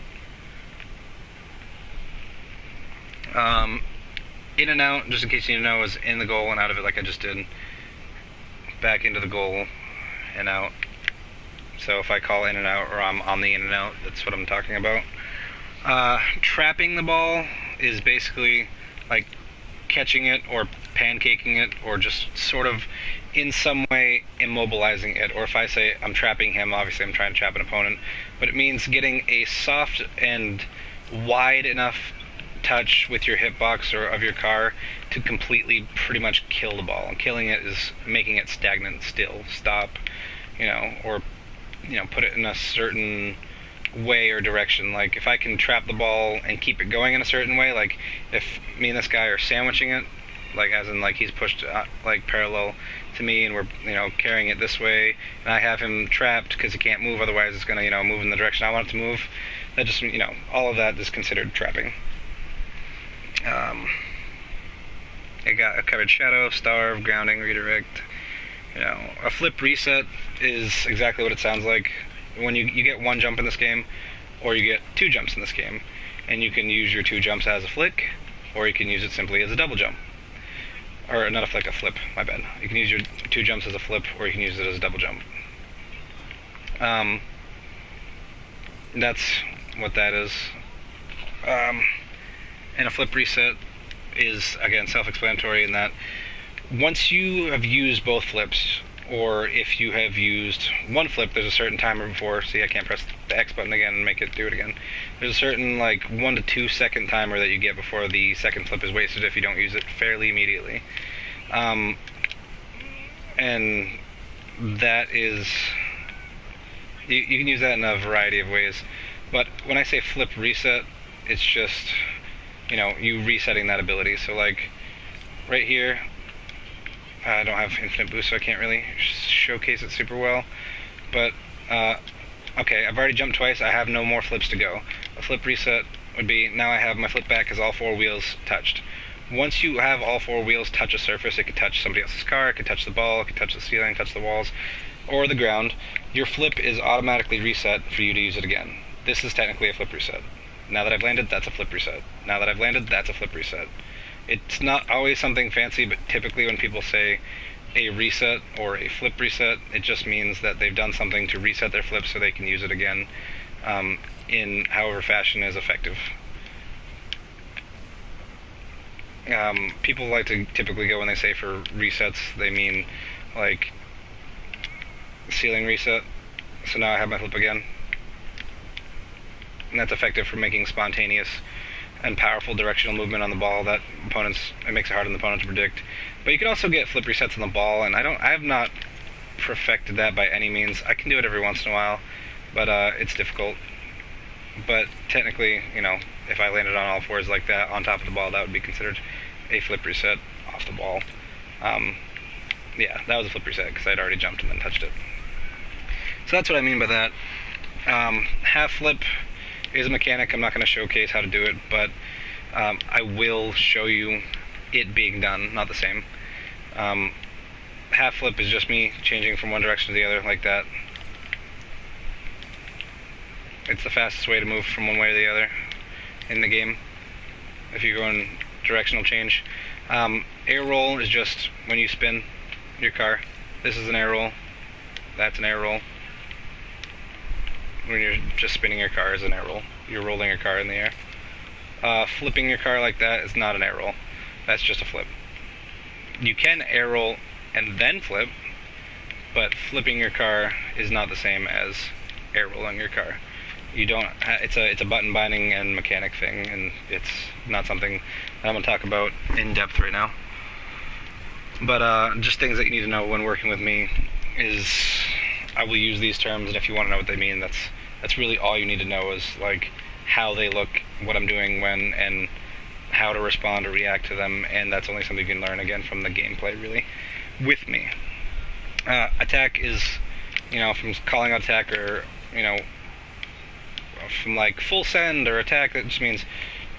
In and out, just in case you didn't know, is in the goal and out of it like I just did. Back into the goal and out. So if I call in and out, or I'm on the in and out, that's what I'm talking about. Trapping the ball is basically like catching it or pancaking it, or just sort of in some way immobilizing it. Or if I say I'm trapping him, obviously I'm trying to trap an opponent, but it means getting a soft and wide enough touch with your hitbox or of your car to completely pretty much kill the ball. And killing it is making it stagnant, still, stop, or put it in a certain way or direction. Like if I can trap the ball and keep it going in a certain way, like if me and this guy are sandwiching it, like as in like he's pushed like parallel to me and we're carrying it this way, and I have him trapped because he can't move, otherwise it's gonna move in the direction I want it to move. That just all of that is considered trapping. I covered shadow, starve, grounding, redirect. A flip reset is exactly what it sounds like. When you get one jump in this game, or you get two jumps in this game, and you can use your two jumps as a flick, or you can use it simply as a double jump. Or not a flick, a flip, my bad. You can use your two jumps as a flip, or you can use it as a double jump. That's what that is. And a flip reset is, again, self-explanatory in that once you have used both flips, or if you have used one flip, there's a certain timer before. See, I can't press the X button again and make it do it again. There's a certain, like, 1 to 2 second timer that you get before the second flip is wasted if you don't use it fairly immediately. And that is... You can use that in a variety of ways. But when I say flip reset, it's just, you know, you resetting that ability. So, like, right here, I don't have infinite boost, so I can't really showcase it super well. But, okay, I've already jumped twice. I have no more flips to go. A flip reset would be, now I have my flip back as all 4 wheels touched. Once you have all 4 wheels touch a surface, it could touch somebody else's car, it could touch the ball, it could touch the ceiling, touch the walls, or the ground. Your flip is automatically reset for you to use it again. This is technically a flip reset. Now that I've landed, that's a flip reset. Now that I've landed, that's a flip reset. It's not always something fancy, but typically when people say a reset or a flip reset, it just means that they've done something to reset their flip so they can use it again in however fashion is effective. People like to typically go when they say for resets, they mean like ceiling reset. So now I have my flip again. And that's effective for making spontaneous and powerful directional movement on the ball that it makes it hard on the opponent to predict. But you can also get flip resets on the ball, and I have not perfected that by any means. I can do it every once in a while, but it's difficult. But technically, you know, if I landed on all 4s like that on top of the ball, that would be considered a flip reset off the ball. Yeah, that was a flip reset because I'd already jumped and then touched it. So that's what I mean by that. Half flip is a mechanic. I'm not going to showcase how to do it, but I will show you it being done, not the same. Half flip is just me changing from one direction to the other like that. It's the fastest way to move from one way to the other in the game if you're going directional change. Air roll is just when you spin your car. This is an air roll. That's an air roll. When you're just spinning your car is an air roll. You're rolling your car in the air. Flipping your car like that is not an air roll. That's just a flip. You can air roll and then flip, but flipping your car is not the same as air rolling your car. You don't. It's a button binding and mechanic thing, and it's not something that I'm gonna talk about in depth right now. But just things that you need to know when working with me is I will use these terms, and if you want to know what they mean, that's really all you need to know is like how they look, what I'm doing when, and how to respond or react to them, and that's only something you can learn again from the gameplay really with me. Attack is, you know, from calling out attack or, you know, from like full send or attack, that just means,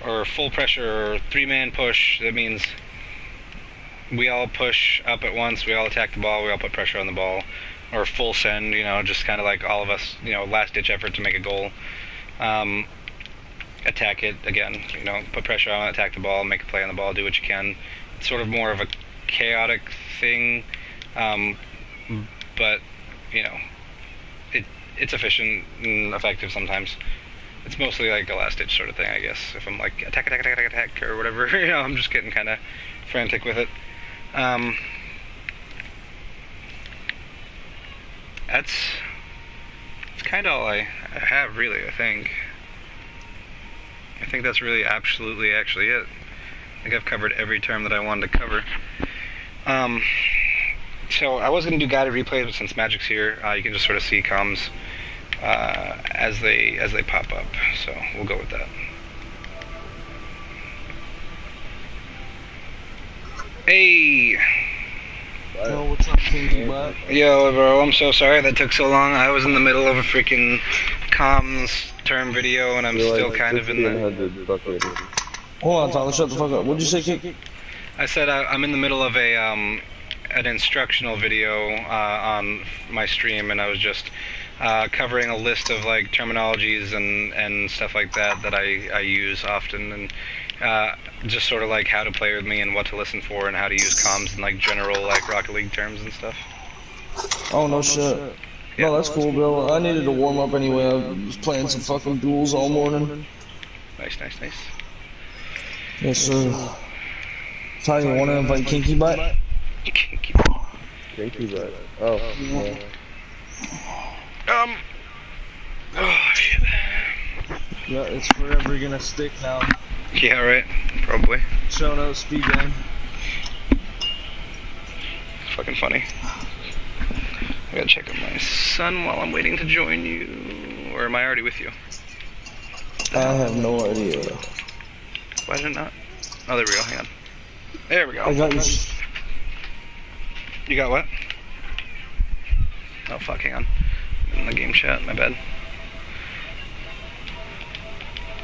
or full pressure or 3-man push, that means we all push up at once, we all attack the ball, we all put pressure on the ball. Or full send, you know, just kind of like all of us, you know, last ditch effort to make a goal. Attack it again, you know, put pressure on it, attack the ball, make a play on the ball, do what you can. It's sort of more of a chaotic thing, but, you know, it's efficient and effective sometimes. It's mostly like a last ditch sort of thing, I guess. If I'm like attack, or whatever, you know, I'm just getting kind of frantic with it. That's kind of all I have, really, I think. I think that's really absolutely actually it. I think I've covered every term that I wanted to cover. So I was going to do guided replays, but since Magic's here, you can just sort of see comms as they pop up. So we'll go with that. Hey! Yo, what's up, Kingy Butt? Yo, bro, I'm so sorry that took so long. I was in the middle of a freaking comms term video, and I'm still kind of in the... Hold on, Tyler, shut the fuck up. What'd you say, Kik? I said I'm in the middle of a an instructional video on my stream, and I was just covering a list of like terminologies and stuff like that I use often, and just sort of like how to play with me and what to listen for and how to use comms in like general like Rocket League terms and stuff. Oh, no shit. Yeah. No, that's cool, bro. I needed to warm up anyway. I was playing some fucking duels all morning. Nice, nice, nice. Yes, sir. Ty, you want to invite Kinky Butt? Kinky. Kinky butt. Oh, no. Oh shit. Yeah, it's forever gonna stick now. Yeah, right. Probably. Shout out Speed Gang. Fucking funny. I gotta check on my son while I'm waiting to join you. Or am I already with you? I have no idea. Why is it not? Oh, there we go. Hang on. There we go. I got you. You got what? Oh, fuck. Hang on. I'm in the game chat. My bad.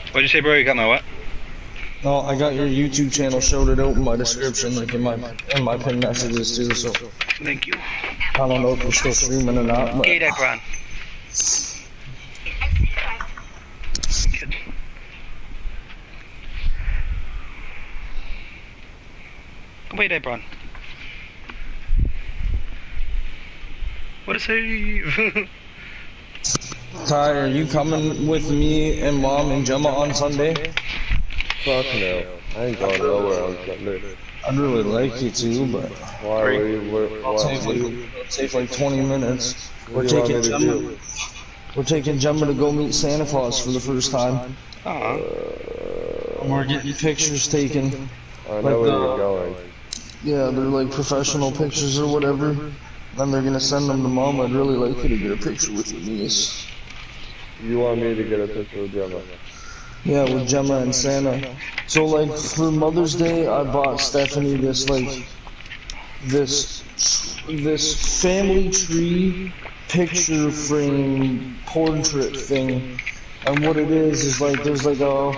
What'd you say, bro? You got my what? No, I got your YouTube channel. Showed it out in my description, like in my pinned messages too. So Thank you. I don't know if you're still streaming or not. But Hey, Ekron. Good. Wait, Ebron. What is it? Ty, are you coming with me and Mom and Gemma on Sunday? Fuck no. I ain't going nowhere on Sunday. I'd really like you to, but Why are you, take like 20 minutes. What do you want me to do? We're taking Gemma to go meet Santa Claus for the first time. Aww. We're getting pictures taken. I know where you're going. Yeah, they're like professional pictures or whatever. Then they're gonna send them to Mom. I'd really like you to get a picture with your niece. You want me to get a picture with Gemma? Yeah, with Gemma and Santa. So like for Mother's Day, I bought Stephanie this family tree picture frame portrait thing. And what it is like there's like a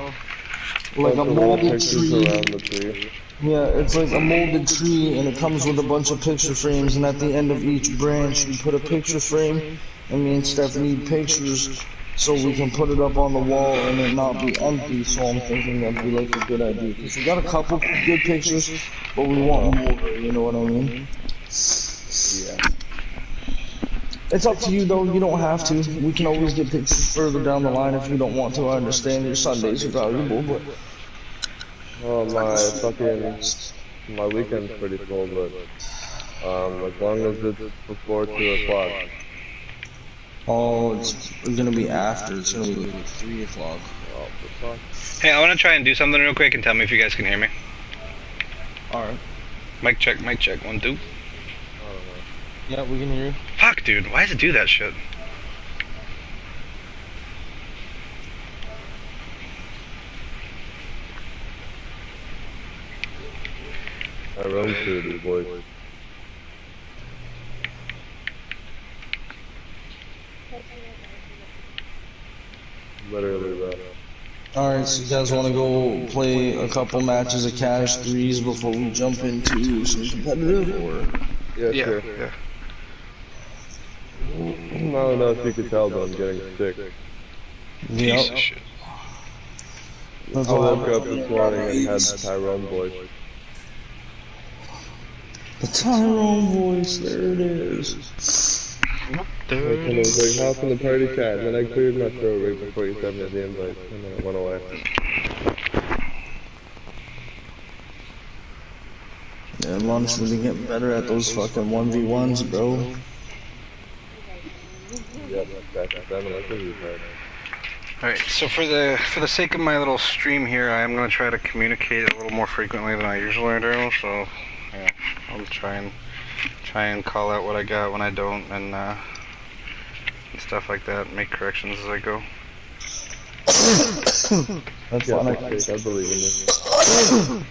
molded tree. Around the tree. Yeah, it's like a molded tree, and it comes with a bunch of picture frames, and at the end of each branch, you put a picture frame, and me and Steph need pictures, so we can put it up on the wall and it not be empty, so I'm thinking that'd be like a good idea, because we got a couple good pictures, but we want more, you know what I mean? Yeah. It's up to you though, you don't have to. We can always get pictures further down the line if you don't want to. I understand your Sundays are valuable, but... Oh, my weekend's pretty full, but, as long as it's before 2 o'clock. Oh, it's gonna be after. It's gonna be like 3 o'clock. Oh, for fuck. Hey, I want to try and do something real quick and tell me if you guys can hear me. Alright. Mic check, 1, 2. I don't know. Yeah, we can hear you. Fuck, dude. Why does it do that shit? I run to the boys. Literally that. Alright, so you guys want to go play a couple matches of Cash 3s before we jump into some competitive, or? Yeah, sure. Yeah. I don't know if you could tell, but I'm getting sick. Piece of shit. That's I all woke up this morning and had Tyrone voice. The Tyrone voice, there it is. And I was like, hop in the party chat, and then I cleared my throat right before you sent me the invite, and then it went away. Yeah, I'm honestly getting better at those fucking 1v1s, bro. Yep, that's 7, I think we've had. Alright, so for the sake of my little stream here, I am going to try to communicate a little more frequently than I usually do, so yeah, I'll try and call out what I got when I don't, and stuff like that, make corrections as I go. That's Yeah, fine. I believe in you.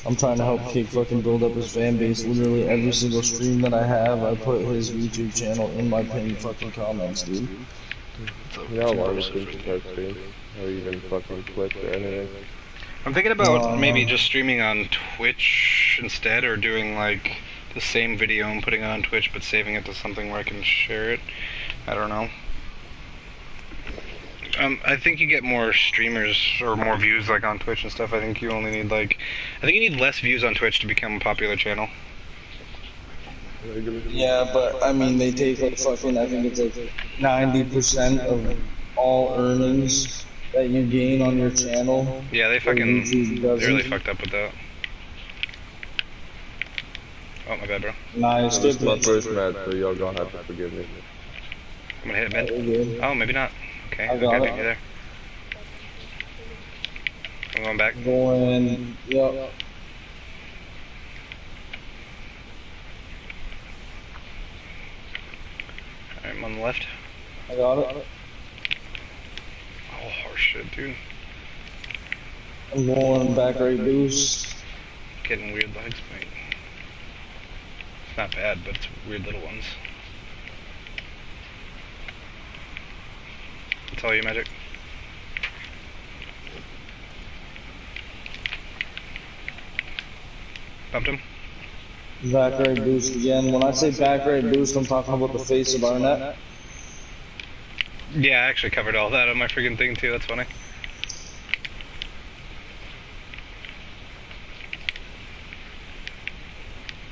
I'm trying to help Cake fucking build up his fan base. Literally every single stream that I have, I put his YouTube channel in my pinned fucking comments, dude. You know how long it's been since I've streamed? Or even fucking Twitch or anything? I'm thinking about maybe just streaming on Twitch instead, or doing like the same video and putting it on Twitch but saving it to something where I can share it. I don't know. I think you get more streamers or more views like on Twitch and stuff. I think you only need I think you need less views on Twitch to become a popular channel. Yeah, but I mean, they take like fucking, I think it's like 90% of all earnings that you gain on your channel. Yeah, they where YouTube they really doesn't. fucked up with that. Oh, my bad, bro. Nice, This good is my pitch. first match, so y'all gonna have to forgive me. I'm gonna hit it We're mid. good. Oh, maybe not. Okay, I I got got it. you there. I'm going back. Going, yep. Alright, I'm on the left. I got it. Oh, horse shit, dude. I'm going back right boost. Getting weird legs, mate. It's not bad, but it's weird little ones. That's all you, Magic. Bumped him. Back right boost again. When I say back right boost, I'm talking about the face of our net. Yeah, I actually covered all that on my freaking thing too, that's funny.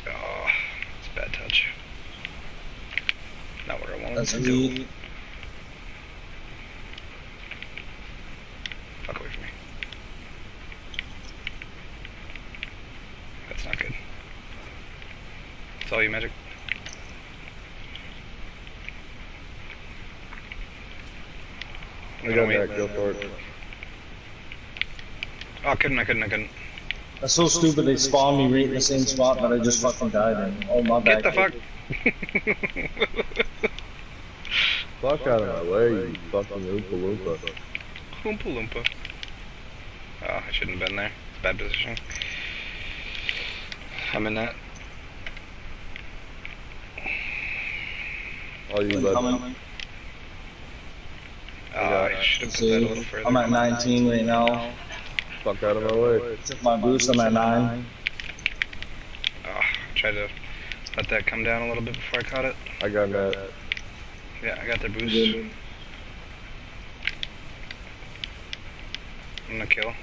Oh, it's a bad touch. Not where I wanted That's to me. go. Fuck away from me. That's not good. That's all you, Magic. I got that, go for it. Oh, I couldn't. That's so stupid. They spawned me right in the same spot that I just fucking died in. Oh my bad. Get the fuck! Fuck out of my way, you fucking Oompa Loompa. Oompa Loompa. Oh, I shouldn't have been there. It's a bad position. I'm in that. All you bud. I should have put that a little further. I'm at 19 right now. Fuck out of my way. Took my boost, I'm at 9. I tried to let that come down a little bit before I caught it. I got that. Yeah, I got their boost. I'm gonna kill.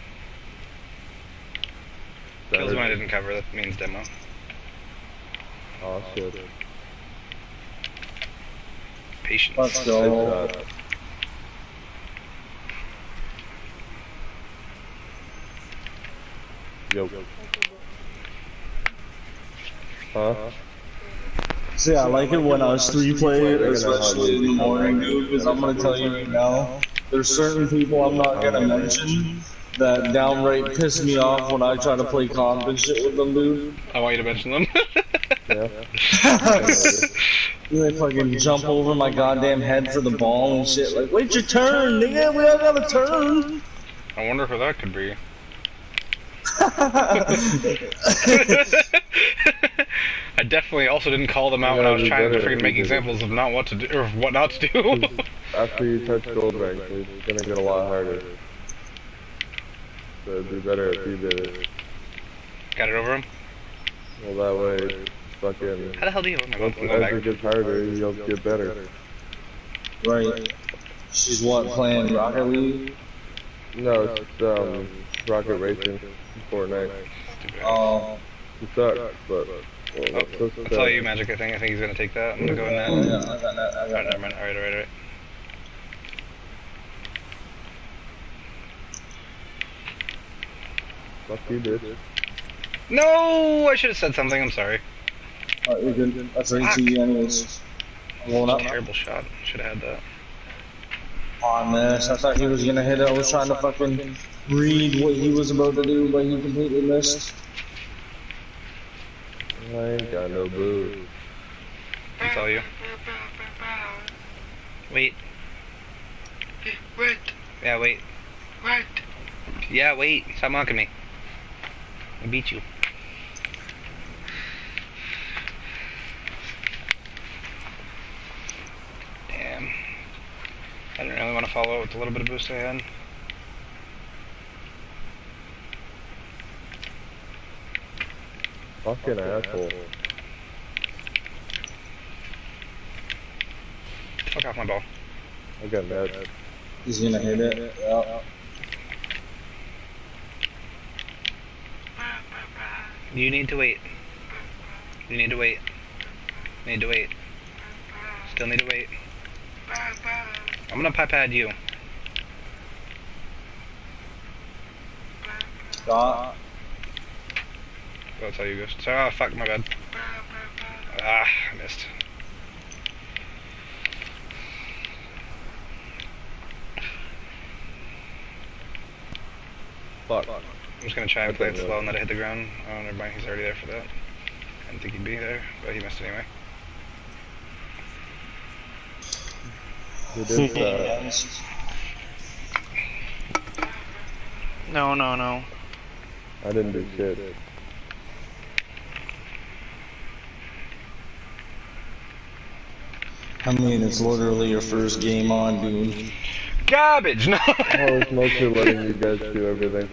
Kills when I didn't cover, that means demo. Oh shit. Patience. Let's go. Yo. Huh? See, I like it when us 3 play, especially in the morning, dude, because I'm gonna tell you right now, there's certain people I'm not gonna mention that downright piss me off when I try to play comp and shit with them, dude. I want you to mention them. Yeah. They fucking jump over my goddamn head for the ball and shit. Like, wait your turn, nigga. We all got a turn. I wonder who that could be. I definitely also didn't call them out when I was trying to freaking make examples of not what to do or what not to do. After you touch gold rank, it's gonna get a lot harder. So it'd be better if you did it. Got it over him. Well, that way, fucking. How the hell do you? Once it gets harder, you'll get better. Right. She's what, playing Rocket League? No, it's Rocket Racing, Fortnite. Oh. It sucks, but. Well, That's all you, Magic. I think he's gonna take that. I'm gonna go in that. Yeah, I got that. I got that. Never mind. Alright. Fuck you, bitch. No, I should have said something. I'm sorry. Alright, you're good. That's right to you anyways. I'm going up. Terrible shot. Should have had that. On this. I thought he was gonna hit it. I was trying to fucking read what he was about to do, but he completely missed. I ain't got no boo. That's all you. Wait. Wait. Yeah, wait. Wait. Yeah, wait. Stop mocking me. I beat you. Damn. I didn't really want to follow it with a little bit of boost I had. Fucking asshole. Fuck off my ball. I got that. He's gonna hit it. Yeah. You need to wait. You need to wait. Need to wait. Still need to wait. I'm gonna pad you. Stop. That's how you go. Oh, fuck, my bad. Ah, I missed. Fuck. I'm just gonna try and play it slow and let it hit the ground. Oh, never mind, he's already there for that. I didn't think he'd be there, but he missed anyway. Who did that? No. I didn't do shit. I mean, it's literally your first game on, dude. Garbage! No! I was mostly letting you guys do everything.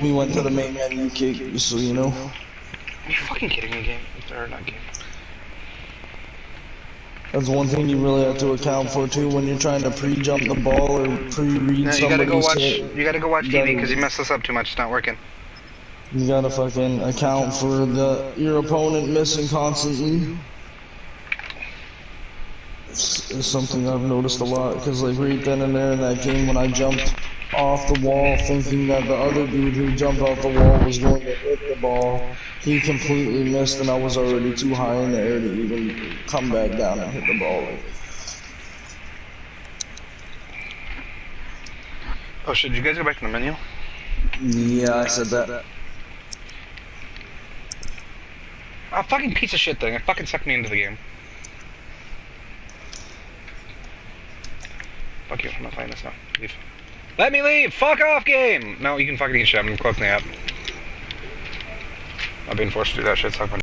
We went to the main menu, kick, so you know. Are you fucking kidding me, game? Or not game? That's one thing you really have to account for too when you're trying to pre-jump the ball or pre-read No, somebody's you gotta go watch TV because you messed this up too much. It's not working. You gotta fucking account for your opponent missing constantly. It's something I've noticed a lot because like right then and there in that game when I jumped off the wall thinking that the other dude who jumped off the wall was going to hit the ball, he completely missed and I was already too high in the air to even come back down and hit the ball. Oh shit, did you guys go back to the menu? Yeah, I said that. Oh, fucking piece of shit thing. It fucking sucked me into the game. Fuck you, I'm not playing this now. Leave. Let me leave! Fuck off, game! No, you can fucking eat shit. I'm closing the app. I'm being forced to do that shit. Suck my